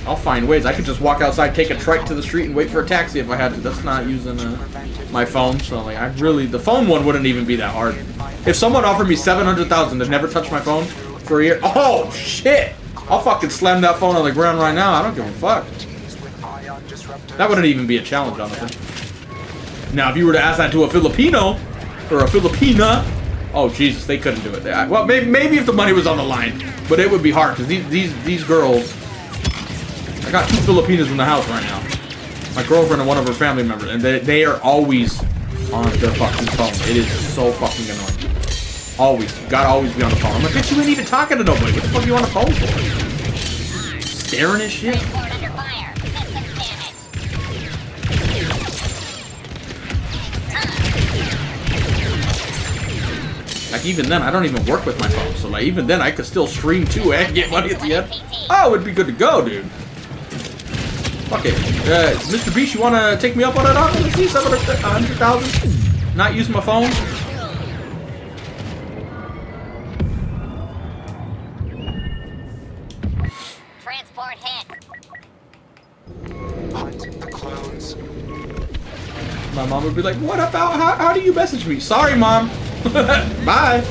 I'll find ways. I could just walk outside, take a trike to the street, and wait for a taxi if I had to. That's not using my phone, so like the phone one wouldn't even be that hard. If someone offered me $700,000 to never touch my phone for a year, oh shit! I'll fucking slam that phone on the ground right now. I don't give a fuck. That wouldn't even be a challenge, honestly. Now, if you were to ask that to a Filipino or a Filipina, oh Jesus, they couldn't do it. Well, maybe if the money was on the line, but it would be hard because these girls. I got 2 Filipinas in the house right now. My girlfriend and one of her family members, and they are always on their fucking phone. It is so fucking annoying. Always, gotta always be on the phone. I'm like, bitch, you ain't even talking to nobody. What the fuck are you on the phone for? Staring at shit. Like, even then, I don't even work with my phone. So, like, even then, I could still stream too and get money at the end. Oh, it'd be good to go, dude. Fuck it. Mr. Beast, you wanna take me up on that offer? Let's see, 100,000? Not use my phone? Transport hit. Hunt the clones. My mom would be like, what about, how do you message me? Sorry, Mom. Bye.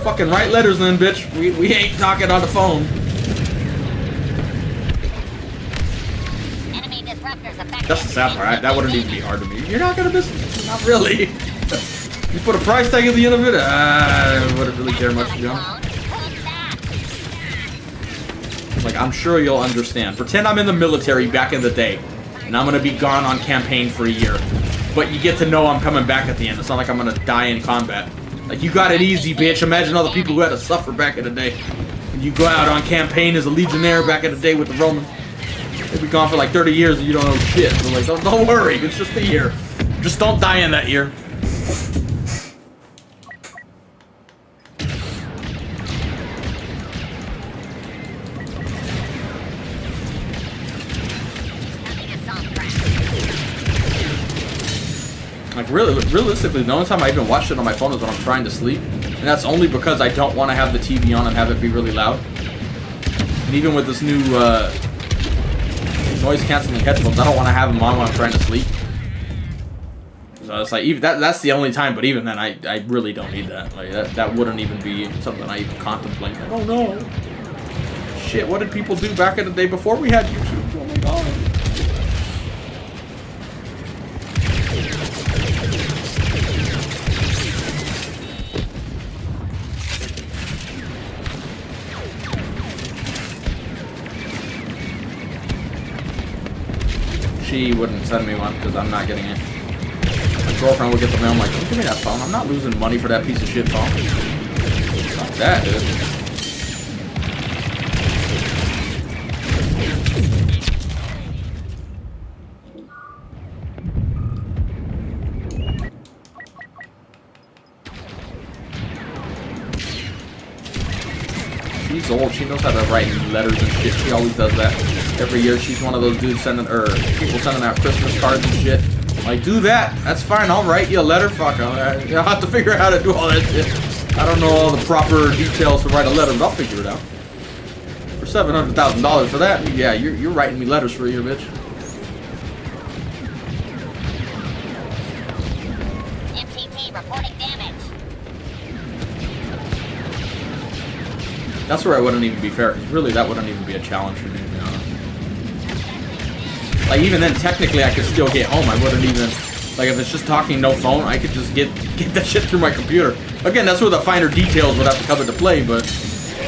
Fucking write letters then, bitch. We ain't talking on the phone. Enemy disruptors affected. That's the sad part. That wouldn't even be hard to me. You're not gonna miss it. Not really. You put a price tag at the end of it, I wouldn't really care much, to be honest. Like, I'm sure you'll understand. Pretend I'm in the military back in the day, and I'm gonna be gone on campaign for a year. But you get to know I'm coming back at the end. It's not like I'm gonna die in combat. Like, you got it easy, bitch. Imagine all the people who had to suffer back in the day. When you go out on campaign as a legionnaire back in the day with the Romans. They'd be gone for like 30 years and you don't know shit. So like, don't worry, it's just a year. Just don't die in that year. Like, realistically, the only time I even watch it on my phone is when I'm trying to sleep. And that's only because I don't want to have the TV on and have it be really loud. And even with this new noise-canceling headphones, I don't want to have them on when I'm trying to sleep. So it's like, even that's the only time, but even then, I really don't need that. Like, that wouldn't even be something I even contemplate. Like, oh no. Shit, what did people do back in the day before we had YouTube? Oh my god. She wouldn't send me one because I'm not getting it. My girlfriend would get the mail. I'm like, don't give me that phone. I'm not losing money for that piece of shit phone. Fuck that, dude. She's old. She knows how to write letters and shit. She always does that. Every year, she's one of those dudes sending, or people sending out Christmas cards and shit. Like, do that. That's fine. I'll write you a letter. Fuck. I'll have to figure out how to do all that shit. I don't know all the proper details to write a letter, but I'll figure it out. For $700,000 for that, yeah, you're writing me letters for a year, bitch. MTT reporting damage. That's where I wouldn't even be fair, because really that wouldn't even be a challenge for me, to be honest. Like, even then, technically, I could still get home. I wouldn't even... Like, if it's just talking, no phone, I could just get that shit through my computer. Again, that's where the finer details would have to come into play, but...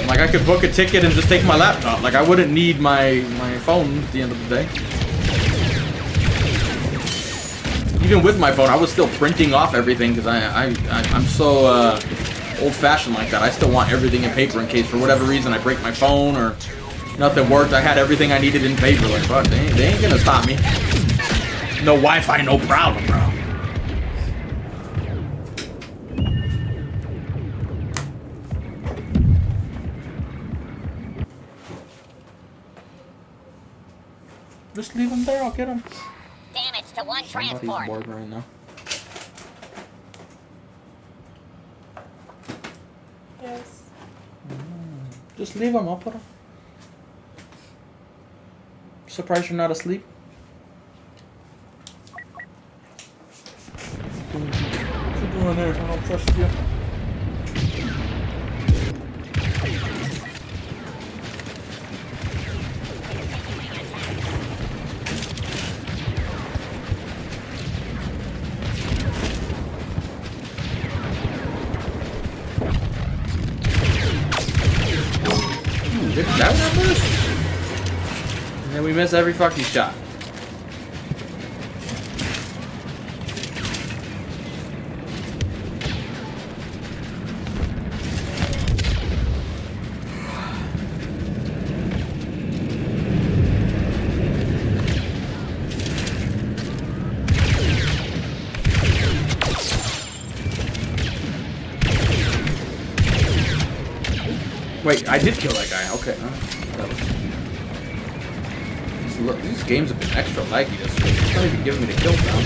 Like, I could book a ticket and just take my laptop. Like, I wouldn't need my phone at the end of the day. Even with my phone, I was still printing off everything, because I'm so, old-fashioned like that. I still want everything in paper in case for whatever reason I break my phone or nothing worked. I had everything I needed in paper. Like, fuck, they ain't gonna stop me. No Wi-Fi, no problem, bro. Just leave him there, I'll get him. Damage to one transport. Somebody's bored right now. Yes. Just leave him, I'll put him. Surprised you're not asleep? What you doing there? I don't trust you. first. And then we miss every fucking shot. Wait, I did kill that guy. Okay. These games have been extra laggy this week. It's not even giving me the kill count.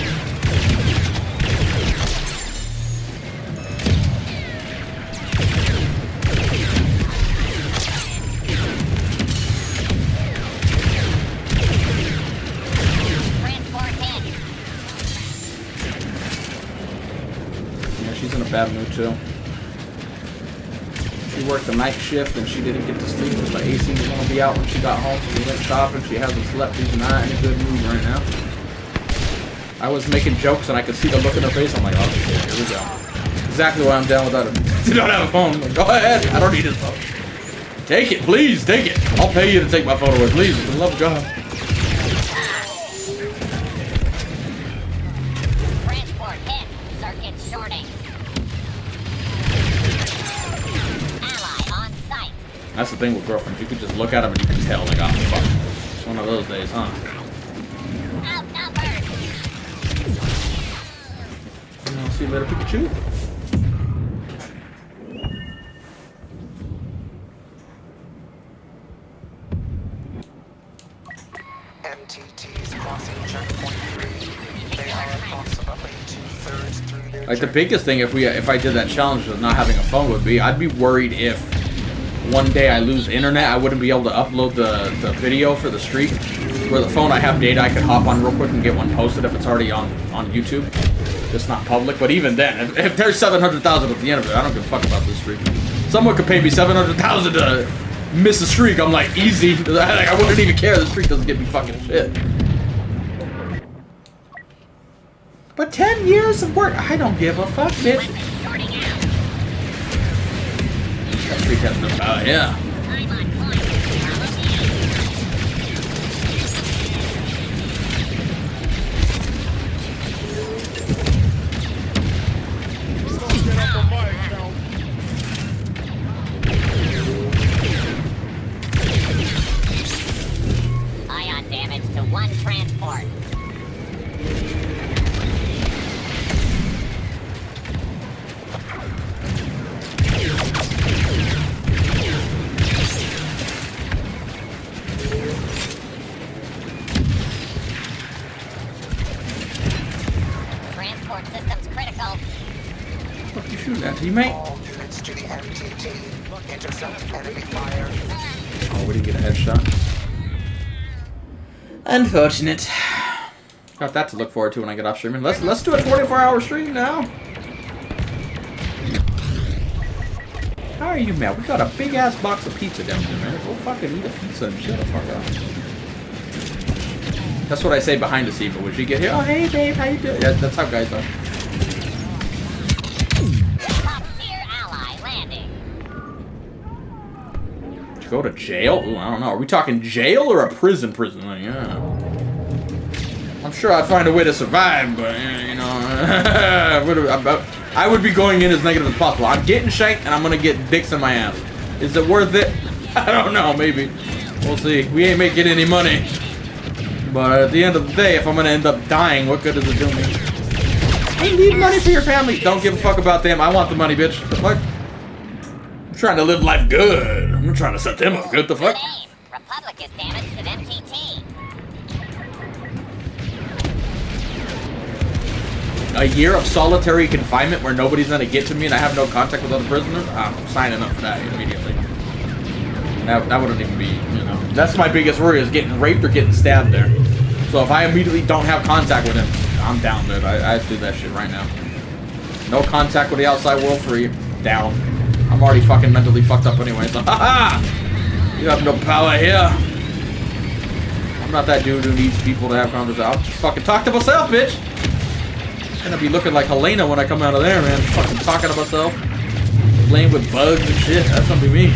Yeah, she's in a bad mood too. She worked the night shift and she didn't get to sleep because the AC was going to be out when she got home, so we went shopping. She hasn't slept. She's not in a good mood right now. I was making jokes and I could see the look in her face. I'm like, oh shit, here we go. Exactly why I'm down without it. You don't have a phone. I'm like, go ahead. I don't need his phone. Take it, please. Take it. I'll pay you to take my phone away, please. For the love of God. Transport hit. Circuit shorting. That's the thing with girlfriends. You can just look at them and you can tell, like, oh, fuck. It's one of those days, huh? Outnumbered. I'll see you later, Pikachu. MTTs crossing checkpoint 3. They are approximately 2/3 through their Like, the biggest thing if I did that challenge with not having a phone would be, I'd be worried if one day I lose internet, I wouldn't be able to upload the video for the streak. Where the phone, I have data, I could hop on real quick and get one posted if it's already on YouTube. It's not public, but even then, if there's 700,000 at the end of it, I don't give a fuck about this streak. Someone could pay me 700,000 to miss a streak. I'm like, easy. Like, I wouldn't even care. The streak doesn't get me fucking shit. But 10 years of work, I don't give a fuck, bitch. That streak has no power, yeah. Ion damage to one transport. Transport system's critical. What you shooting at, teammate? All units to the MTT. Intercept enemy fire. Oh, we didn't get a headshot. Unfortunate. Got that to look forward to when I get off streaming. Let's do a 24-hour stream now. How are you, man? We got a big ass box of pizza down there, man. Go fucking eat a pizza and shut the fuck up. That's what I say behind the scene, but when she get here, oh hey babe, how you doing? Yeah, that's how guys are. Top tier ally landing. Did you go to jail? Ooh, I don't know. Are we talking jail or a prison? Like, yeah. I'm sure I'd find a way to survive, but you know, I would be going in as negative as possible. I'm getting shanked and I'm gonna get dicks in my ass. Is it worth it? I don't know. Maybe. We'll see. We ain't making any money. But at the end of the day, if I'm gonna end up dying, what good does it do me? Hey, leave money for your family. Don't give a fuck about them. I want the money, bitch. The fuck? I'm trying to live life good. I'm trying to set them up good. The fuck? Republic is damaged to MTT. A year of solitary confinement where nobody's gonna get to me and I have no contact with other prisoners? I'm signing up for that immediately. That wouldn't even be, you know. That's my biggest worry, is getting raped or getting stabbed there. So if I immediately don't have contact with him, I'm down, dude. I'd do that shit right now. No contact with the outside world for you. Down. I'm already fucking mentally fucked up anyway, so haha! You have no power here. I'm not that dude who needs people to have conversations. I'll just fucking talk to myself, bitch! I'm gonna be looking like Helena when I come out of there, man. Fucking talking to myself. Playing with bugs and shit. That's gonna be me.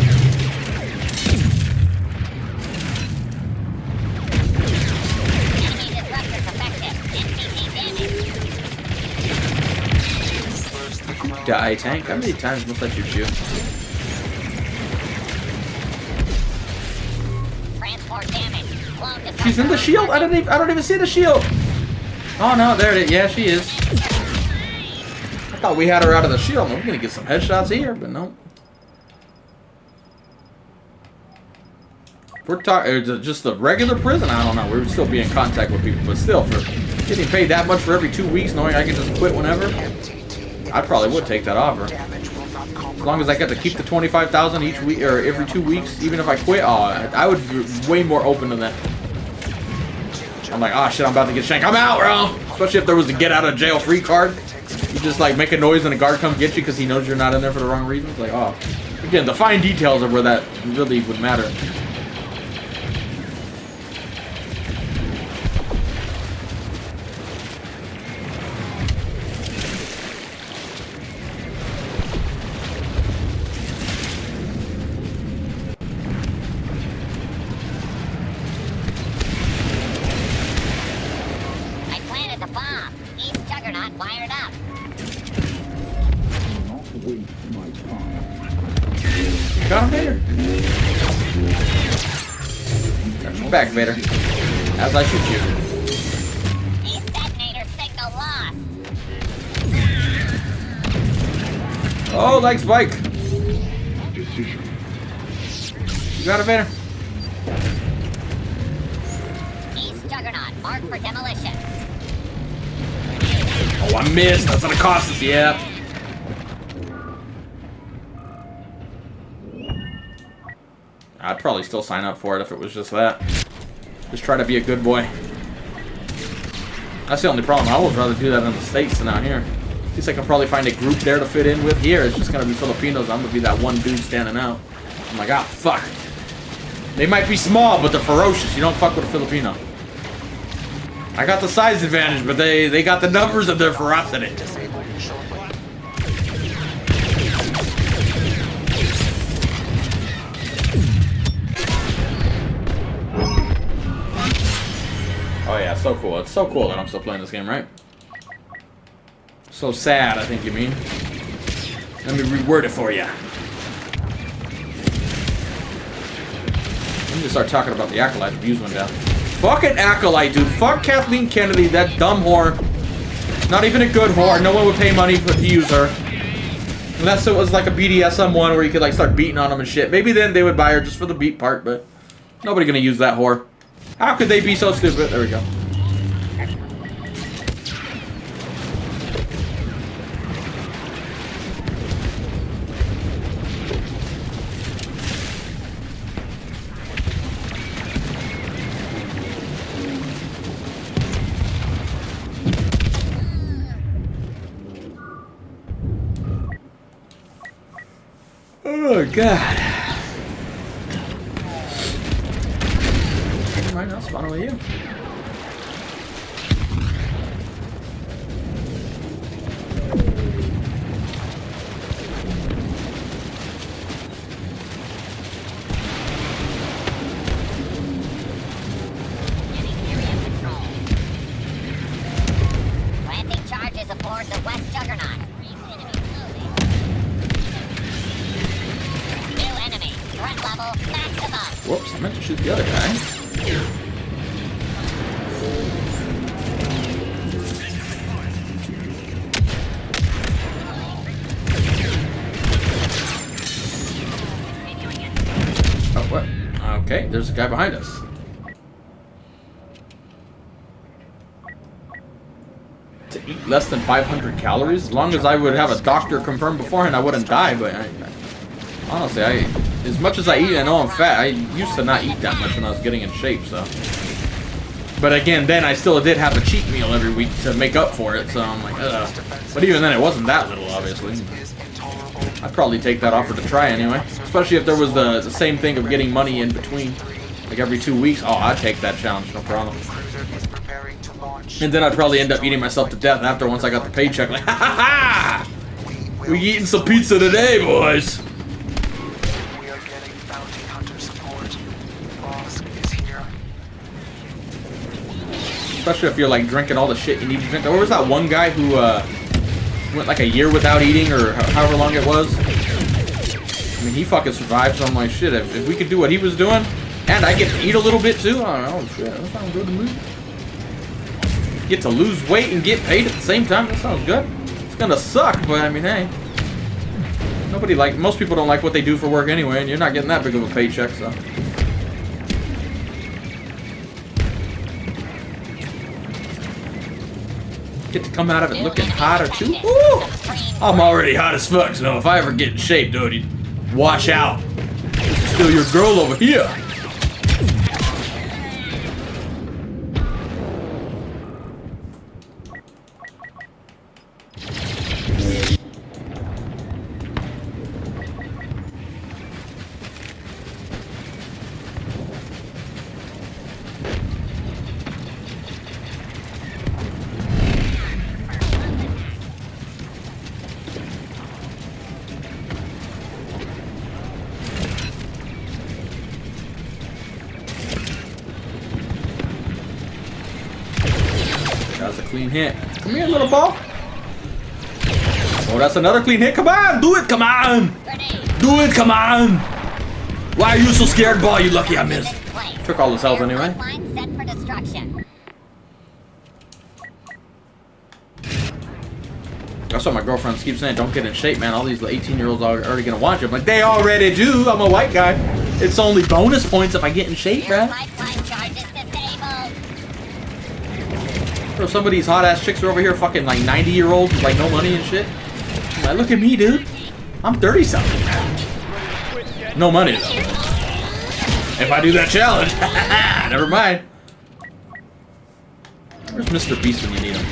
die, tank. How many times must I shoot you? Transport damage. She's in the shield? I don't even see the shield. Oh no, there it is. Yeah, she is. I thought we had her out of the shield. We're gonna get some headshots here, but no. If we're talking just the regular prison, I don't know. We would still be in contact with people, but still, for getting paid that much for every 2 weeks, knowing I can just quit whenever, I probably would take that offer. As long as I get to keep the $25,000 each week or every 2 weeks, even if I quit, I would be way more open to that. I'm like, oh shit, I'm about to get shanked. I'm out, bro. Especially if there was a get out of jail free card. You just like make a noise and a guard comes get you because he knows you're not in there for the wrong reasons. Like, oh, again, the fine details are where that really would matter. Got him, Vader. Got your back, Vader. As I shoot you. East detonator signal lost. Oh, like Spike. You got it, Vader. East Juggernaut marked for demolition. Oh, I missed. That's gonna cost us. Yeah. I'd probably still sign up for it if it was just that. Just try to be a good boy. That's the only problem. I would rather do that in the States than out here. At least I can probably find a group there to fit in with. Here, it's just gonna be Filipinos. I'm gonna be that one dude standing out. I'm like, ah, fuck. They might be small, but they're ferocious. You don't fuck with a Filipino. I got the size advantage, but they got the numbers of their ferocity. Oh yeah, so cool. It's so cool that I'm still playing this game, right? So sad, I think you mean. Let me reword it for you. Let me just start talking about the Acolyte. Views went down. Fucking Acolyte, dude. Fuck Kathleen Kennedy, that dumb whore. Not even a good whore. No one would pay money to use her. Unless it was like a BDSM one where you could like start beating on them and shit. Maybe then they would buy her just for the beat part, but nobody gonna use that whore. How could they be so stupid? There we go. Oh, God. Right now, spawn with you. Getting area control. Planting charges aboard the West Juggernaut. New enemy. Threat level maximum. Whoops, I meant to shoot the other guy. Oh, what? Okay, there's a guy behind us. To eat less than 500 calories? As long as I would have a doctor confirm beforehand, I wouldn't die, but honestly, as much as I eat, I know I'm fat. I used to not eat that much when I was getting in shape, so. But again, then I still did have a cheat meal every week to make up for it, so I'm like, ugh. But even then, it wasn't that little, obviously. I'd probably take that offer to try anyway. Especially if there was the same thing of getting money in between. Like every 2 weeks. Oh, I'd take that challenge, no problem. And then I'd probably end up eating myself to death after once I got the paycheck. Like, ha ha ha! We eating some pizza today, boys! We are getting bounty hunter support. Bosk is here. Especially if you're like drinking all the shit you need to drink. There was that one guy who went like a year without eating or however long it was. I mean, he fucking survived, so I'm like, shit, if we could do what he was doing, and I get to eat a little bit too, I don't know, shit, that sounds good to me. Get to lose weight and get paid at the same time, that sounds good. It's gonna suck, but I mean, hey. Most people don't like what they do for work anyway, and you're not getting that big of a paycheck, so. Get to come out of it looking hotter too. Ooh! I'm already hot as fuck, so if I ever get in shape, dude, watch out. This is still your girl over here. That's a clean hit. Come here, little ball. Oh, that's another clean hit. Come on, do it. Come on. Do it. Come on. Why are you so scared, ball? You lucky I missed. Took all his health anyway. That's what my girlfriends keep saying. Don't get in shape, man. All these 18-year-olds are already gonna want you. I'm like, they already do. I'm a white guy. It's only bonus points if I get in shape, bruh. Bro, some of these hot-ass chicks are over here fucking like 90-year-olds with like no money and shit. I'm like, look at me, dude. I'm 30-something. No money, though. If I do that challenge. Never mind. Where's Mr. Beast when you need him?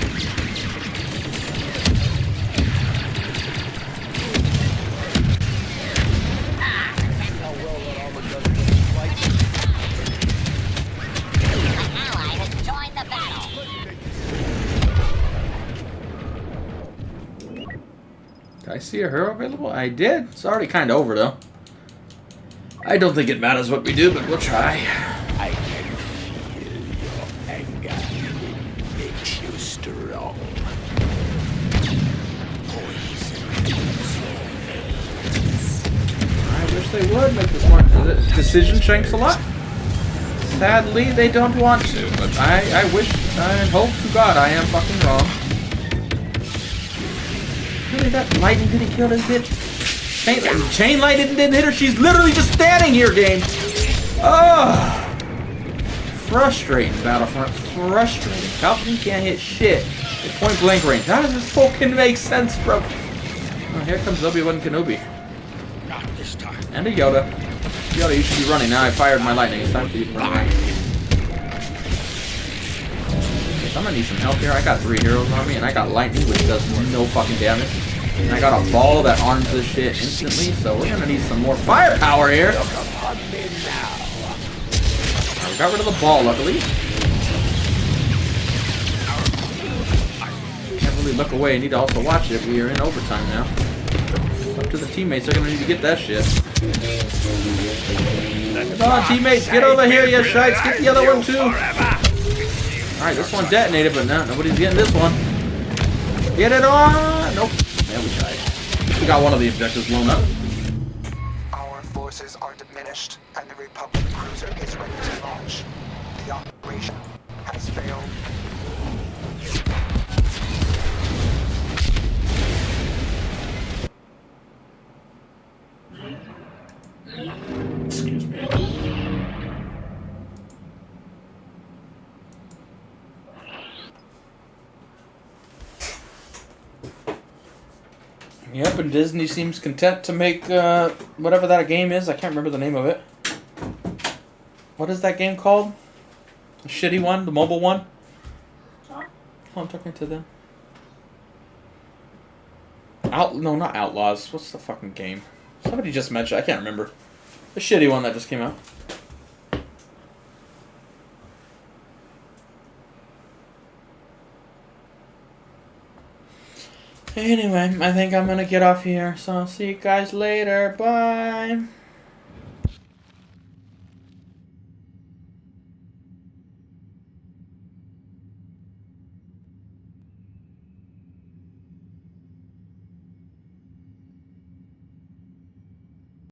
Did I see a hero available? I did. It's already kind of over, though. I don't think it matters what we do, but we'll try. I can feel your anger. It makes you strong. I wish they would make the smart decision, Shanks a lot. Sadly, they don't want to, but I wish and hope to God I am fucking wrong. Really, that lightning didn't kill this bitch? Chain lightning didn't hit her? She's literally just standing here, game! Oh! Frustrating, Battlefront. Frustrating. Falcon can't hit shit at point blank range. How does this fucking make sense, bro? Oh, here comes Obi-Wan Kenobi. Not this time. And a Yoda. Yoda, you should be running now. I fired my lightning. It's time for you to run away. I'm gonna need some help here. I got 3 heroes on me, and I got lightning, which does no fucking damage. And I got a ball that arms this shit instantly, so we're gonna need some more firepower here. Right, we got rid of the ball, luckily. Can't really look away. I need to also watch it. We are in overtime now. Up to the teammates. They're gonna need to get that shit. Come on, teammates, get over here, you shites. Get the other one too. Alright, this one detonated, but no, nobody's getting this one. Get it on! Nope. Yeah, we tried. We got one of the objectives blown up. Our forces are diminished, and the Republic cruiser is ready to launch. The operation has failed. Excuse me. Yep, and Disney seems content to make whatever that game is. I can't remember the name of it. What is that game called? The shitty one? The mobile one? Oh, I'm talking to them. No, not Outlaws. What's the fucking game? Somebody just mentioned. I can't remember. The shitty one that just came out. Anyway, I think I'm gonna get off here. So I'll see you guys later. Bye.